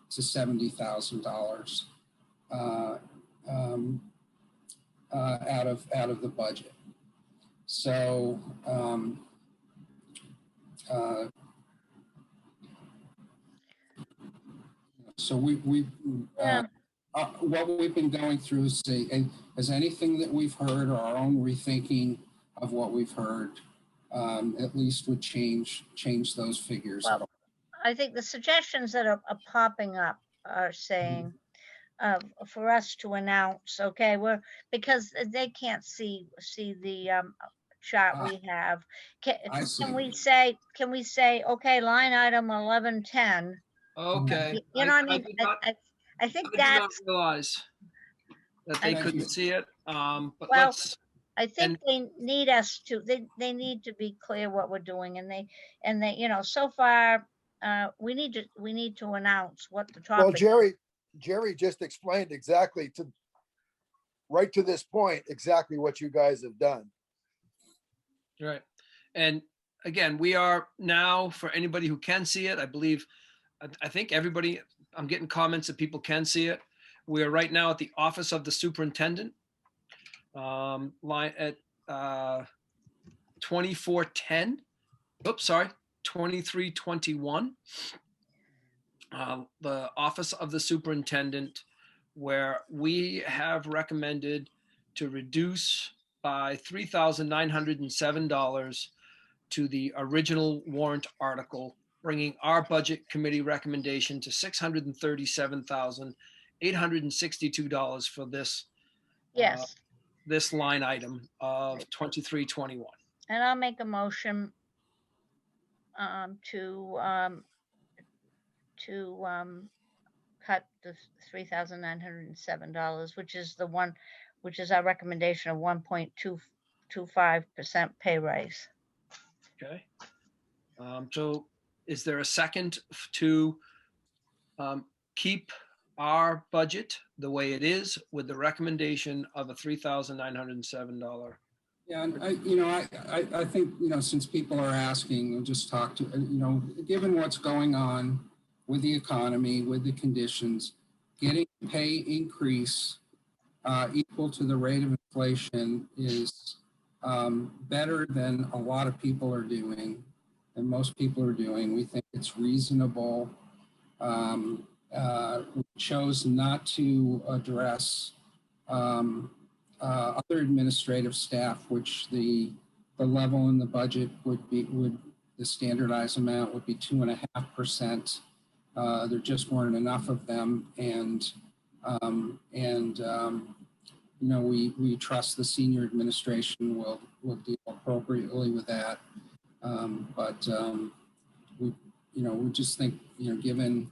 Speaker 18: to $70,000 out of the budget. So what we've been going through is has anything that we've heard or our own rethinking of what we've heard at least would change those figures.
Speaker 1: Well, I think the suggestions that are popping up are saying for us to announce, okay, because they can't see the chart we have. Can we say, okay, line item 1110.
Speaker 2: Okay.
Speaker 1: You know what I mean? I think that's.
Speaker 2: I did not realize that they couldn't see it. But
Speaker 1: well, I think they need us to. They need to be clear what we're doing, and they so far we need to announce what the topic.
Speaker 4: Well, Jerry just explained exactly right to this point exactly what you guys have done.
Speaker 2: Right, and again, we are now, for anybody who can see it, I think everybody, I'm getting comments that people can see it. We are right now at the office of the superintendent, line at 2410. Oops, sorry, 2321. The office of the superintendent, where we have recommended to reduce by $3,907 to the original warrant article, bringing our budget committee recommendation to $637,862 for this.
Speaker 1: Yes.
Speaker 2: This line item of 2321.
Speaker 1: And I'll make a motion to cut the $3,907, which is the one, which is our recommendation of 1.225% pay raise.
Speaker 2: Okay. So is there a second to keep our budget the way it is with the recommendation of a $3,907?
Speaker 18: Yeah, and I think, since people are asking, we'll just talk to, given what's going on with the economy, with the conditions, getting a pay increase equal to the rate of inflation is better than a lot of people are doing, and most people are doing. We think it's reasonable. We chose not to address other administrative staff, which the level in the budget the standardized amount would be 2.5%. There just weren't enough of them, and we trust the senior administration will deal appropriately with that. We just think, given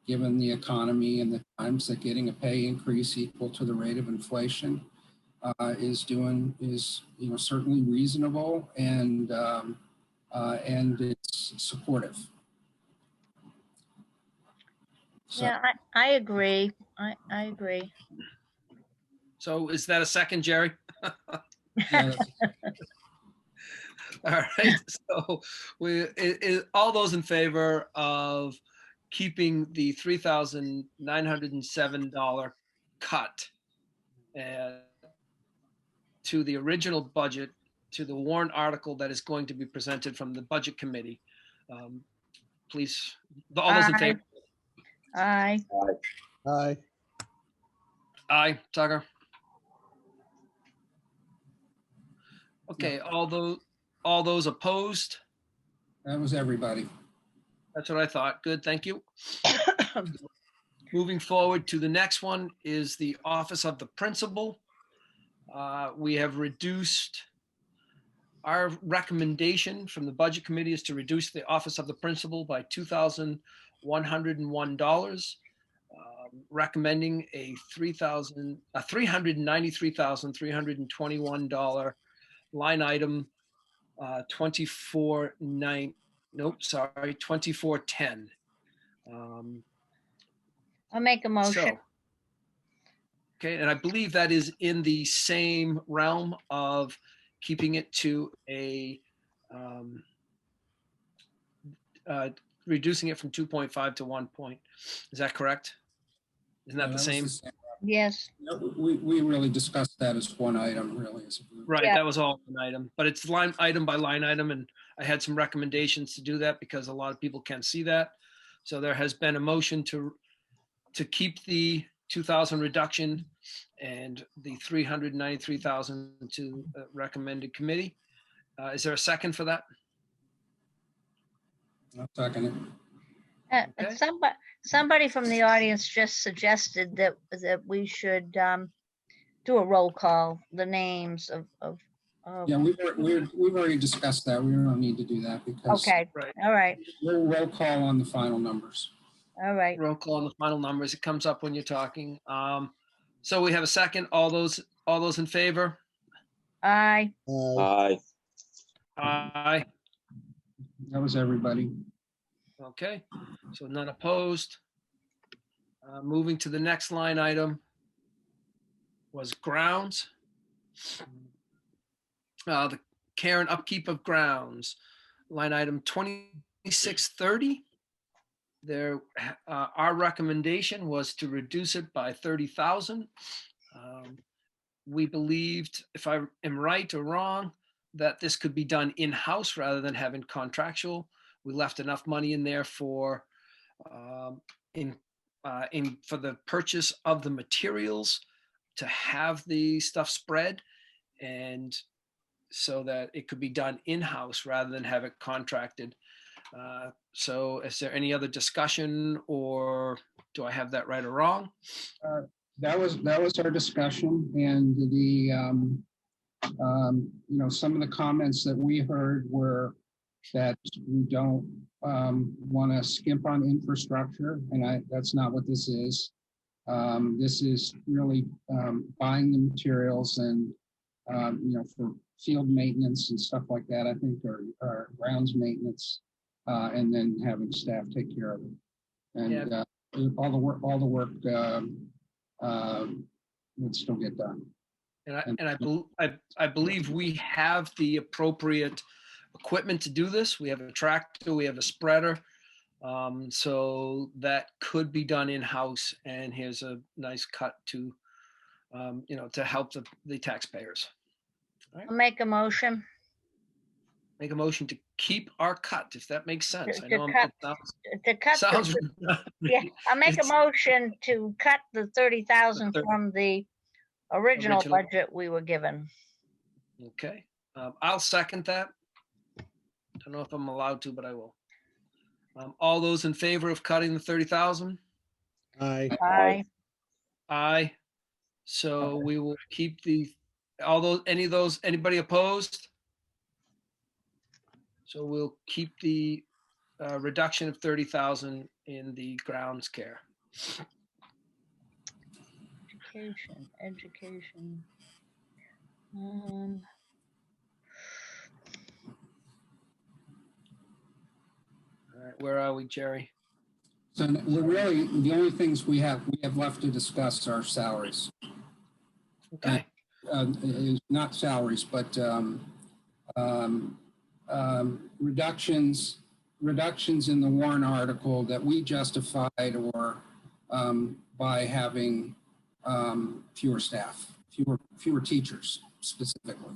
Speaker 18: the economy and the times, that getting a pay increase equal to the rate of inflation is certainly reasonable, and it's supportive. So,
Speaker 1: Yeah, I agree. I agree.
Speaker 2: So is that a second, Jerry?
Speaker 18: yeah,
Speaker 2: All right. So all those in favor of keeping the $3,907 cut to the original budget, to the warrant article that is going to be presented from the budget committee, please, all those in favor?
Speaker 1: Aye.
Speaker 8: Aye.
Speaker 2: Aye, Tucker. Okay, all those opposed?
Speaker 18: that was everybody.
Speaker 2: That's what I thought. Good, thank you. Moving forward to the next one is the Office of the Principal. We have reduced, our recommendation from the Budget Committee is to reduce the Office of the Principal by $2,101, recommending a $393,321 line item, 2410.
Speaker 1: I'll make a motion.
Speaker 2: So, okay, and I believe that is in the same realm of keeping it to a, reducing it from 2.5 to 1 point. Is that correct? Isn't that the same?
Speaker 1: Yes.
Speaker 18: We really discussed that as one item, really, as a group.
Speaker 2: Right,
Speaker 1: Yeah.
Speaker 2: that was all an item, but it's line item by line item, and I had some recommendations to do that because a lot of people can't see that. So there has been a motion to keep the 2,000 reduction and the 393,000 to recommended committee. Is there a second for that?
Speaker 18: I'll second it.
Speaker 2: Okay.
Speaker 1: Somebody from the audience just suggested that we should do a roll call, the names of.
Speaker 18: Yeah, we've already discussed that. We don't need to do that because.
Speaker 1: Okay,
Speaker 2: Right.
Speaker 1: all right,
Speaker 18: We'll roll call on the final numbers.
Speaker 1: all right.
Speaker 2: Roll call on the final numbers. It comes up when you're talking. So we have a second. All those in favor?
Speaker 1: Aye.
Speaker 9: Aye.
Speaker 2: Aye.
Speaker 18: That was everybody.
Speaker 2: Okay, so none opposed. Moving to the next line item was grounds. The care and upkeep of grounds, line item 2630. There, our recommendation was to reduce it by 30,000. We believed, if I am right or wrong, that this could be done in-house rather than having contractual. We left enough money in there for for the purchase of the materials to have the stuff spread, and so that it could be done in-house rather than have it contracted. So is there any other discussion, or do I have that right or wrong?
Speaker 18: That was our discussion, and the some of the comments that we heard were that we don't want to skimp on infrastructure, and that's not what this is. This is really buying the materials and for field maintenance and stuff like that, I think, or grounds maintenance, and then having staff take care of it. And all the work would still get done.
Speaker 2: I believe we have the appropriate equipment to do this. We have a tractor, we have a spreader. So that could be done in-house, and here's a nice cut to, to help the taxpayers. All right.
Speaker 1: I'll make a motion.
Speaker 2: Make a motion to keep our cut, if that makes sense. I know
Speaker 1: Sounds yeah, I'll make a motion to cut the 30,000 from the original budget we were given.
Speaker 2: Okay, I'll second that. Don't know if I'm allowed to, but I will. All those in favor of cutting the 30,000?
Speaker 10: Aye.
Speaker 1: Aye.
Speaker 2: Aye. So we will keep anybody opposed? So we'll keep the reduction of 30,000 in the grounds care.
Speaker 1: Education.
Speaker 2: All right, where are we, Jerry?
Speaker 18: So we're really, the only things we have left to discuss are salaries.
Speaker 2: Okay.
Speaker 18: Not salaries, but reductions in the warrant article that we justified, or by having fewer staff, fewer teachers specifically.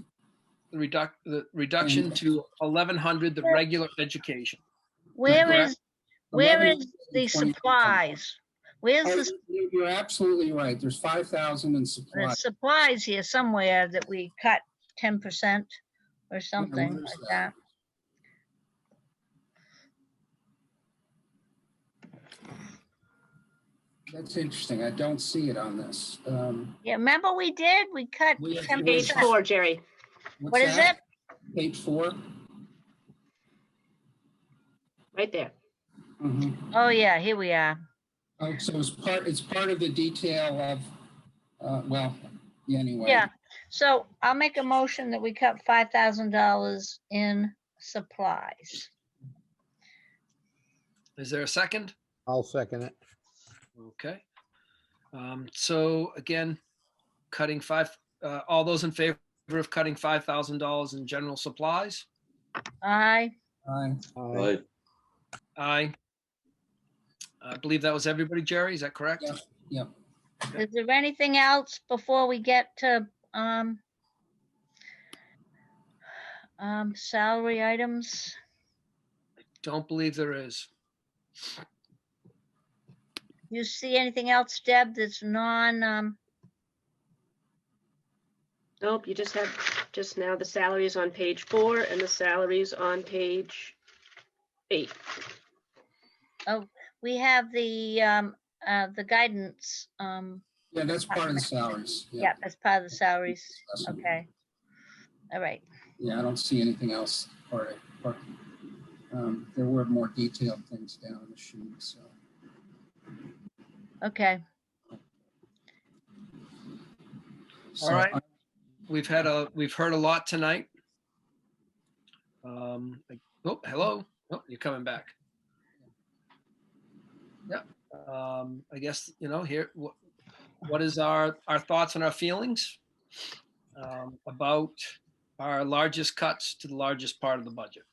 Speaker 2: The reduction to 1,100, the regular education.
Speaker 1: Where is the supplies? Where's the?
Speaker 18: You're absolutely right. There's 5,000 in supplies.
Speaker 1: There's supplies here somewhere that we cut 10% or something like that.
Speaker 18: That's interesting. I don't see it on this.
Speaker 1: Yeah, remember we did? We cut 10%.
Speaker 7: Page 4, Jerry.
Speaker 1: What is it?
Speaker 18: Page 4.
Speaker 7: Right there.
Speaker 18: Mm-hmm.
Speaker 1: Oh yeah, here we are.
Speaker 18: Oh, so it's part of the detail of, anyway.
Speaker 1: Yeah, so I'll make a motion that we cut $5,000 in supplies.
Speaker 2: Is there a second?
Speaker 10: I'll second it.
Speaker 2: Okay. So again, cutting all those in favor of cutting $5,000 in general supplies?
Speaker 1: Aye.
Speaker 18: Aye.
Speaker 9: Aye.
Speaker 2: Aye. I believe that was everybody, Jerry. Is that correct?
Speaker 18: Yep.
Speaker 1: Is there anything else before we get to salary items?
Speaker 2: Don't believe there is.
Speaker 1: You see anything else, Deb, that's non?
Speaker 7: Nope, you just have now the salaries on page 4 and the salaries on page 8.
Speaker 1: Oh, we have the guidance.
Speaker 18: Yeah, that's part of the salaries.
Speaker 1: Yeah, that's part of the salaries. Okay. All right.
Speaker 18: Yeah, I don't see anything else. There were more detailed things down on the sheet. So.
Speaker 1: Okay.
Speaker 2: All right. We've heard a lot tonight. Oh, hello. Oh, you're coming back. Yeah. I guess, here, what is our thoughts and our feelings about our largest cuts to the largest part of the budget?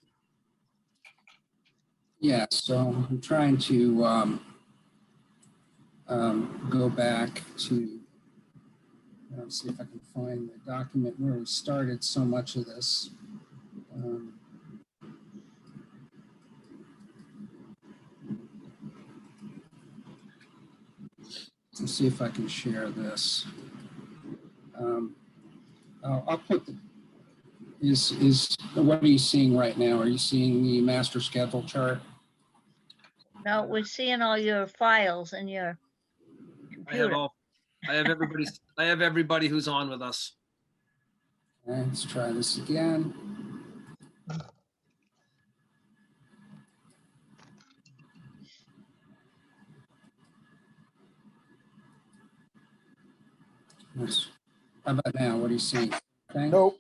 Speaker 18: Yeah, so I'm trying to go back to, see if I can find the document where we started so much of this. Let's see if I can share this. I'll put what are you seeing right now? Are you seeing the master schedule chart?
Speaker 1: No, we're seeing all your files in your computer.
Speaker 2: I have everybody who's on with us.
Speaker 18: All right, let's try this again. How about now? What are you seeing? Okay.
Speaker 4: Nope.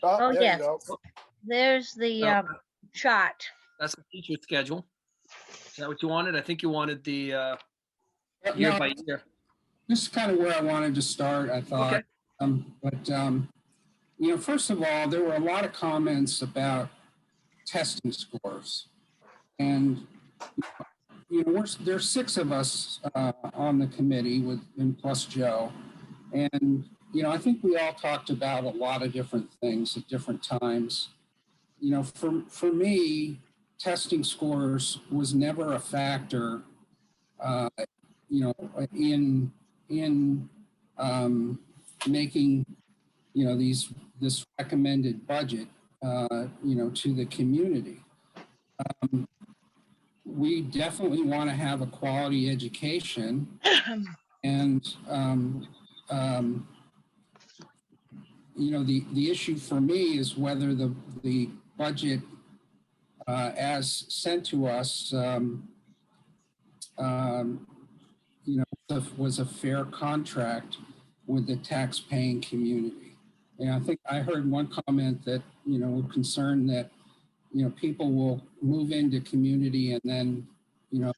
Speaker 1: Oh,
Speaker 4: there
Speaker 1: yes.
Speaker 4: you go.
Speaker 1: There's the chart.
Speaker 2: That's the teacher schedule. Is that what you wanted? I think you wanted the year
Speaker 18: No,
Speaker 2: by year.
Speaker 18: this is kind of where I wanted to start, I thought.
Speaker 2: Okay.
Speaker 18: You know, first of all, there were a lot of comments about testing scores. And, you know, there's 6 of us on the committee and plus Joe. And, you know, I think we all talked about a lot of different things at different times. You know, for me, testing scores was never a factor, you know, in making, you know, this recommended budget, you know, to the community. We definitely want to have a quality education, and you know, the issue for me is whether the budget as sent to us, you know, was a fair contract with the tax-paying community. And I think I heard one comment that, you know, we're concerned that, you know, people will move into community and then, you know,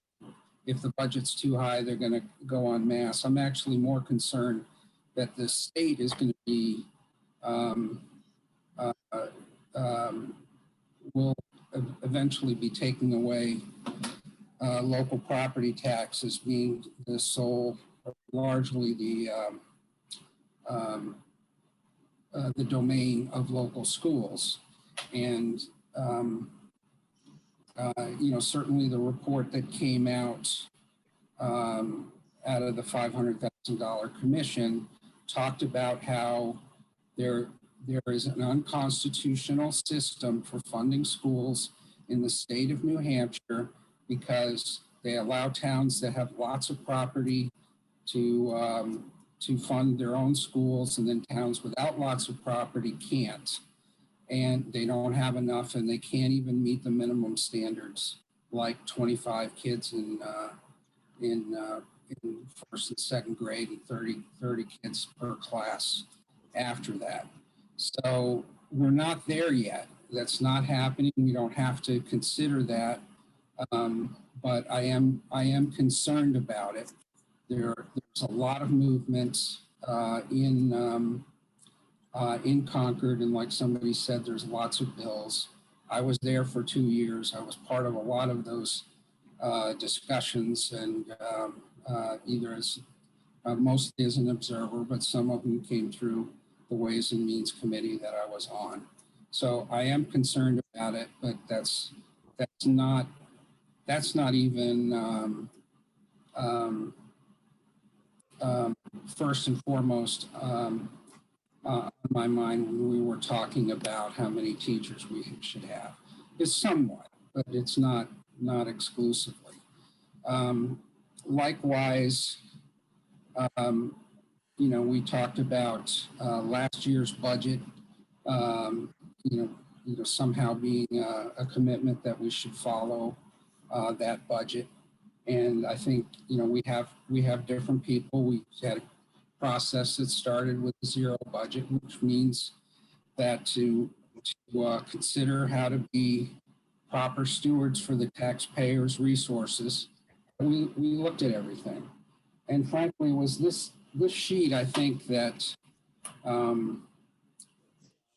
Speaker 18: if the budget's too high, they're going to go en masse. I'm actually more concerned that the state is going to be, will eventually be taking away local property tax as being the sole, largely the domain of local schools. And, you know, certainly the report that came out of the $500,000 commission talked about how there is an unconstitutional system for funding schools in the state of New Hampshire because they allow towns that have lots of property to fund their own schools, and then towns without lots of property can't. And they don't have enough, and they can't even meet the minimum standards, like 25 kids in first and second grade and 30 kids per class after that. So we're not there yet. That's not happening. We don't have to consider that. But I am concerned about it. There's a lot of movement in Concord, and like somebody said, there's lots of bills. I was there for 2 years. I was part of a lot of those discussions, and either as mostly as an observer, but some of them came through the Ways and Means Committee that I was on. So I am concerned about it, but that's not even first and foremost on my mind when we were talking about how many teachers we should have. It's somewhat, but it's not exclusively. Likewise, you know, we talked about last year's budget, you know, somehow being a commitment that we should follow that budget. And I think, you know, we have different people. We had a process that started with a zero budget, which means that to consider how to be proper stewards for the taxpayers' resources, we looked at everything. And frankly, was this sheet, I think, that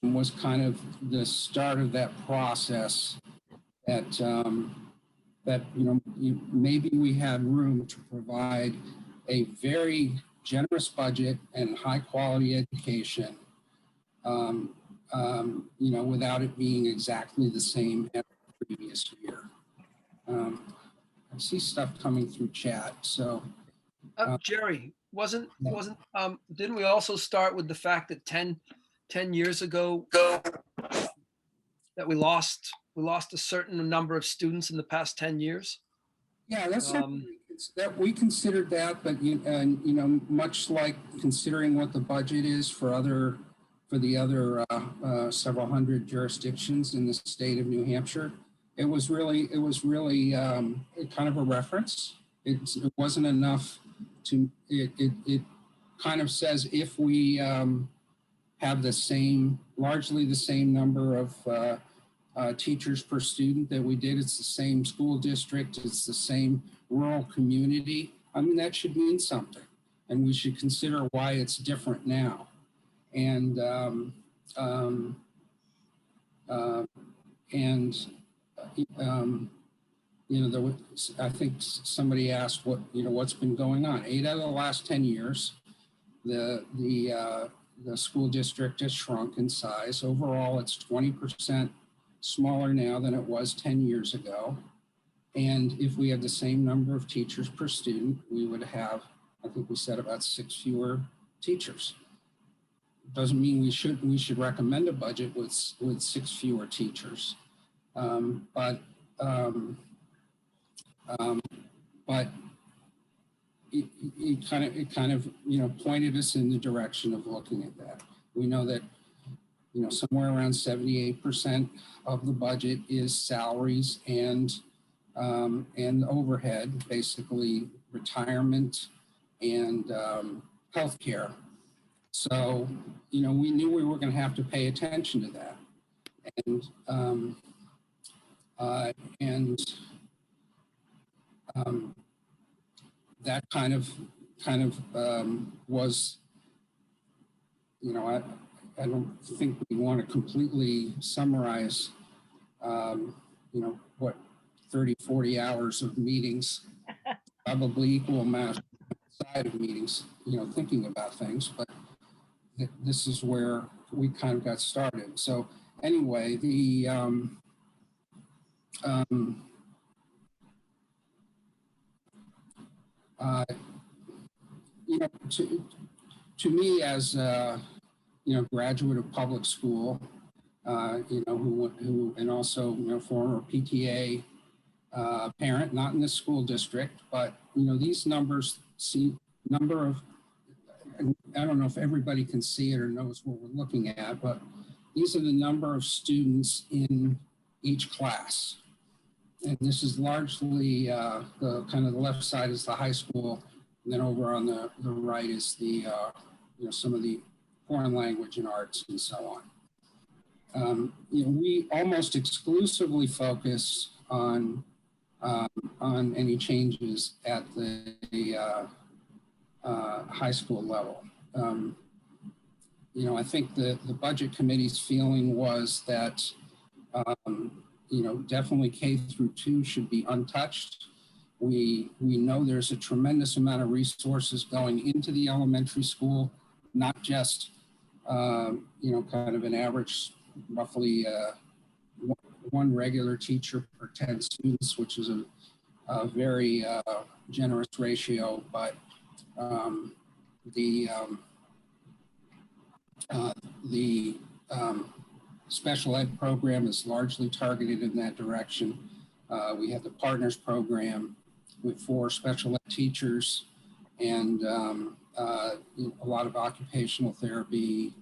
Speaker 18: was kind of the start of that process that that, you know, maybe we had room to provide a very generous budget and high quality education, you know, without it being exactly the same as the previous year. I see stuff coming through chat, so.
Speaker 2: Jerry, didn't we also start with the fact that 10 years ago that we lost a certain number of students in the past 10 years?
Speaker 18: Yeah, that's that we considered that, but you know, much like considering what the budget is for the other several hundred jurisdictions in the state of New Hampshire, it was really kind of a reference. It wasn't enough to it kind of says if we have largely the same number of teachers per student that we did, it's the same school district, it's the same rural community. I mean, that should mean something, and we should consider why it's different now. And there was, I think somebody asked what's been going on. 8 out of the last 10 years, the school district has shrunk in size. Overall, it's 20% smaller now than it was 10 years ago. And if we had the same number of teachers per student, we would have, I think we said, about 6 fewer teachers. Doesn't mean we should recommend a budget with 6 fewer teachers, but it kind of pointed us in the direction of looking at that. We know that somewhere around 78% of the budget is salaries and overhead, basically retirement and healthcare. So we knew we were going to have to pay attention to that, that kind of was, I don't think we want to completely summarize, what 30, 40 hours of meetings, probably equal amount side of meetings, thinking about things, but this is where we kind of got started. So anyway, to me as graduate of public school, who and also former PTA parent, not in the school district, but these numbers I don't know if everybody can see it or knows what we're looking at, but these are the number of students in each class. And this is largely the kind of the left side is the high school, and then over on the right is the some of the foreign language and arts and so on. We almost exclusively focus on any changes at the high school level. I think the budget committee's feeling was that definitely K through 2 should be untouched. We know there's a tremendous amount of resources going into the elementary school, not just kind of an average, roughly one regular teacher per 10 students, which is a very generous ratio, but the special ed program is largely targeted in that direction. We have the partners program with 4 special ed teachers and a lot of occupational therapy,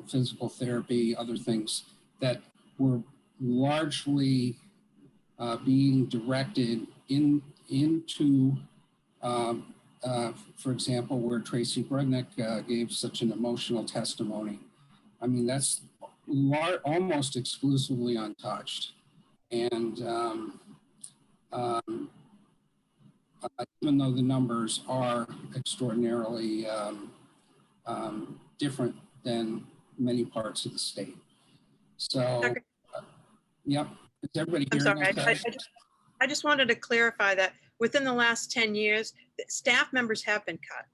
Speaker 18: physical therapy, other things that were largely being directed into, for example, where Tracy Brumley gave such an emotional testimony. I mean, that's almost exclusively untouched. And even though the numbers are extraordinarily different than many parts of the state. So, yep. Is everybody
Speaker 11: I'm
Speaker 18: hearing
Speaker 11: sorry,
Speaker 18: okay?
Speaker 11: I just wanted to clarify that within the last 10 years, staff members have been cut.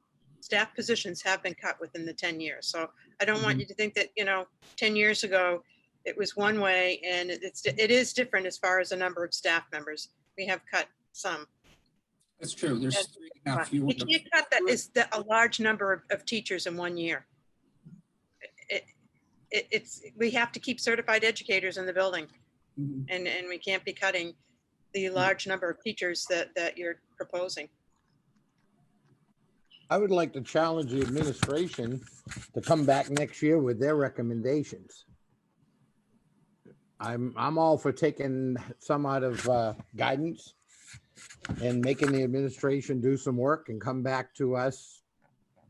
Speaker 11: Staff positions have been cut within the 10 years. So I don't want you to think that, 10 years ago, it was one way and it is different as far as the number of staff members. We have cut some.
Speaker 18: That's true. There's 3.5 fewer.
Speaker 11: You can't cut that is a large number of teachers in 1 year. We have to keep certified educators in the building, and we can't be cutting the large number of teachers that you're proposing.
Speaker 10: I would like to challenge the administration to come back next year with their recommendations. I'm all for taking some out of guidance and making the administration do some work and come back to us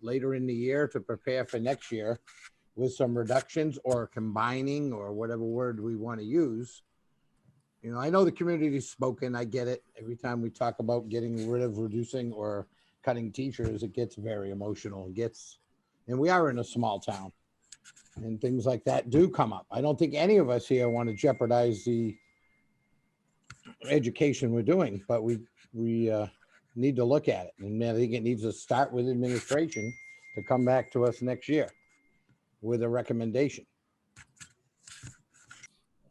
Speaker 10: later in the year to prepare for next year with some reductions or combining or whatever word we want to use. You know, I know the community's spoken. I get it. Every time we talk about getting rid of, reducing, or cutting teachers, it gets very emotional. It gets, and we are in a small town, and things like that do come up. I don't think any of us here want to jeopardize the education we're doing, but we need to look at it. And I think it needs to start with administration to come back to us next year with a recommendation.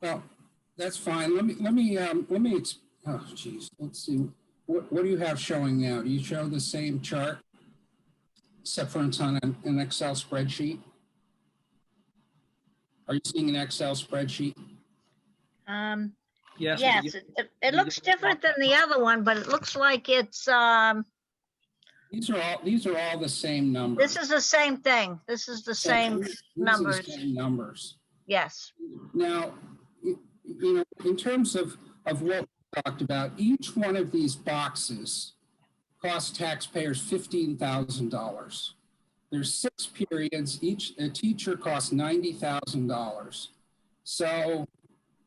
Speaker 18: Well, that's fine. Let me, oh geez, let's see. What do you have showing now? Do you show the same chart, except for it's on an Excel spreadsheet? Are you seeing an Excel spreadsheet?
Speaker 2: Yes.
Speaker 1: Yes, it looks different than the other one, but it looks like it's,
Speaker 18: These are all the same numbers.
Speaker 1: this is the same thing. This is the same
Speaker 18: These
Speaker 1: numbers.
Speaker 18: are the same numbers.
Speaker 1: Yes.
Speaker 18: Now, you know, in terms of what we talked about, each one of these boxes costs taxpayers $15,000. There's 6 periods. A teacher costs $90,000. So,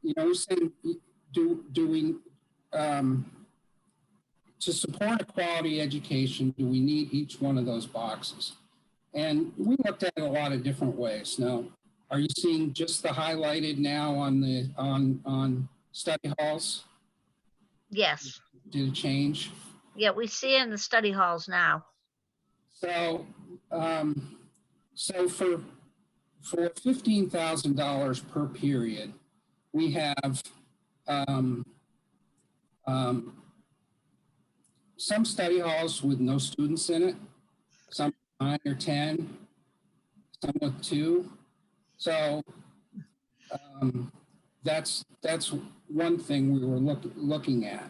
Speaker 18: you know, we're saying, do we, to support a quality education, do we need each one of those boxes? And we looked at it a lot of different ways. Now, are you seeing just the highlighted now on the on study halls?
Speaker 1: Yes.
Speaker 18: Did it change?
Speaker 1: Yeah, we see it in the study halls now.
Speaker 18: So, so for $15,000 per period, we have some study halls with no students in it, some 9 or 10, some with 2. So that's one thing we were looking at.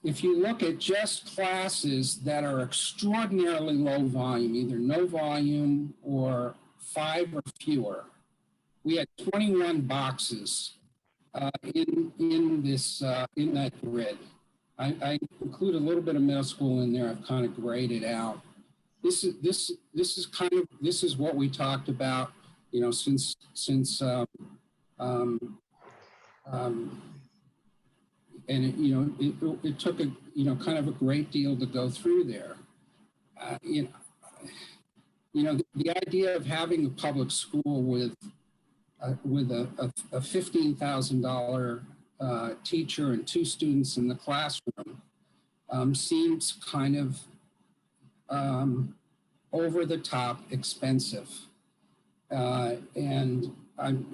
Speaker 18: If you look at just classes that are extraordinarily low volume, either no volume or 5 or fewer, we had 21 boxes in that grid. I include a little bit of middle school in there. I've kind of graded out. This is what we talked about, you know, since and it took kind of a great deal to go through there. The idea of having a public school with a $15,000 teacher and 2 students in the classroom seems kind of over the top expensive. And I'm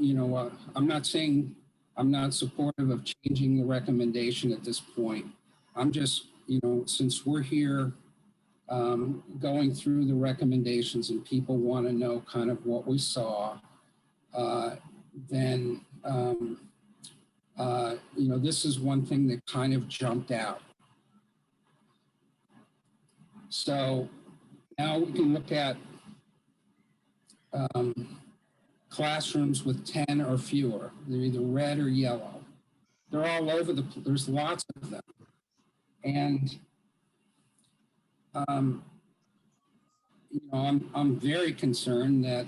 Speaker 18: not saying I'm not supportive of changing the recommendation at this point. I'm just, since we're here going through the recommendations and people want to know kind of what we saw, then this is one thing that kind of jumped out. So now we can look at classrooms with 10 or fewer. They're either red or yellow. They're all over there's lots of them. And I'm very concerned that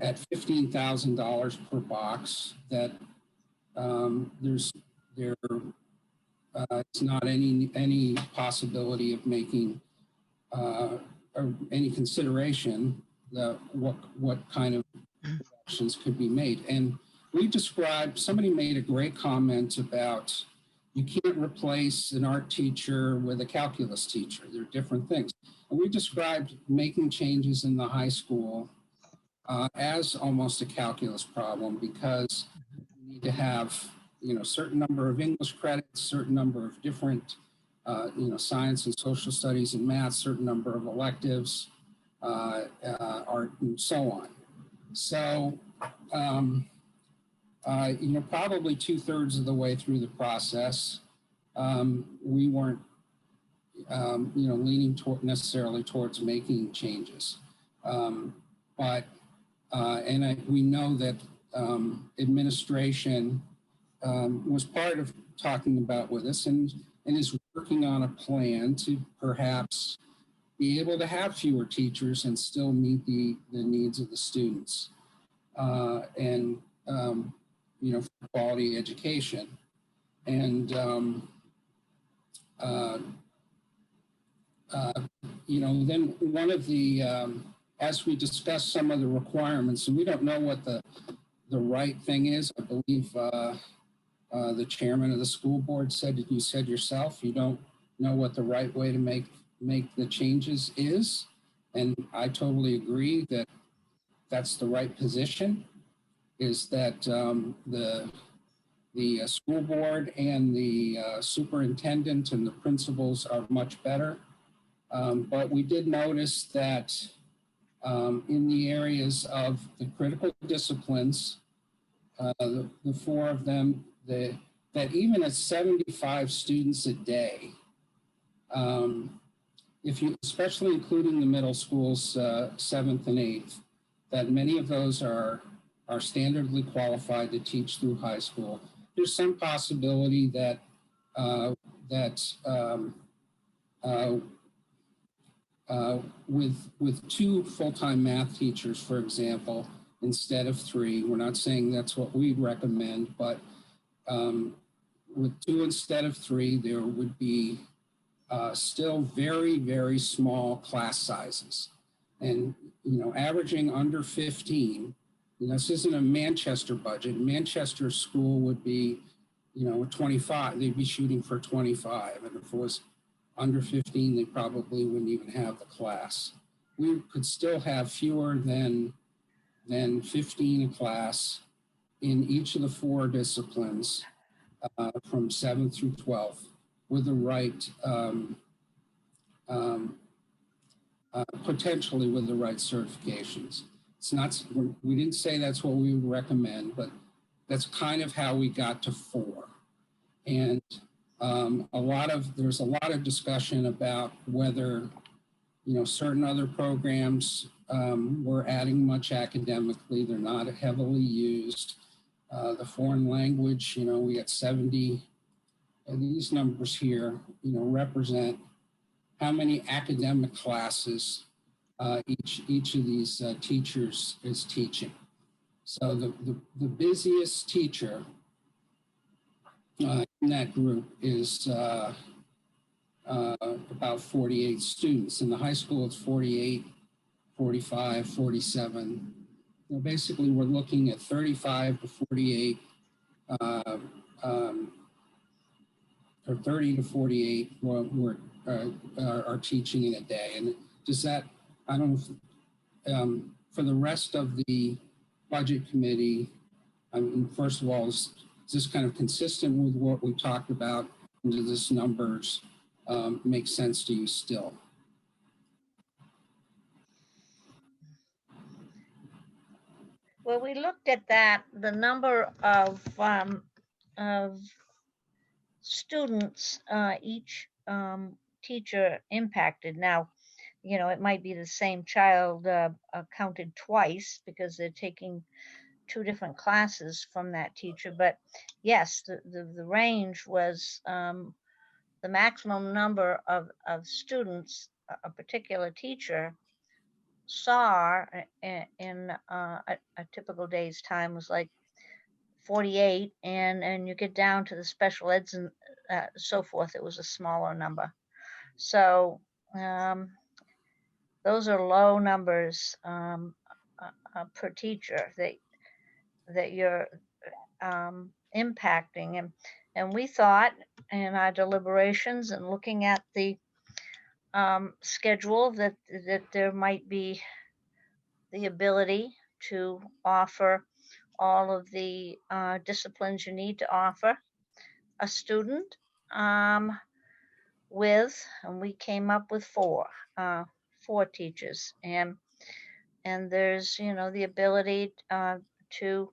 Speaker 18: at $15,000 per box, that it's not any possibility of making or any consideration that what kind of actions could be made. And we described, somebody made a great comment about you can't replace an art teacher with a calculus teacher. They're different things. And we described making changes in the high school as almost a calculus problem, because you need to have a certain number of English credits, certain number of different science and social studies and math, certain number of electives, art, and so on. So probably 2/3 of the way through the process, we weren't leaning necessarily towards making changes, we know that administration was part of talking about with us and is working on a plan to perhaps be able to have fewer teachers and still meet the needs of the students and, you know, for quality education. And, you know, then one of the, as we discuss some of the requirements, and we don't know what the right thing is, I believe the chairman of the school board said, you said yourself, you don't know what the right way to make the changes is. And I totally agree that that's the right position, is that the school board and the superintendent and the principals are much better. But we did notice that in the areas of the critical disciplines, the four of them, that even at 75 students a day, if you, especially including the middle schools, 7th and 8th, that many of those are standardly qualified to teach through high school. There's some possibility that with 2 full-time math teachers, for example, instead of 3, we're not saying that's what we'd recommend, but with 2 instead of 3, there would be still very, very small class sizes. And, you know, averaging under 15, you know, this isn't a Manchester budget. Manchester school would be, you know, 25, they'd be shooting for 25. And if it was under 15, they probably wouldn't even have the class. We could still have fewer than 15 a class in each of the 4 disciplines from 7th through 12th with the right, potentially with the right certifications. It's not, we didn't say that's what we would recommend, but that's kind of how we got to 4. And there's a lot of discussion about whether, you know, certain other programs were adding much academically. They're not heavily used. The foreign language, you know, we got 70, and these numbers here, you know, represent how many academic classes each of these teachers is teaching. So the busiest teacher in that group is about 48 students. In the high school, it's 48, 45, 47. So basically, we're looking at 35 to 48, or 30 to 48 are teaching in a day. And does that, I don't know, for the rest of the budget committee, I mean, first of all, is this kind of consistent with what we talked about? And do these numbers make sense to you still?
Speaker 1: Well, we looked at that, the number of students each teacher impacted. Now, you know, it might be the same child counted twice because they're taking 2 different classes from that teacher. But yes, the range was the maximum number of students a particular teacher saw in a typical day's time was like 48, and you get down to the special eds and so forth, it was a smaller number. So those are low numbers per teacher that you're impacting. And we thought in our deliberations and looking at the schedule that there might be the ability to offer all of the disciplines you need to offer a student with, and we came up with 4 teachers, and there's, you know, the ability to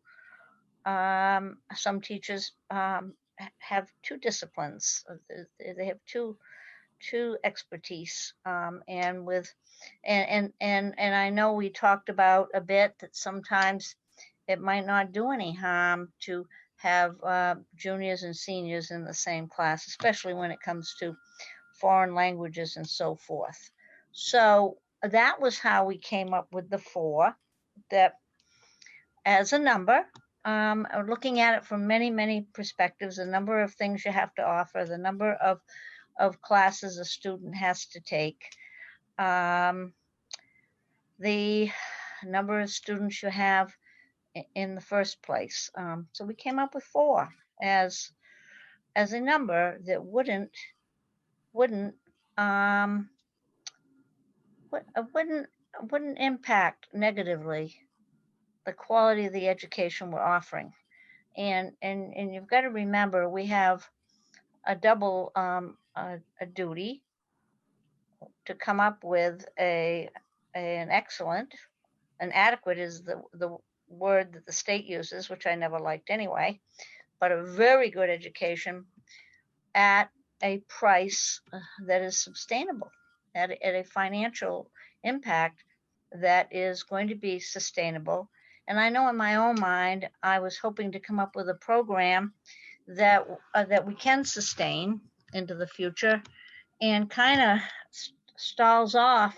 Speaker 1: some teachers have 2 disciplines. They have two expertise, and with and I know we talked about a bit that sometimes it might not do any harm to have juniors and seniors in the same class, especially when it comes to foreign languages and so forth. So that was how we came up with the 4, that as a number, looking at it from many, many perspectives, the number of things you have to offer, the number of classes a student has to take, the number of students you have in the first place. So we came up with 4 as a number that wouldn't impact negatively the quality of the education we're offering. And you've got to remember, we have a double a duty to come up with an excellent, and adequate is the word that the state uses, which I never liked anyway, but a very good education at a price that is sustainable, at a financial impact that is going to be sustainable. And I know in my own mind, I was hoping to come up with a program that we can sustain into the future, and kind of stalls off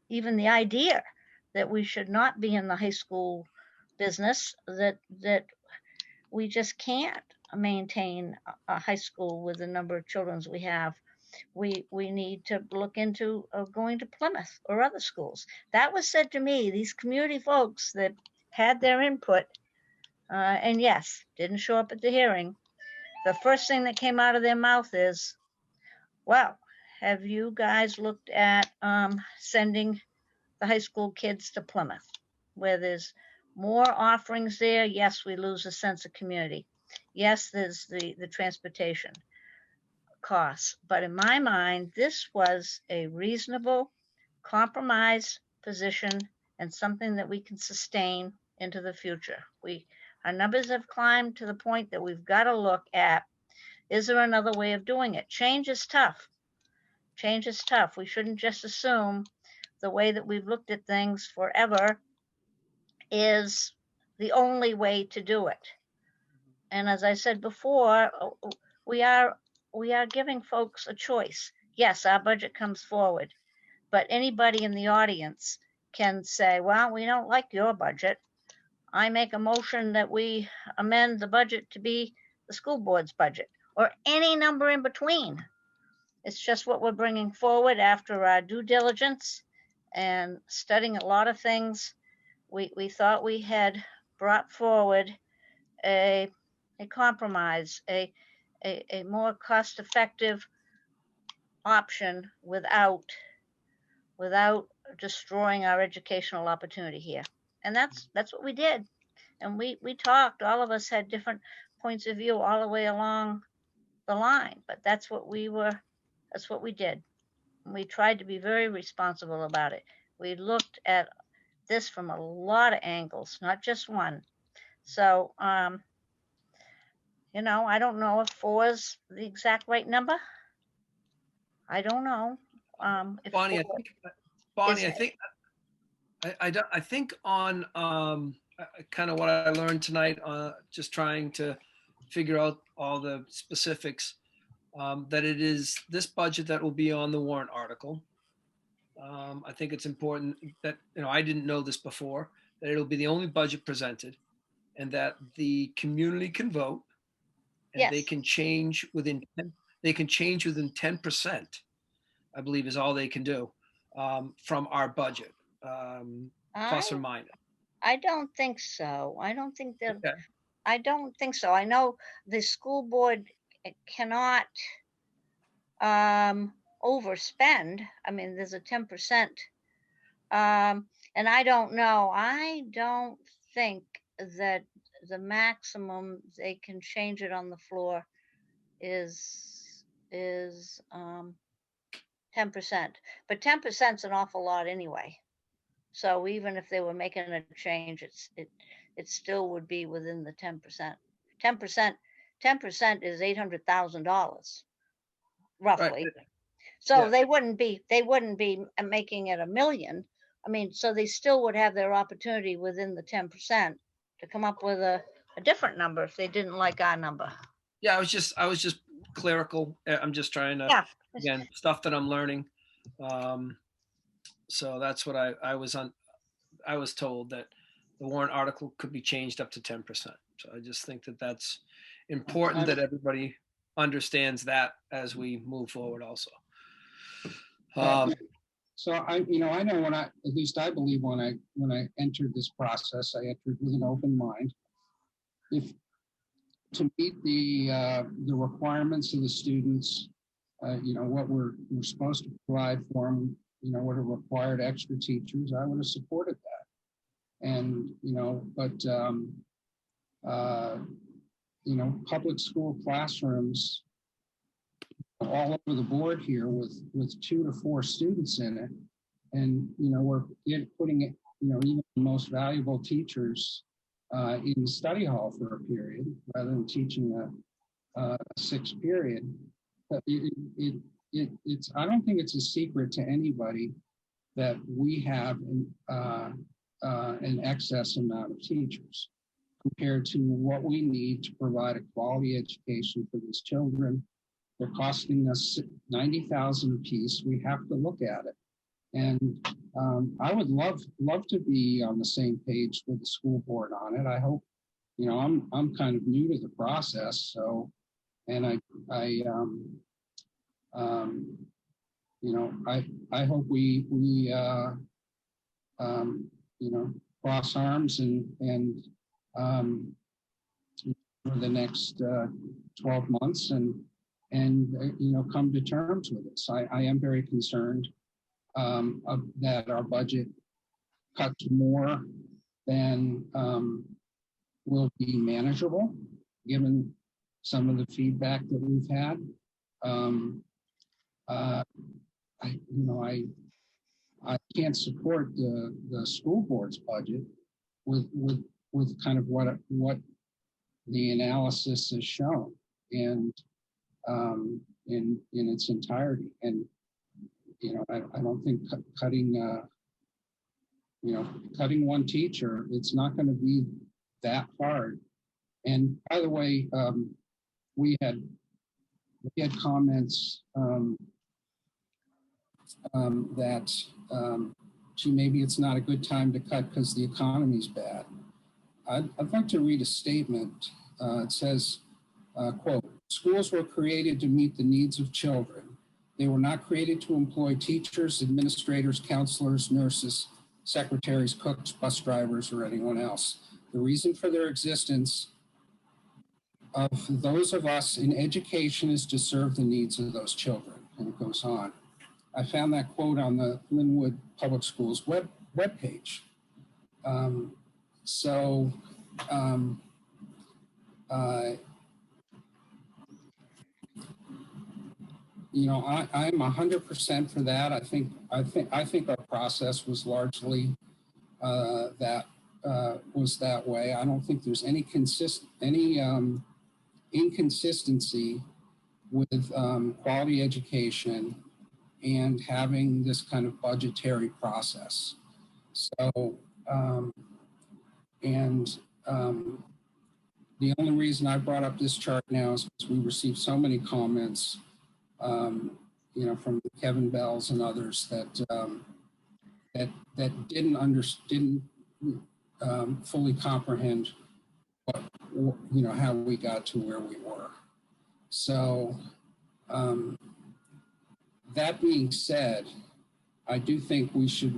Speaker 1: even the idea that we should not be in the high school business, that we just can't maintain a high school with the number of children we have. We need to look into going to Plymouth or other schools. That was said to me, these community folks that had their input, and yes, didn't show up at the hearing. The first thing that came out of their mouth is, well, have you guys looked at sending the high school kids to Plymouth, where there's more offerings there? Yes, we lose a sense of community. Yes, there's the transportation costs. But in my mind, this was a reasonable compromise position and something that we can sustain into the future. Our numbers have climbed to the point that we've got to look at, is there another way of doing it? Change is tough. Change is tough. We shouldn't just assume the way that we've looked at things forever is the only way to do it. And as I said before, we are giving folks a choice. Yes, our budget comes forward, but anybody in the audience can say, well, we don't like your budget. I make a motion that we amend the budget to be the school board's budget, or any number in between. It's just what we're bringing forward after our due diligence and studying a lot of things. We thought we had brought forward a compromise, a more cost-effective option without destroying our educational opportunity here. And that's what we did. And we talked, all of us had different points of view all the way along the line, but that's what we did. We tried to be very responsible about it. We looked at this from a lot of angles, not just one. So, I don't know if 4 is the exact right number. I don't know.
Speaker 2: Bonnie, I think on kind of what I learned tonight, just trying to figure out all the specifics, that it is this budget that will be on the warrant article. I think it's important that, I didn't know this before, that it'll be the only budget presented, and that the community can vote, and
Speaker 1: Yes.
Speaker 2: they can change within 10%, I believe is all they can do, from our budget, plus or minus.
Speaker 1: I don't think so. I don't think that.
Speaker 2: Okay.
Speaker 1: I don't think so. I know the school board cannot overspend. I mean, there's a 10%. And I don't know. I don't think that the maximum they can change it on the floor is 10%. But 10% is an awful lot anyway. So even if they were making a change, it still would be within the 10%. 10% is $800,000 roughly.
Speaker 2: Right.
Speaker 1: So
Speaker 2: Yeah.
Speaker 1: they wouldn't be making it $1 million. I mean, so they still would have their opportunity within the 10% to come up with a a different number if they didn't like our number.
Speaker 2: Yeah, I was just clerical. I'm just trying to,
Speaker 1: Yeah.
Speaker 2: again, stuff that I'm learning. So that's what I was told, that the warrant article could be changed up to 10%. So I just think that that's important, that everybody understands that as we move forward also.
Speaker 18: So I know at least I believe when I entered this process, I entered with an open mind. If to meet the requirements of the students, what we're supposed to provide for them, what are required extra teachers, I would have supported that. And, public school classrooms all over the board here with 2 to 4 students in it. And, we're putting it, even the most valuable teachers in the study hall for a period rather than teaching a 6th period. But it's I don't think it's a secret to anybody that we have an excess amount of teachers compared to what we need to provide a quality education for these children. They're costing us $90,000 a piece. We have to look at it. And I would love to be on the same page with the school board on it. I hope, I'm kind of new to the process, so, and I hope we cross arms and for the next 12 months and come to terms with this. I am very concerned that our budget cuts more than will be manageable, given some of the feedback that we've had. I can't support the school board's budget with kind of what the analysis has shown and in its entirety. And I don't think cutting one teacher, it's not going to be that hard. And by the way, we had comments that gee, maybe it's not a good time to cut because the economy's bad. I'd like to read a statement. It says, quote, "Schools were created to meet the needs of children. They were not created to employ teachers, administrators, counselors, nurses, secretaries, cooks, bus drivers, or anyone else. The reason for their existence of those of us in education is to serve the needs of those children." And it goes on. I found that quote on the Linwood Public Schools webpage. I'm 100% for that. I think our process was largely was that way. I don't think there's any inconsistency with quality education and having this kind of budgetary process. So, the only reason I brought up this chart now is because we received so many comments, from Kevin Bells and others that didn't fully comprehend how we got to where we were. So, that being said, I do think we should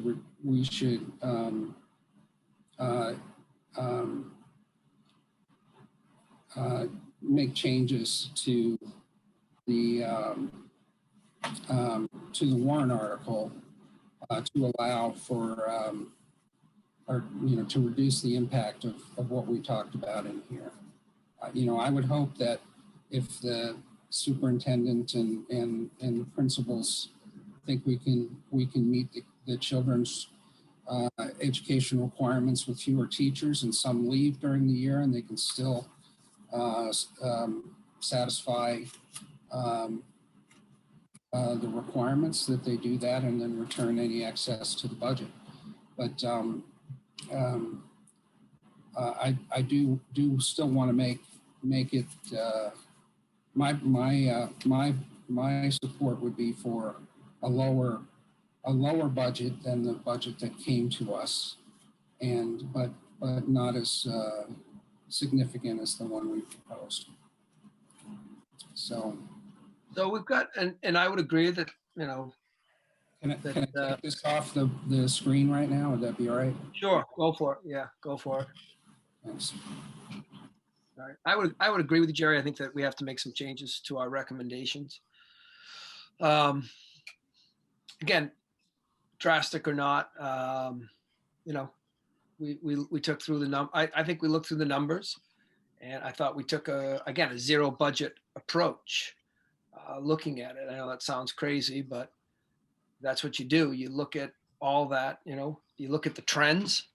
Speaker 18: make changes to the warrant article to allow for to reduce the impact of what we talked about in here. I would hope that if the superintendent and the principals think we can meet the children's education requirements with fewer teachers, and some leave during the year and they can still satisfy the requirements, that they do that and then return any excess to the budget. But I do still want to make it, my support would be for a lower budget than the budget that came to us, but not as significant as the one we proposed. So
Speaker 2: we've got, and I would agree that, you know.
Speaker 18: Can I take this off the screen right now? Would that be all right?
Speaker 2: Sure, go for it. Yeah, go for it.
Speaker 18: Thanks.
Speaker 2: All right. I would agree with you, Jerry. I think that we have to make some changes to our recommendations. Again, drastic or not, you know, we took through the I think we looked through the numbers, and I thought we took a zero budget approach, looking at it. I know that sounds crazy, but that's what you do. You look at all that, you know, you look at the trends.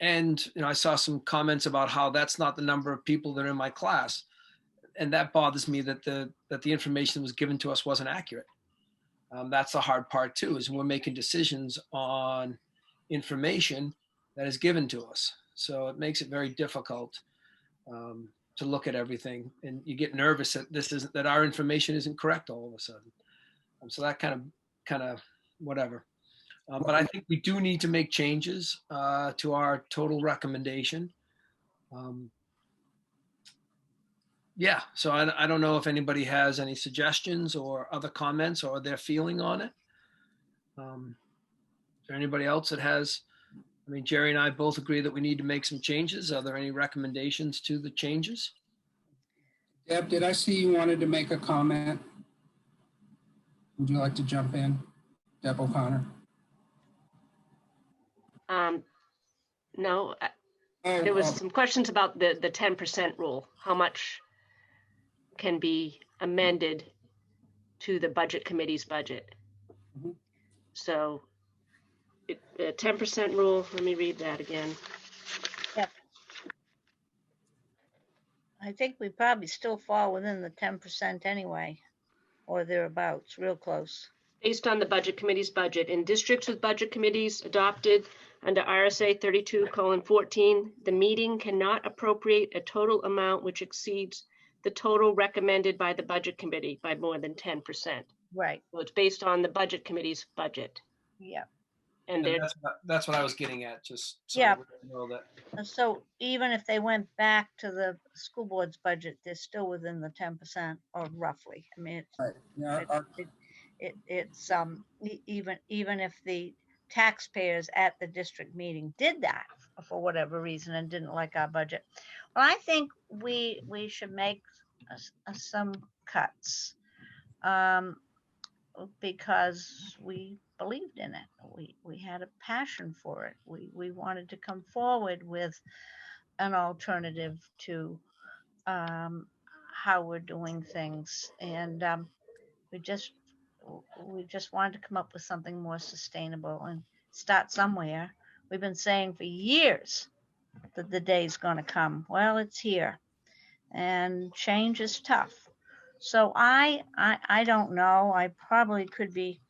Speaker 2: And, you know, I saw some comments about how that's not the number of people that are in my class. And that bothers me that the information that was given to us wasn't accurate. That's the hard part too, is we're making decisions on information that is given to us. So it makes it very difficult to look at everything, and you get nervous that our information isn't correct all of a sudden. So that kind of whatever. But I think we do need to make changes to our total recommendation. Yeah, so I don't know if anybody has any suggestions or other comments or their feeling on it. Is there anybody else that has, I mean, Jerry and I both agree that we need to make some changes. Are there any recommendations to the changes?
Speaker 18: Deb, did I see you wanted to make a comment? Would you like to jump in, Deb O'Connor?
Speaker 7: No, there was some questions about the 10% rule. How much can be amended to the budget committee's budget?
Speaker 18: Mm-hmm.
Speaker 7: So the 10% rule, let me read that again.
Speaker 1: Yep. I think we probably still fall within the 10% anyway, or thereabouts, real close.
Speaker 7: Based on the budget committee's budget, in districts with budget committees adopted under RSA 32:14, the meeting cannot appropriate a total amount which exceeds the total recommended by the budget committee by more than 10%.
Speaker 1: Right.
Speaker 7: So it's based on the budget committee's budget.
Speaker 1: Yeah.
Speaker 7: And
Speaker 2: that's what I was getting at, just so
Speaker 1: yeah.
Speaker 2: we know that.
Speaker 1: And so even if they went back to the school board's budget, they're still within the 10%, or roughly. I mean, it's even if the taxpayers at the district meeting did that for whatever reason and didn't like our budget, well, I think we should make some cuts because we believed in it. We had a passion for it. We wanted to come forward with an alternative to how we're doing things, and we just wanted to come up with something more sustainable and start somewhere. We've been saying for years that the day's going to come. Well, it's here, and change is tough. So I don't know. I probably could be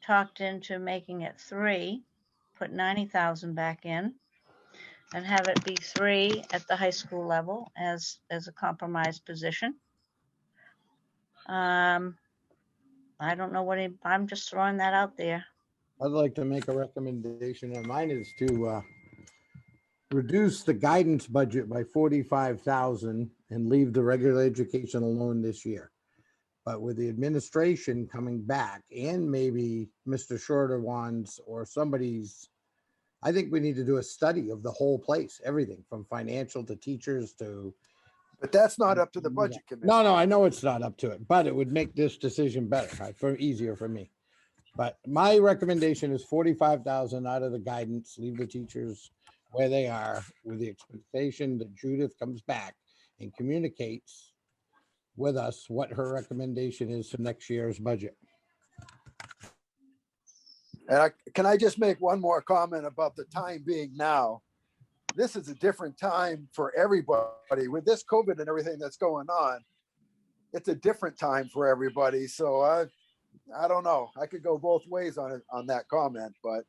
Speaker 1: talked into making it 3, put 90,000 back in, and have it be 3 at the high school level as a compromise position. I don't know I'm just throwing that out there.
Speaker 10: I'd like to make a recommendation, and mine is to reduce the guidance budget by 45,000 and leave the regular education alone this year. But with the administration coming back and maybe Mr. Shorter wants or somebody's, I think we need to do a study of the whole place, everything from financial to teachers to.
Speaker 4: But that's not up to the budget committee.
Speaker 10: No, I know it's not up to it, but it would make this decision better, easier for me. But my recommendation is 45,000 out of the guidance, leave the teachers where they are, with the expectation that Judith comes back and communicates with us what her recommendation is for next year's budget.
Speaker 4: And can I just make one more comment about the time being now? This is a different time for everybody with this COVID and everything that's going on. It's a different time for everybody. So I don't know. I could go both ways on it, on that comment, but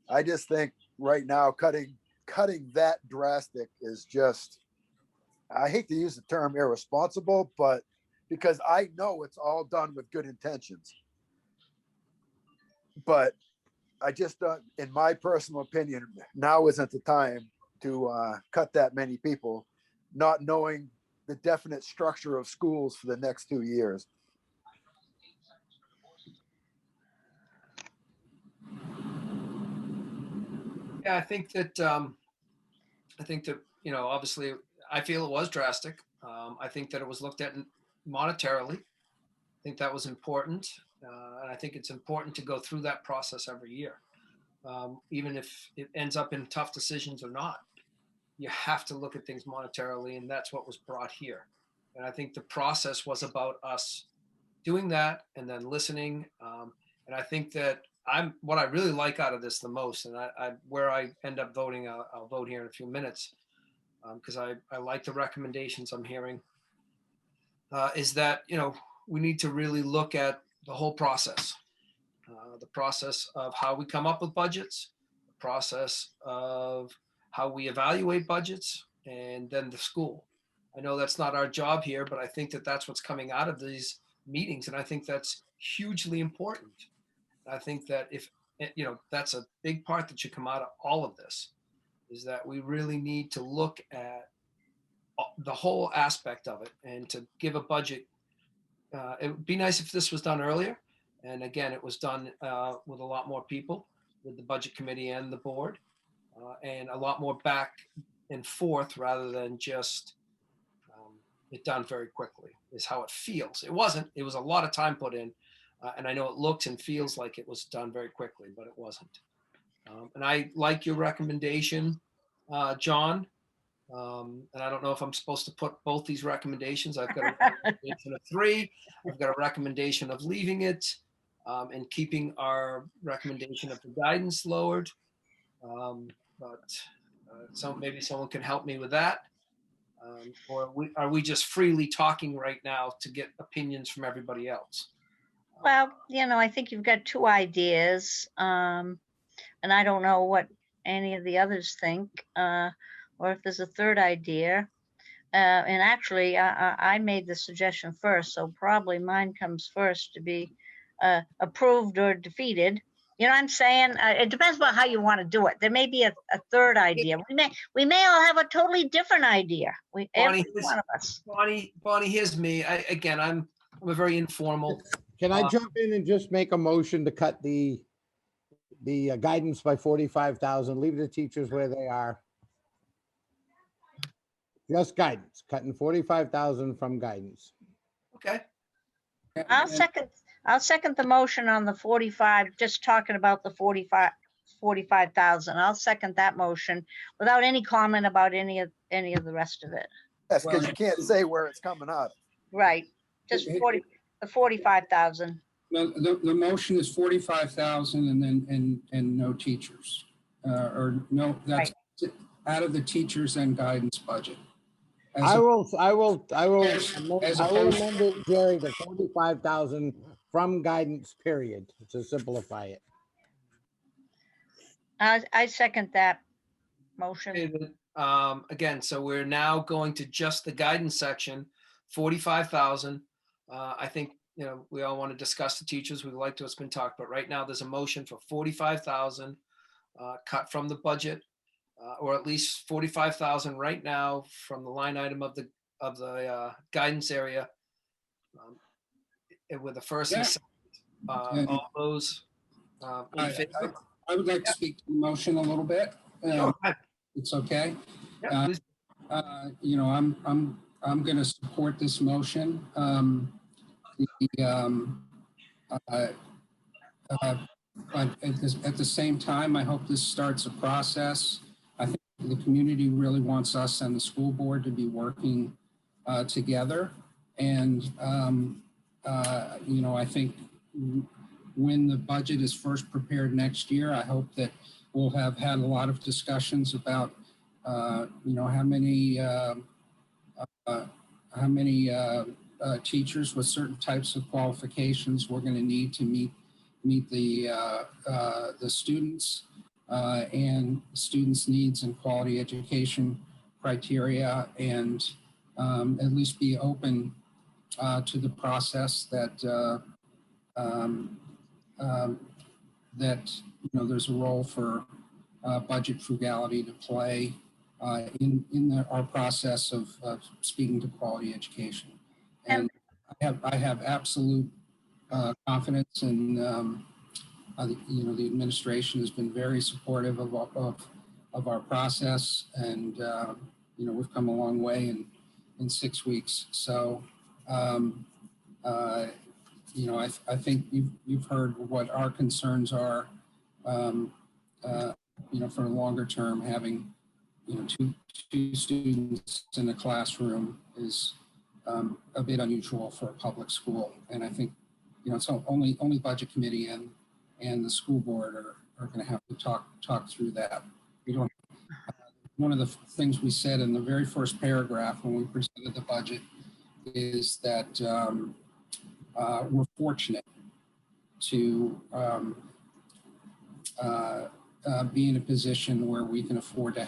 Speaker 4: I just think right now cutting that drastic is just, I hate to use the term irresponsible, but because I know it's all done with good intentions. But I just don't, in my personal opinion, now isn't the time to cut that many people, not knowing the definite structure of schools for the next 2 years.
Speaker 2: Yeah, I think that, you know, obviously, I feel it was drastic. I think that it was looked at monetarily. I think that was important. And I think it's important to go through that process every year. Even if it ends up in tough decisions or not, you have to look at things monetarily, and that's what was brought here. And I think the process was about us doing that and then listening. And I think that what I really like out of this the most, and where I end up voting, I'll vote here in a few minutes, because I like the recommendations I'm hearing, is that, you know, we need to really look at the whole process. The process of how we come up with budgets, the process of how we evaluate budgets, and then the school. I know that's not our job here, but I think that that's what's coming out of these meetings, and I think that's hugely important. I think that if, you know, that's a big part that should come out of all of this, is that we really need to look at the whole aspect of it and to give a budget. It would be nice if this was done earlier. And again, it was done with a lot more people, with the budget committee and the board, and a lot more back and forth rather than just it done very quickly, is how it feels. It wasn't, it was a lot of time put in. And I know it looks and feels like it was done very quickly, but it wasn't. And I like your recommendation, John. And I don't know if I'm supposed to put both these recommendations. I've got a recommendation of 3. I've got a recommendation of leaving it and keeping our recommendation of the guidance lowered. So maybe someone can help me with that. Or are we just freely talking right now to get opinions from everybody else?
Speaker 1: Well, you know, I think you've got 2 ideas, and I don't know what any of the others think, or if there's a third idea. And actually, I made the suggestion first, so probably mine comes first to be approved or defeated. You know what I'm saying? It depends on how you want to do it. There may be a third idea. We may all have a totally different idea. Every one of us.
Speaker 2: Bonnie, here's me. I'm a very informal.
Speaker 10: Can I jump in and just make a motion to cut the guidance by 45,000, leave the teachers where they are? Just guidance, cutting 45,000 from guidance.
Speaker 2: Okay.
Speaker 1: I'll second the motion on the 45, just talking about the 45,000. I'll second that motion without any comment about any of the rest of it.
Speaker 4: That's because you can't say where it's coming out of.
Speaker 1: Right. Just the 45,000.
Speaker 18: No, the motion is 45,000 and then and no teachers, or no, that's right. Out of the teachers and guidance budget.
Speaker 10: I will amend it, Jerry, to 45,000 from guidance, period, to simplify it.
Speaker 1: I second that motion.
Speaker 2: Again, so we're now going to just the guidance section, 45,000. I think, you know, we all want to discuss the teachers. We like to what's been talked, but right now there's a motion for 45,000 cut from the budget, or at least 45,000 right now from the line item of the guidance area. With the first and second, all those in favor.
Speaker 18: I would like to speak to the motion a little bit.
Speaker 2: Sure.
Speaker 18: It's okay.
Speaker 2: Yeah,
Speaker 18: you know, I'm going to support this motion. But at the same time, I hope this starts a process. I think the community really wants us and the school board to be working together. And, you know, I think when the budget is first prepared next year, I hope that we'll have had a lot of discussions about, you know, how many teachers with certain types of qualifications we're going to need to meet the students and students' needs and quality education criteria, and at least be open to the process that that there's a role for budget frugality to play in our process of speaking to quality education. And I have absolute confidence in the administration has been very supportive of our process, and we've come a long way in 6 weeks. So I think you've heard what our concerns are. For the longer term, having two students in a classroom is a bit unusual for a public school, and I think so only budget committee and the school board are going to have to talk through that. We don't. One of the things we said in the very first paragraph when we presented the budget is that we're fortunate to be in a position where we can afford to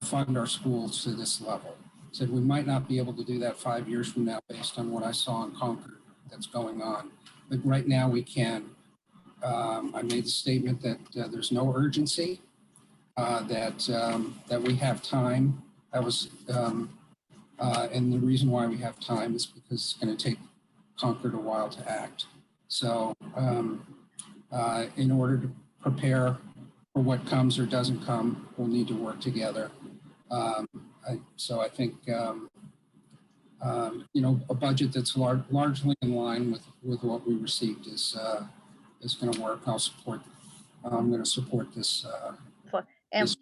Speaker 18: fund our schools to this level. Said we might not be able to do that 5 years from now based on what I saw in Concord that's going on, but right now we can. I made the statement that there's no urgency, that we have time. That was, and the reason why we have time is because it's going to take Concord a while to act. So in order to prepare for what comes or doesn't come, we'll need to work together. So I think, a budget that's largely in line with what we received is going to work. I'm going to support this.
Speaker 1: And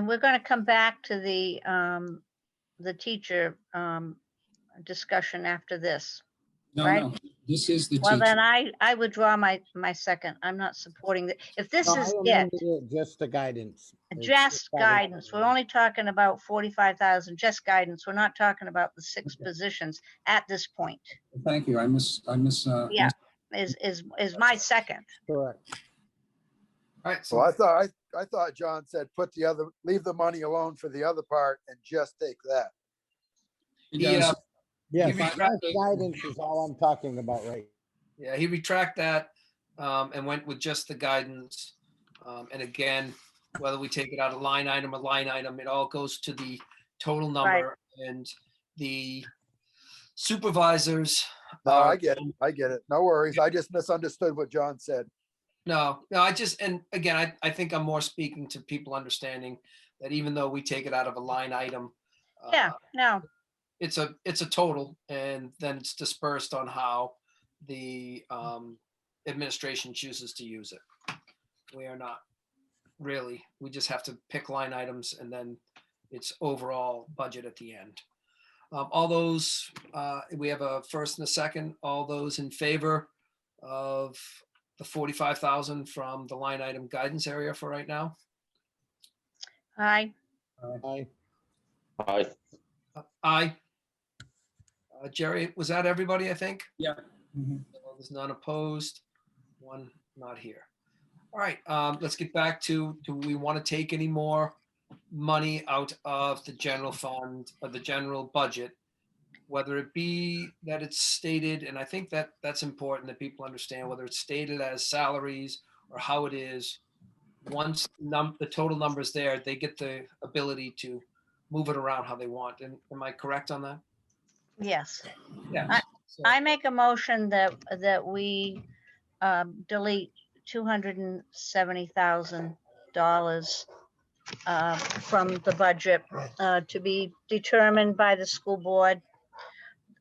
Speaker 1: we're going to come back to the teacher discussion after this. Right?
Speaker 18: No, this is the
Speaker 1: well,
Speaker 18: teacher.
Speaker 1: Then I withdraw my second. I'm not supporting that. If this is
Speaker 10: just the guidance.
Speaker 1: Just guidance. We're only talking about 45,000, just guidance. We're not talking about the 6 positions at this point.
Speaker 18: Thank you. I miss.
Speaker 1: Yeah, is my second.
Speaker 10: Correct.
Speaker 2: All right.
Speaker 4: So I thought John said leave the money alone for the other part and just take that.
Speaker 10: Yes, guidance is all I'm talking about, right?
Speaker 2: Yeah, he retracted that and went with just the guidance. And again, whether we take it out of line item, it all goes to the total number. Right. And the supervisors.
Speaker 4: No, I get it. No worries. I just misunderstood what John said.
Speaker 2: No, and again, I think I'm more speaking to people understanding that even though we take it out of a line item. It's a total, and then it's dispersed on how the administration chooses to use it. We are not really, we just have to pick line items, and then it's overall budget at the end. All those, we have a first and a second. All those in favor of the 45,000 from the line item guidance area for right now?
Speaker 1: Aye.
Speaker 10: Aye.
Speaker 9: Aye.
Speaker 2: Aye. Jerry, was that everybody, I think?
Speaker 18: Yeah.
Speaker 2: Mm-hmm. There's none opposed, one not here. All right, let's get back to, do we want to take any more money out of the general fund or the general budget, whether it be that it's stated, and I think that that's important that people understand, whether it's stated as salaries or how it is. Once the total number is there, they get the ability to move it around how they want. And am I correct on that?
Speaker 1: Yes.
Speaker 2: Yeah.
Speaker 1: I make a motion that we delete $270,000 from the budget to be determined by the school board.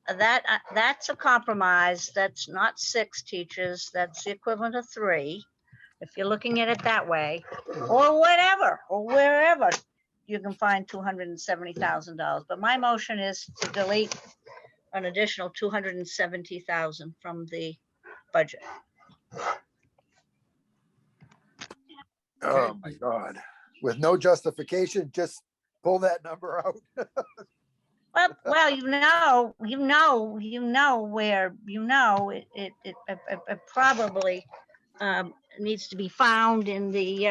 Speaker 1: That's a compromise. That's not 6 teachers. That's the equivalent of 3, if you're looking at it that way, or whatever, or wherever you can find $270,000. But my motion is to delete an additional $270,000 from the budget.
Speaker 4: Oh my God. With no justification, just pull that number out.
Speaker 1: Well, where, it probably needs to be found in the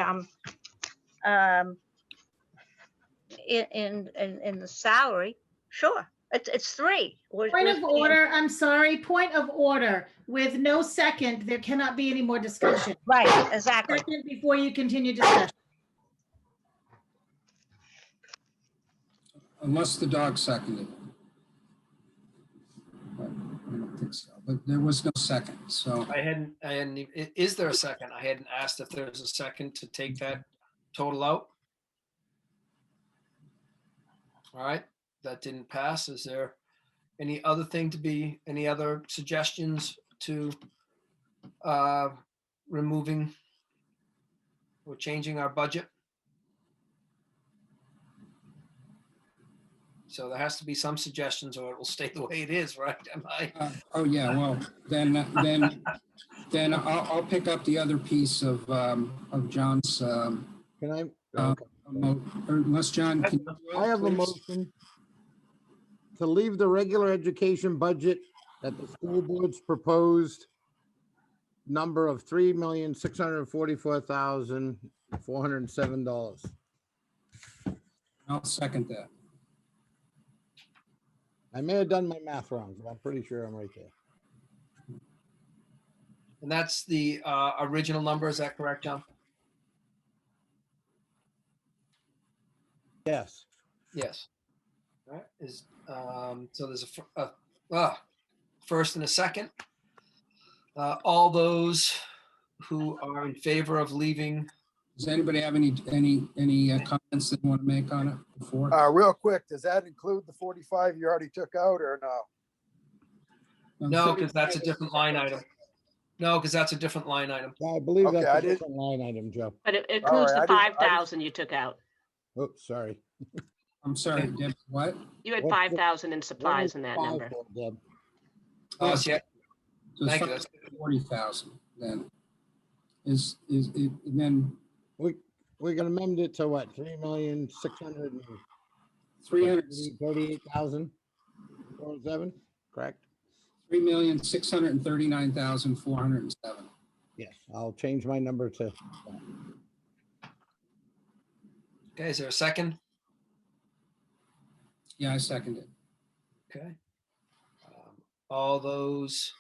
Speaker 1: in the salary. Sure, it's 3.
Speaker 21: Point of order, I'm sorry, point of order. With no second, there cannot be any more discussion.
Speaker 1: Right, exactly.
Speaker 21: Second before you continue discussion.
Speaker 18: Unless the dog seconded it. But I don't think so, but there was no second, so.
Speaker 2: I hadn't, is there a second? I hadn't asked if there's a second to take that total out. All right, that didn't pass. Is there any other suggestions to removing or changing our budget? So there has to be some suggestions or it will stay the way it is, right? Am I?
Speaker 18: Oh, yeah, well, then I'll pick up the other piece of John's.
Speaker 10: Can I?
Speaker 18: Unless John, can
Speaker 10: I have a motion to leave the regular education budget at the school board's proposed number of $3,644,407.
Speaker 18: I'll second that.
Speaker 10: I may have done my math wrong, but I'm pretty sure I'm right there.
Speaker 2: And that's the original number, is that correct, John?
Speaker 10: Yes.
Speaker 2: Yes. All right. So there's a first and a second. All those who are in favor of leaving.
Speaker 18: Does anybody have any comments they want to make on it before?
Speaker 4: Real quick, does that include the 45 you already took out or no?
Speaker 2: No, because that's a different line item. No, because that's a different line item.
Speaker 10: Yeah, I believe that's a different line item, Joe.
Speaker 7: But it includes the 5,000 you took out.
Speaker 10: Oops, sorry.
Speaker 18: I'm sorry, Deb, what?
Speaker 7: You had 5,000 in supplies in that number.
Speaker 2: Oh, yeah.
Speaker 18: So
Speaker 2: Thank you.
Speaker 18: it's 40,000 then. Is it then?
Speaker 10: We can amend it to what? 3,638,407, correct?
Speaker 18: 3,639,407.
Speaker 10: Yes, I'll change my number to.
Speaker 2: Okay, is there a second?
Speaker 18: Yeah, I second it.
Speaker 2: Okay. All those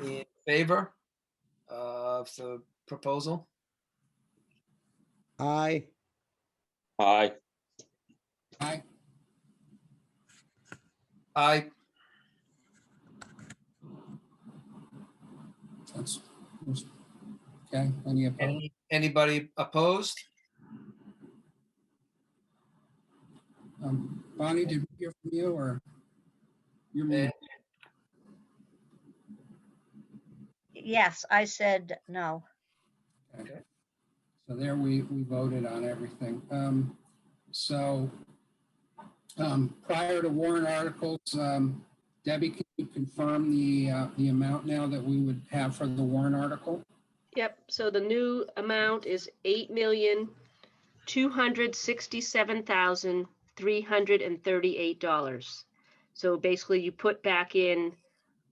Speaker 2: in favor of the proposal?
Speaker 10: Aye.
Speaker 9: Aye.
Speaker 18: Aye.
Speaker 2: Aye.
Speaker 18: That's okay. Any opposed?
Speaker 2: Anybody opposed?
Speaker 18: Bonnie, did we hear from you or you're muted?
Speaker 1: Yes, I said no.
Speaker 18: Okay. So there we voted on everything. Prior to warrant articles, Debbie, can you confirm the amount now that we would have for the warrant article?
Speaker 7: Yep, so the new amount is $8,267,338. So basically you put back in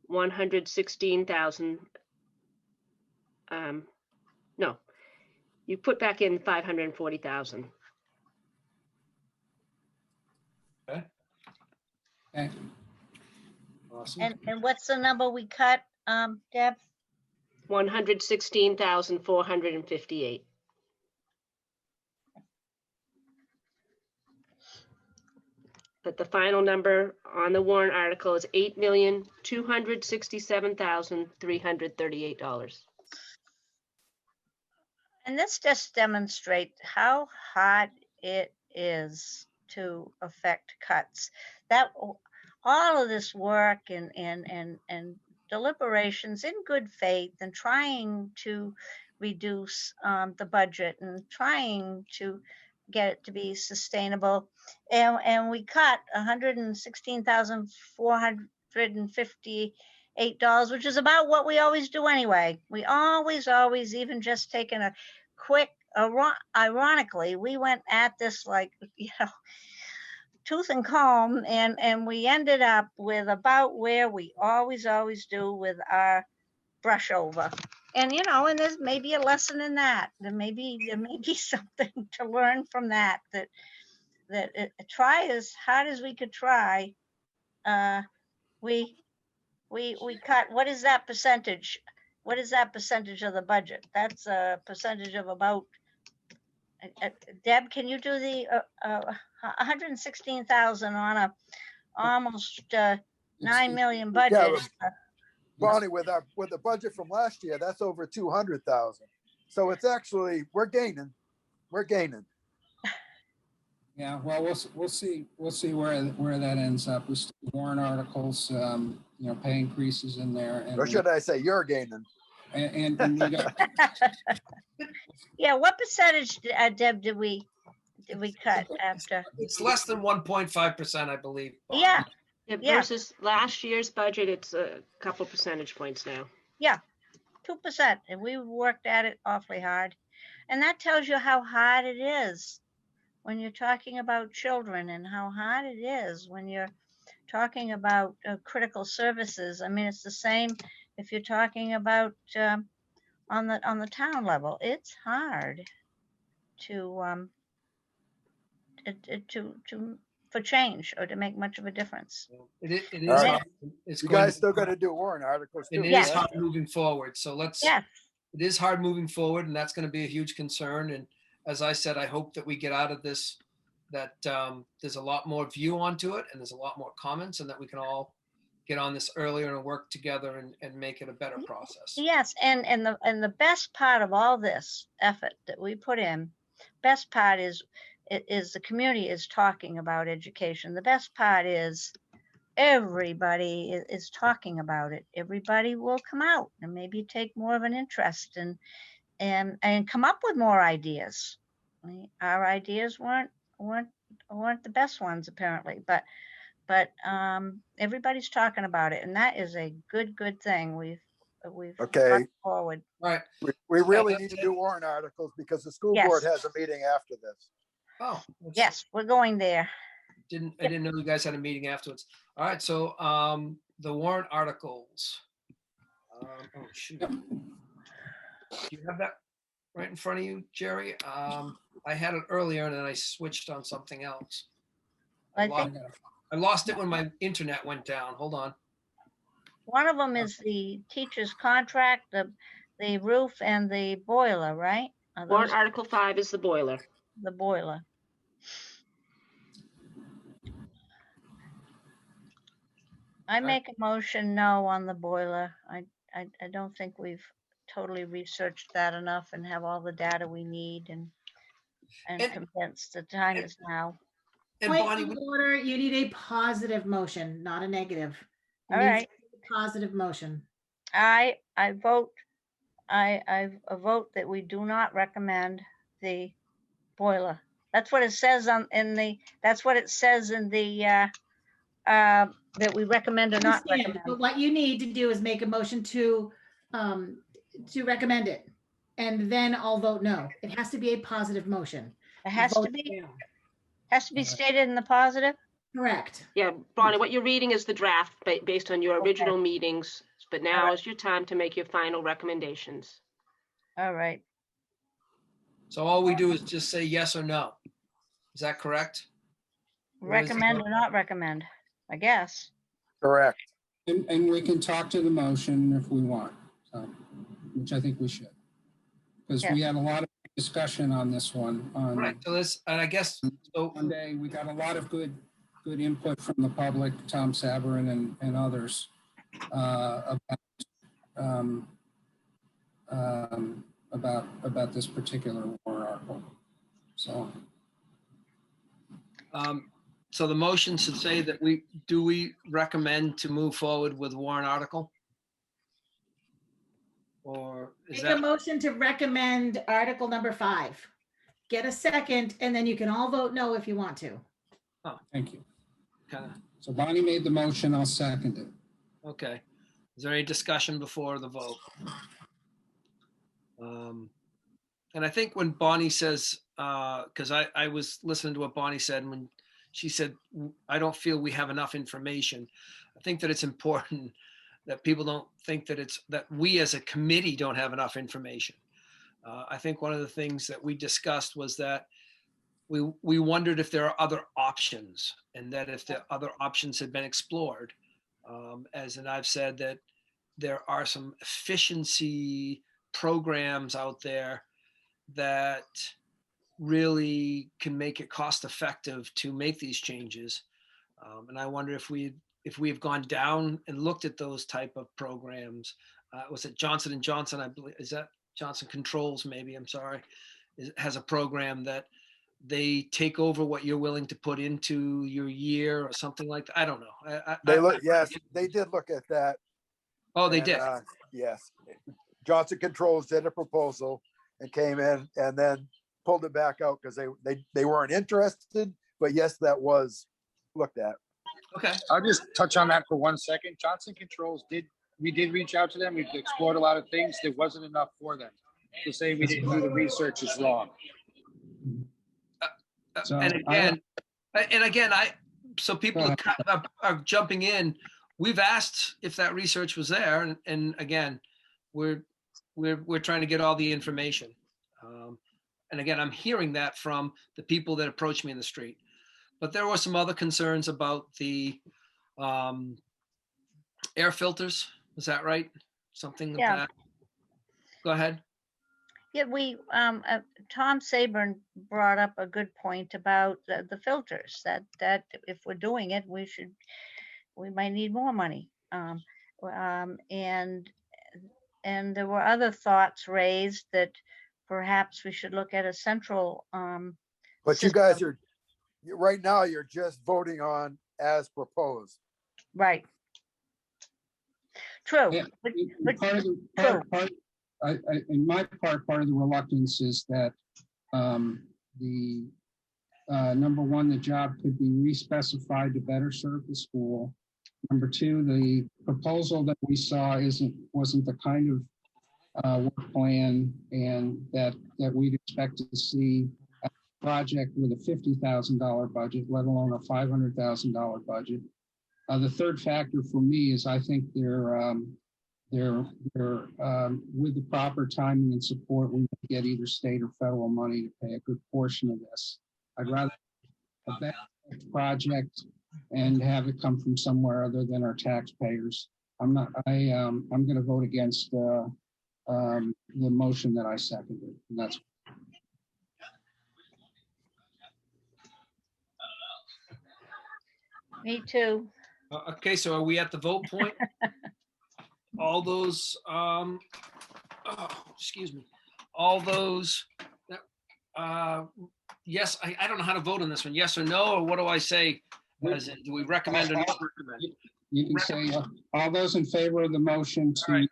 Speaker 7: 116,000. No, you put back in 540,000.
Speaker 2: Okay.
Speaker 18: Okay.
Speaker 2: Awesome.
Speaker 1: And what's the number we cut, Deb?
Speaker 7: 116,458. But the final number on the warrant article is $8,267,338.
Speaker 1: And this just demonstrates how hard it is to affect cuts. That all of this work and deliberations in good faith and trying to reduce the budget and trying to get it to be sustainable. And we cut $116,458, which is about what we always do anyway. We always, even just taking a quick, ironically, we went at this like, tooth and comb, and we ended up with about where we always do with our brush over. And, you know, and there's maybe a lesson in that. There may be something to learn from that, try as hard as we could try. We cut, what is that percentage? What is that percentage of the budget? That's a percentage of about, Deb, can you do the 116,000 on a almost 9 million budget?
Speaker 4: Bonnie, with the budget from last year, that's over 200,000. So it's actually, we're gaining.
Speaker 18: Yeah, well, we'll see where that ends up. We still warrant articles, you know, pay increases in there.
Speaker 4: Or should I say you're gaining?
Speaker 18: And we got.
Speaker 1: Yeah, what percentage, Deb, did we cut after?
Speaker 2: It's less than 1.5%, I believe.
Speaker 1: Yeah.
Speaker 7: Versus last year's budget, it's a couple percentage points now.
Speaker 1: Yeah, 2%, and we worked at it awfully hard. And that tells you how hard it is when you're talking about children, and how hard it is when you're talking about critical services. I mean, it's the same if you're talking about on the town level. It's hard to for change or to make much of a difference.
Speaker 2: It is.
Speaker 4: Right.
Speaker 2: It's
Speaker 4: You
Speaker 2: going
Speaker 4: guys still got to do warrant articles too.
Speaker 2: It is hard moving forward. So let's.
Speaker 1: Yeah.
Speaker 2: It is hard moving forward, and that's going to be a huge concern. And as I said, I hope that we get out of this, that there's a lot more view onto it, and there's a lot more comments, and that we can all get on this earlier and work together and make it a better process.
Speaker 1: Yes, and the best part of all this effort that we put in, best part is the community is talking about education. The best part is everybody is talking about it. Everybody will come out and maybe take more of an interest and come up with more ideas. Our ideas weren't the best ones apparently, but everybody's talking about it, and that is a good thing. We've
Speaker 4: Okay.
Speaker 1: forward.
Speaker 2: Right.
Speaker 4: We really need to do warrant articles because the school board has a meeting after this.
Speaker 2: Oh,
Speaker 1: yes, we're going there.
Speaker 2: I didn't know you guys had a meeting afterwards. All right, so the warrant articles. Oh shoot. Do you have that right in front of you, Jerry? I had it earlier and then I switched on something else. I lost it when my internet went down. Hold on.
Speaker 1: One of them is the teacher's contract, the roof, and the boiler, right?
Speaker 7: Warrant Article 5 is the boiler.
Speaker 1: The boiler. I make a motion no on the boiler. I don't think we've totally researched that enough and have all the data we need and convinced the time is now.
Speaker 21: Point of order, you need a positive motion, not a negative.
Speaker 1: All right.
Speaker 21: Positive motion.
Speaker 1: I vote that we do not recommend the boiler. That's what it says that's what it says in the that we recommend or not recommend.
Speaker 21: But what you need to do is make a motion to recommend it, and then I'll vote no. It has to be a positive motion.
Speaker 1: It has to be stated in the positive.
Speaker 21: Correct.
Speaker 7: Yeah, Bonnie, what you're reading is the draft based on your original meetings, but now is your time to make your final recommendations.
Speaker 1: All right.
Speaker 2: So all we do is just say yes or no. Is that correct?
Speaker 1: Recommend or not recommend, I guess.
Speaker 4: Correct.
Speaker 18: And we can talk to the motion if we want, which I think we should. Because we had a lot of discussion on this one.
Speaker 2: Right. So this, and I guess so.
Speaker 18: One day we got a lot of good input from the public, Tom Sabarin and others about this particular warrant article. So.
Speaker 2: So the motion should say that we recommend to move forward with warrant article? Or is
Speaker 21: Make a motion to recommend article number 5. Get a second, and then you can all vote no if you want to.
Speaker 2: Oh,
Speaker 18: thank you.
Speaker 2: Okay.
Speaker 18: So Bonnie made the motion, I'll second it.
Speaker 2: Okay. Is there any discussion before the vote? And I think when Bonnie says, because I was listening to what Bonnie said, when she said, I don't feel we have enough information. I think that it's important that people don't think that that we as a committee don't have enough information. I think one of the things that we discussed was that we wondered if there are other options, and that if the other options had been explored. And I've said that there are some efficiency programs out there that really can make it cost effective to make these changes. And I wonder if we have gone down and looked at those type of programs. Was it Johnson & Johnson? I believe, is that Johnson Controls, maybe, I'm sorry, has a program that they take over what you're willing to put into your year or something like that. I don't know.
Speaker 4: Yes, they did look at that.
Speaker 2: Oh, they did.
Speaker 4: Yes. Johnson Controls did a proposal and came in and then pulled it back out because they weren't interested. But yes, that was looked at.
Speaker 2: Okay.
Speaker 19: I'll just touch on that for 1 second. Johnson Controls we did reach out to them. We've explored a lot of things. There wasn't enough for them. To say we didn't do the research is wrong.
Speaker 2: So people are jumping in. We've asked if that research was there, and again, we're trying to get all the information. And again, I'm hearing that from the people that approach me in the street. But there were some other concerns about the air filters. Is that right? Something like that. Go ahead.
Speaker 1: Yeah, Tom Saburn brought up a good point about the filters, that if we're doing it, we might need more money. And there were other thoughts raised that perhaps we should look at a central
Speaker 4: But
Speaker 1: system.
Speaker 4: you guys are, right now, you're just voting on as proposed.
Speaker 1: Right. True.
Speaker 18: Yeah,
Speaker 1: But
Speaker 18: part of the reluctance is that number one, the job could be respecified to better serve the school. Number two, the proposal that we saw wasn't the kind of work plan and that we'd expect to see a project with a $50,000 budget, let alone a $500,000 budget. The third factor for me is I think they're with the proper timing and support, we can get either state or federal money to pay a good portion of this. I'd rather a better project and have it come from somewhere other than our taxpayers. I'm going to vote against the motion that I seconded. And that's.
Speaker 1: Me too.
Speaker 2: Okay, so are we at the vote point? All those, excuse me, all those, yes, I don't know how to vote on this one, yes or no, or what do I say? As in, do we recommend or not recommend?
Speaker 18: You can say all those in favor of the motion to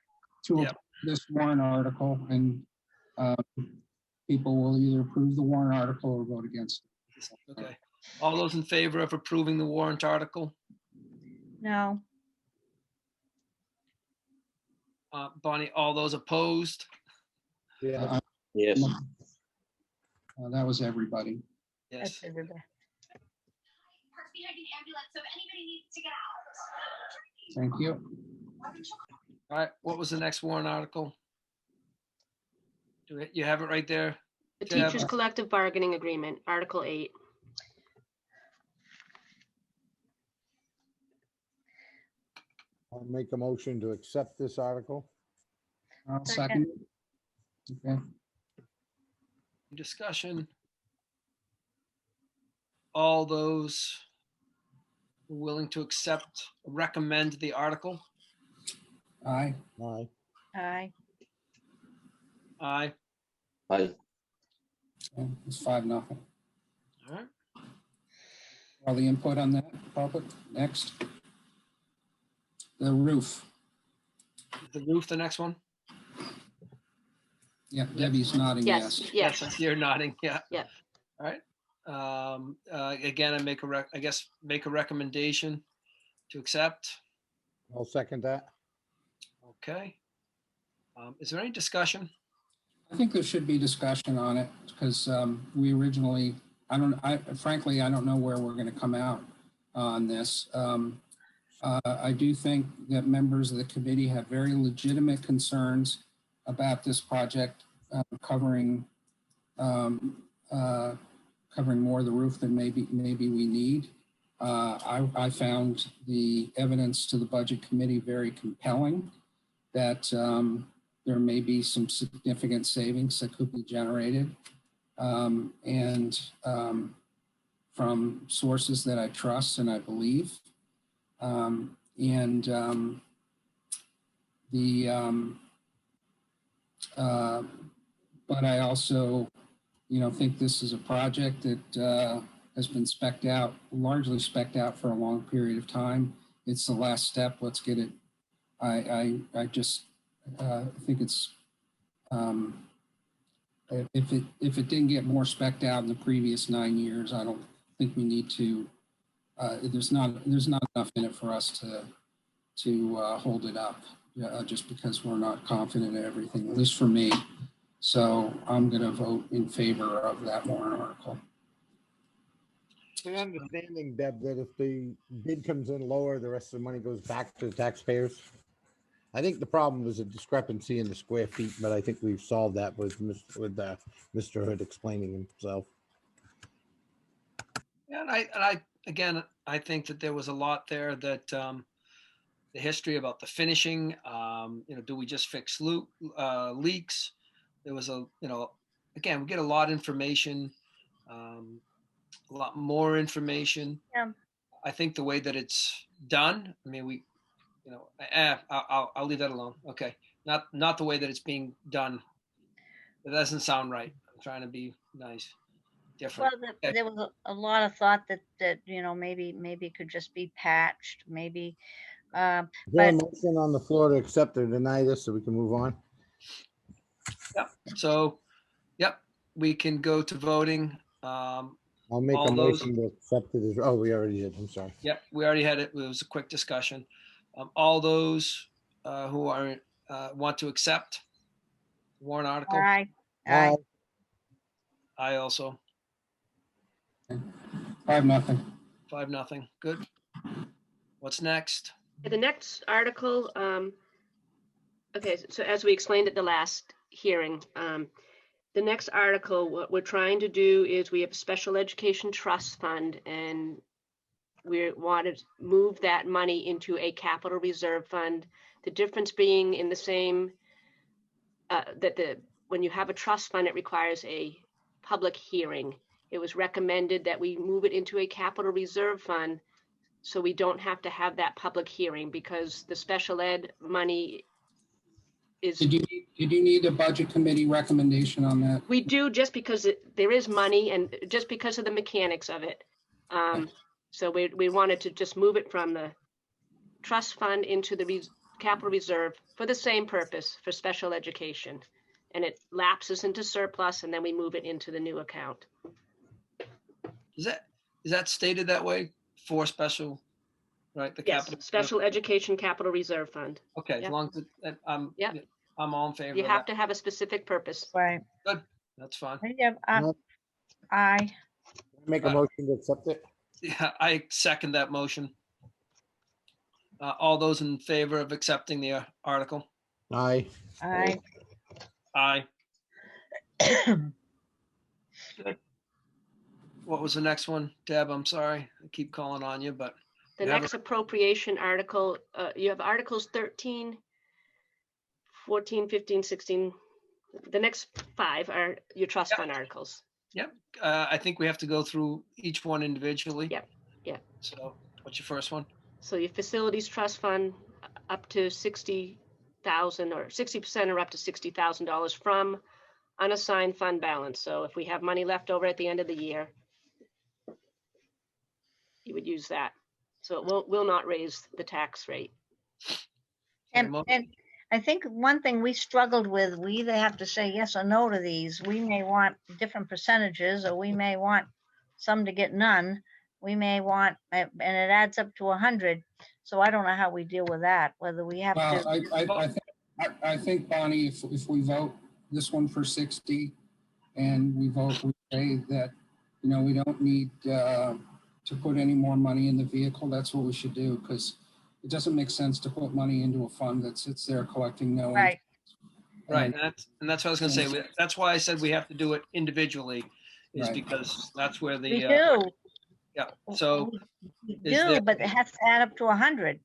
Speaker 18: approve this warrant article, and people will either approve the warrant article or vote against it.
Speaker 2: Okay, all those in favor of approving the warrant article?
Speaker 1: No.
Speaker 2: Bonnie, all those opposed?
Speaker 10: Yeah.
Speaker 9: Yes.
Speaker 18: That was everybody.
Speaker 2: Yes.
Speaker 1: That's everybody.
Speaker 18: Thank you.
Speaker 2: All right, what was the next warrant article? You have it right there?
Speaker 7: The Teachers Collective Bargaining Agreement, Article 8.
Speaker 10: I'll make a motion to accept this article.
Speaker 18: I'll second. Okay.
Speaker 2: Discussion. All those willing to accept, recommend the article?
Speaker 18: Aye.
Speaker 10: Aye.
Speaker 1: Aye.
Speaker 2: Aye.
Speaker 9: Aye.
Speaker 18: Okay, it's 5-0.
Speaker 2: All right.
Speaker 18: All the input on that, public. Next. The roof.
Speaker 2: The roof, the next one?
Speaker 18: Yeah, Debbie's nodding yes.
Speaker 2: Yes, you're nodding, yeah.
Speaker 7: Yeah.
Speaker 2: All right. Again, I make a recommendation to accept.
Speaker 10: I'll second that.
Speaker 2: Okay. Is there any discussion?
Speaker 18: I think there should be discussion on it because we originally, frankly, I don't know where we're going to come out on this. I do think that members of the committee have very legitimate concerns about this project covering more of the roof than maybe we need. I found the evidence to the budget committee very compelling that there may be some significant savings that could be generated, and from sources that I trust and I believe. But I also, think this is a project that has been largely spec'd out for a long period of time. It's the last step. Let's get it. I just think it's, if it didn't get more spec'd out in the previous 9 years, I don't think we need to. There's not enough in it for us to hold it up, just because we're not confident in everything, at least for me. So I'm going to vote in favor of that warrant article.
Speaker 10: My understanding, Deb, that if the bid comes in lower, the rest of the money goes back to the taxpayers. I think the problem was a discrepancy in the square feet, but I think we've solved that with Mr. Hood explaining himself.
Speaker 2: And I think that there was a lot there that the history about the finishing, do we just fix leaks? There was again, we get a lot of information, a lot more information.
Speaker 1: Yeah.
Speaker 2: I think the way that it's done, I mean, I'll leave that alone. Okay. Not the way that it's being done. It doesn't sound right. I'm trying to be nice. Different.
Speaker 1: Well, there was a lot of thought that maybe it could just be patched, maybe.
Speaker 10: Is there a motion on the floor to accept or deny this so we can move on?
Speaker 2: Yep. So, we can go to voting.
Speaker 10: I'll make a motion to accept it. Oh, we already did. I'm sorry.
Speaker 2: Yep, we already had it. It was a quick discussion. All those who are want to accept warrant article.
Speaker 1: Aye. Aye.
Speaker 2: I also.
Speaker 18: 5-0.
Speaker 2: 5-0. Good. What's next?
Speaker 7: The next article, okay, so as we explained at the last hearing, the next article, what we're trying to do is we have a special education trust fund, and we want to move that money into a capital reserve fund. The difference being in the same, when you have a trust fund, it requires a public hearing. It was recommended that we move it into a capital reserve fund so we don't have to have that public hearing, because the special ed money is.
Speaker 18: Did you need a budget committee recommendation on that?
Speaker 7: We do, just because there is money and just because of the mechanics of it. So we wanted to just move it from the trust fund into the capital reserve for the same purpose, for special education. And it lapses into surplus, and then we move it into the new account.
Speaker 2: Is that stated that way for special, right? The
Speaker 7: Yes,
Speaker 2: capital
Speaker 7: special education capital reserve fund.
Speaker 2: Okay,
Speaker 7: Yep.
Speaker 2: as long as I'm all in favor.
Speaker 7: You
Speaker 2: of
Speaker 7: have
Speaker 2: that.
Speaker 7: to have a specific purpose.
Speaker 1: Right.
Speaker 2: Good. That's fine.
Speaker 1: Yeah. Aye.
Speaker 10: Make a motion to accept it.
Speaker 2: Yeah, I second that motion. All those in favor of accepting the article?
Speaker 10: Aye.
Speaker 1: Aye.
Speaker 2: Aye. Good. What was the next one, Deb? I'm sorry. I keep calling on you, but.
Speaker 7: The next appropriation article, you have articles 13, 14, 15, 16. The next 5 are your trust fund articles.
Speaker 2: Yep. I think we have to go through each one individually.
Speaker 7: Yep. Yeah.
Speaker 2: So what's your first one?
Speaker 7: So your facilities trust fund up to $60,000 or 60% or up to $60,000 from unassigned fund balance. So if we have money left over at the end of the year, you would use that. So it will not raise the tax rate.
Speaker 1: And I think one thing we struggled with, we either have to say yes or no to these. We may want different percentages, or we may want some to get none. We may want, and it adds up to 100. So I don't know how we deal with that, whether we have to.
Speaker 18: I think, Bonnie, if we vote this one for 60 and we say that you know, we don't need to put any more money in the vehicle. That's what we should do, because it doesn't make sense to put money into a fund that sits there collecting no
Speaker 1: Right.
Speaker 2: Right, and that's what I was gonna say. That's why I said we have to do it individually, is
Speaker 18: Right.
Speaker 2: because that's where
Speaker 1: We
Speaker 2: the,
Speaker 1: do,
Speaker 2: yeah, so.
Speaker 1: we
Speaker 2: is
Speaker 1: do,
Speaker 2: there-
Speaker 1: but it has to add up to 100.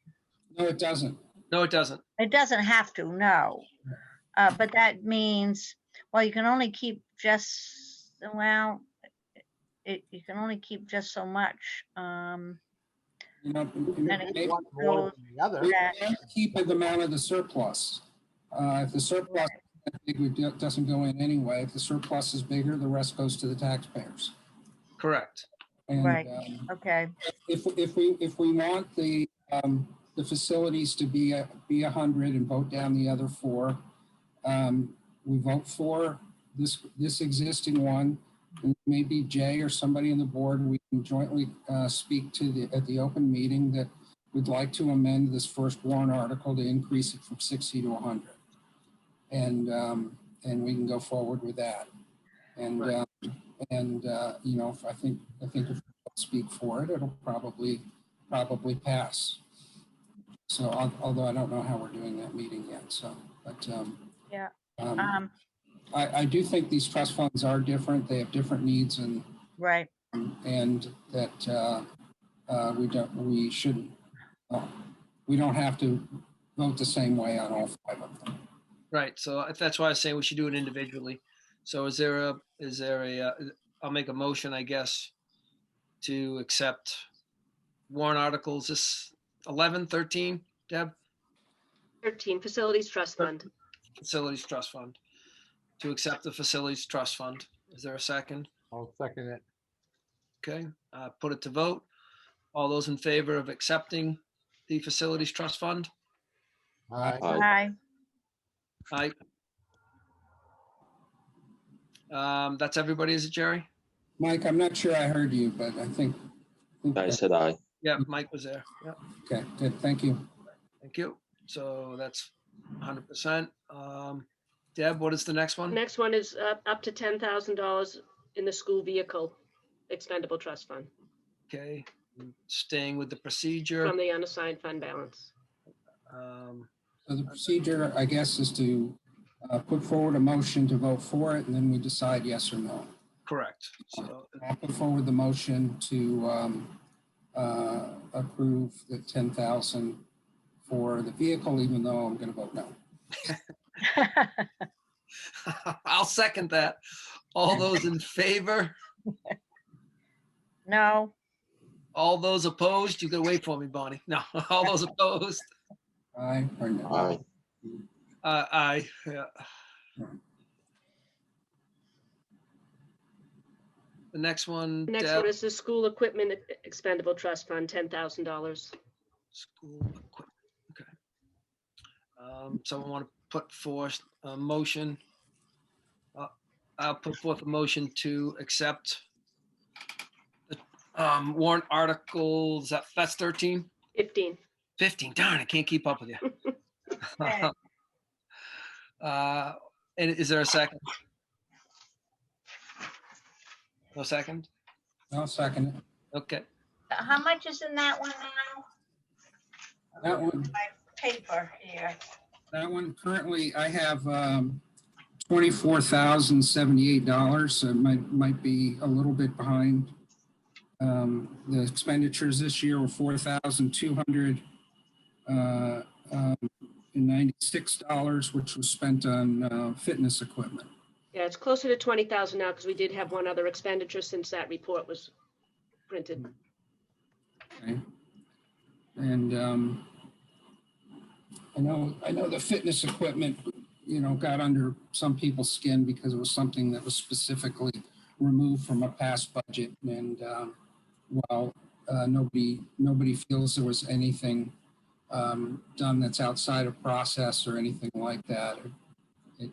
Speaker 18: No, it doesn't.
Speaker 2: No, it doesn't.
Speaker 1: It doesn't have to, no. But that means, well, you can only keep just, well, you can only keep just so much.
Speaker 18: You know,
Speaker 1: And it
Speaker 18: maybe
Speaker 1: goes
Speaker 10: More than the other.
Speaker 18: we
Speaker 1: that-
Speaker 18: can keep the amount of the surplus. If the surplus doesn't go in anyway, if the surplus is bigger, the rest goes to the taxpayers.
Speaker 2: Correct.
Speaker 18: And,
Speaker 1: Right, okay,
Speaker 18: if we want the facilities to be 100 and vote down the other 4, we vote for this existing one. And maybe Jay or somebody on the board, we can jointly speak to at the open meeting that we'd like to amend this first warrant article to increase it from 60 to 100, and we can go forward with that. And
Speaker 2: Right.
Speaker 18: You know, I think if we speak for it, it'll probably pass. So although I don't know how we're doing that meeting yet. So, but
Speaker 1: yeah.
Speaker 18: I do think these trust funds are different. They have different needs, and
Speaker 1: Right.
Speaker 18: And that we don't have to vote the same way on all 5 of them.
Speaker 2: Right, so that's why I was saying we should do it individually. So is there a, I'll make a motion, I guess, to accept warrant articles, this 11, 13, Deb?
Speaker 7: 13, Facilities Trust Fund.
Speaker 2: Facilities Trust Fund. To accept the Facilities Trust Fund. Is there a second?
Speaker 10: I'll second it.
Speaker 2: Okay, put it to vote. All those in favor of accepting the Facilities Trust Fund?
Speaker 10: Aye.
Speaker 1: Aye.
Speaker 2: Aye. That's everybody, is it, Jerry?
Speaker 18: Mike, I'm not sure I heard you, but I think
Speaker 9: I said aye.
Speaker 2: Yeah, Mike was there. Yeah,
Speaker 18: okay, good. Thank you.
Speaker 2: thank you. So that's 100%. Deb, what is the next one?
Speaker 7: Next one is up to $10,000 in the school vehicle expendable trust fund
Speaker 2: Okay, staying with the procedure.
Speaker 7: from the unassigned fund balance.
Speaker 18: So the procedure, I guess, is to put forward a motion to vote for it, and then we decide yes or no.
Speaker 2: Correct. So
Speaker 18: I'll put forward the motion to approve the 10,000 for the vehicle, even though I'm going to vote no.
Speaker 2: I'll second that. All those in favor?
Speaker 1: No.
Speaker 2: All those opposed? You can wait for me, Bonnie. No, all those opposed?
Speaker 18: Aye or no?
Speaker 9: Aye.
Speaker 2: Aye. Yeah. The next one.
Speaker 7: Next
Speaker 2: Deb.
Speaker 7: one is the school equipment expendable trust fund, $10,000.
Speaker 2: School equipment. Okay. Someone want to put forth a motion? I'll put forth a motion to accept the warrant articles. That's 13?
Speaker 7: 15.
Speaker 2: 15. Darn, I can't keep up with you. And is there a second? No second?
Speaker 18: I'll second it.
Speaker 2: Okay.
Speaker 1: How much is in that one now?
Speaker 18: That one,
Speaker 1: My paper here.
Speaker 18: that one currently, I have $24,078. So it might be a little bit behind. The expenditures this year were $4,296, which was spent on fitness equipment.
Speaker 7: Yeah, it's closer to 20,000 now because we did have one other expenditure since that report was printed.
Speaker 18: Okay. And I know the fitness equipment, you know, got under some people's skin because it was something that was specifically removed from a past budget. And while nobody feels there was anything done that's outside of process or anything like that, it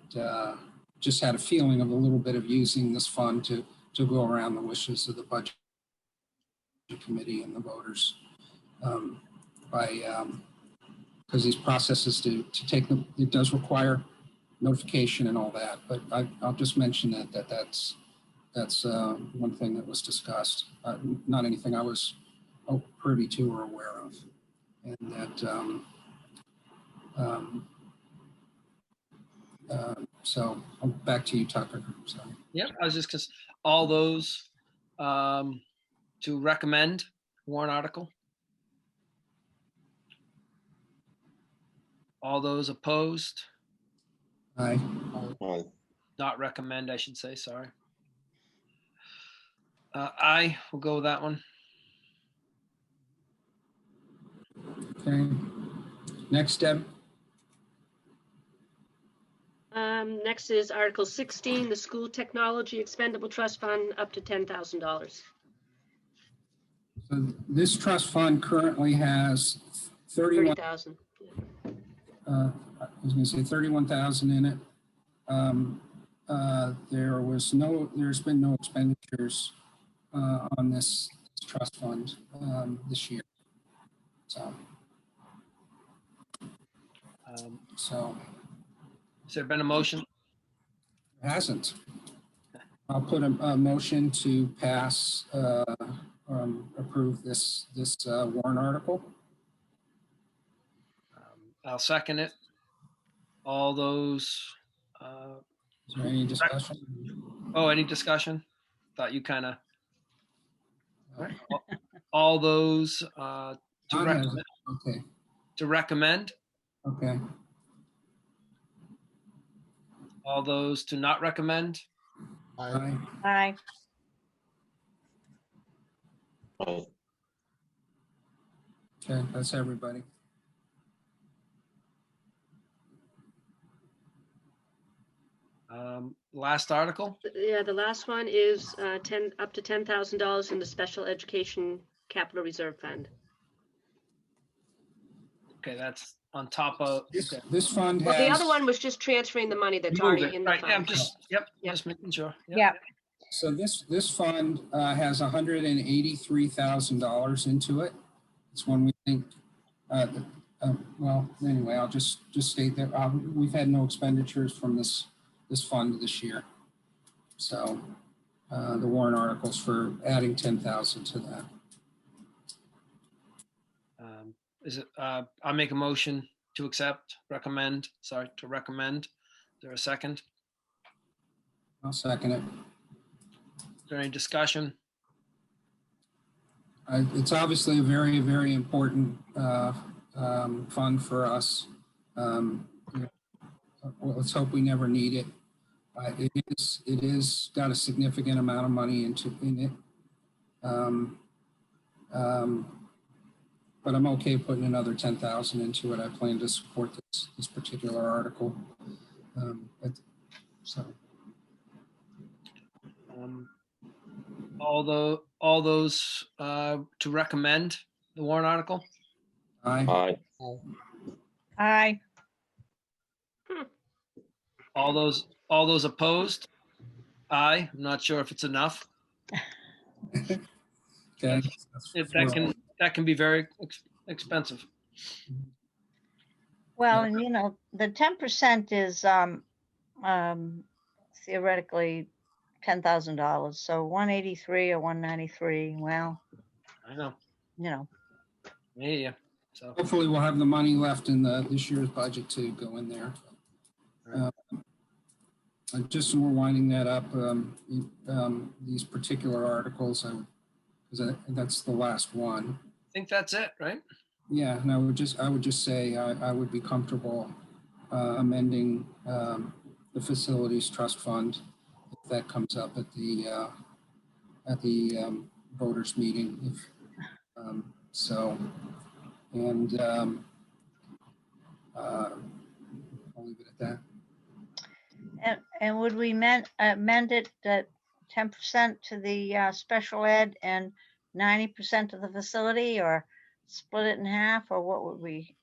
Speaker 18: just had a feeling of a little bit of using this fund to go around the wishes of the budget committee and the voters because these processes to take them, it does require notification and all that. But I'll just mention that's that's one thing that was discussed. Not anything I was privy to or aware of. And that, so back to you, Tucker. Sorry.
Speaker 2: Yep, I was just, because all those to recommend warrant article. All those opposed?
Speaker 18: Aye.
Speaker 2: Not recommend, I should say, sorry. Aye, we'll go with that one.
Speaker 18: Okay. Next, Deb.
Speaker 7: Next is Article 16, the School Technology Expendable Trust Fund, up to $10,000.
Speaker 18: So this trust fund currently has
Speaker 7: 30,000.
Speaker 18: I was going to say 31,000 in it. There's been no expenditures on this trust fund this year. So
Speaker 2: has there been a motion?
Speaker 18: It hasn't. I'll put a motion to pass, approve this warrant article.
Speaker 2: I'll second it. All those.
Speaker 18: Is there any discussion?
Speaker 2: Oh, any discussion? Thought you kind of. All those to recommend.
Speaker 18: Okay.
Speaker 2: To recommend.
Speaker 18: Okay.
Speaker 2: All those to not recommend.
Speaker 18: Aye.
Speaker 1: Aye.
Speaker 18: Okay, that's everybody.
Speaker 2: Last article.
Speaker 7: Yeah, the last one is up to $10,000 in the Special Education Capital Reserve Fund.
Speaker 2: Okay, that's on top of
Speaker 18: this fund.
Speaker 7: Well, the other one was just transferring the money that's already in the
Speaker 2: right.
Speaker 7: fund.
Speaker 2: Yeah, I'm just just making sure.
Speaker 1: Yep.
Speaker 18: So this fund has $183,000 into it. It's one we think. Well, anyway, I'll just state that we've had no expenditures from this fund this year. So the warrant articles for adding 10,000 to that.
Speaker 2: Is it? I'll make a motion to recommend. Is there a second?
Speaker 18: I'll second it.
Speaker 2: Is there any discussion?
Speaker 18: It's obviously a very, very important fund for us. Let's hope we never need it. It is got a significant amount of money in it. But I'm okay putting another 10,000 into it. I plan to support this particular article.
Speaker 2: All those to recommend the warrant article.
Speaker 18: Aye.
Speaker 1: Aye.
Speaker 2: All those opposed. Aye. I'm not sure if it's enough.
Speaker 18: Okay.
Speaker 2: That can be very expensive.
Speaker 1: Well, and the 10% is theoretically $10,000. So 183 or 193. Well,
Speaker 2: I know.
Speaker 1: Yeah.
Speaker 2: So
Speaker 18: hopefully we'll have the money left in this year's budget to go in there. Just so we're winding that up, these particular articles, because that's the last one.
Speaker 2: I think that's it, right?
Speaker 18: Yeah, and I would just say I would be comfortable amending the facilities trust fund if that comes up at the voters meeting. I'll leave it at that.
Speaker 1: And would we amend it at 10% to the special ed and 90% to the facility, or split it in half, or what would we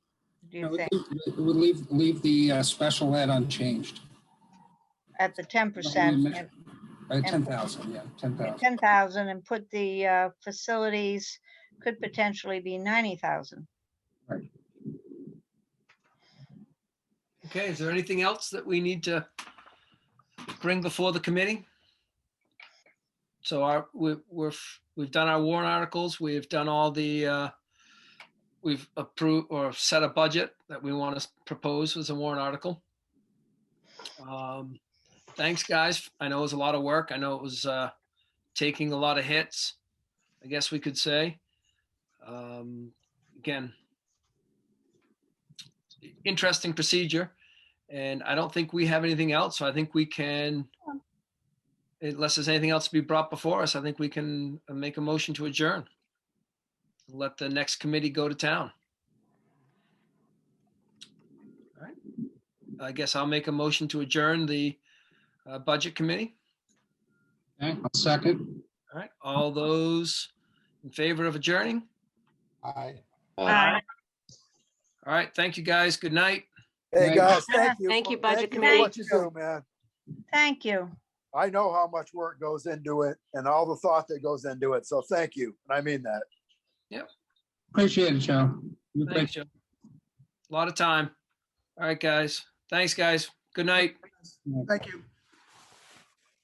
Speaker 1: do you think?
Speaker 18: It would leave the special ed unchanged.
Speaker 1: At the 10%.
Speaker 18: At 10,000, yeah, 10,000.
Speaker 1: 10,000, and put the facilities could potentially be 90,000.
Speaker 18: Right.
Speaker 2: Okay, is there anything else that we need to bring before the committee? So we've done our warrant articles. We've done all the, we've approved or set a budget that we want to propose as a warrant article. Thanks, guys. I know it was a lot of work. I know it was taking a lot of hits, I guess we could say. Again, interesting procedure. And I don't think we have anything else. So I think we can, unless there's anything else to be brought before us, I think we can make a motion to adjourn. Let the next committee go to town. All right. I guess I'll make a motion to adjourn the budget committee.
Speaker 18: Okay, I'll second.
Speaker 2: All right. All those in favor of adjourning?
Speaker 10: Aye.
Speaker 7: Aye.
Speaker 2: All right. Thank you, guys. Good night.
Speaker 4: Hey, guys, thank you.
Speaker 7: Thank you, Budget
Speaker 4: for
Speaker 7: Committee.
Speaker 4: what you do, man.
Speaker 1: Thank you.
Speaker 4: I know how much work goes into it and all the thought that goes into it. So thank you. And I mean that.
Speaker 2: Yep.
Speaker 18: Appreciate it, Joe.
Speaker 2: Thanks, Joe. A lot of time. All right, guys. Thanks, guys. Good night.
Speaker 16: Thank you.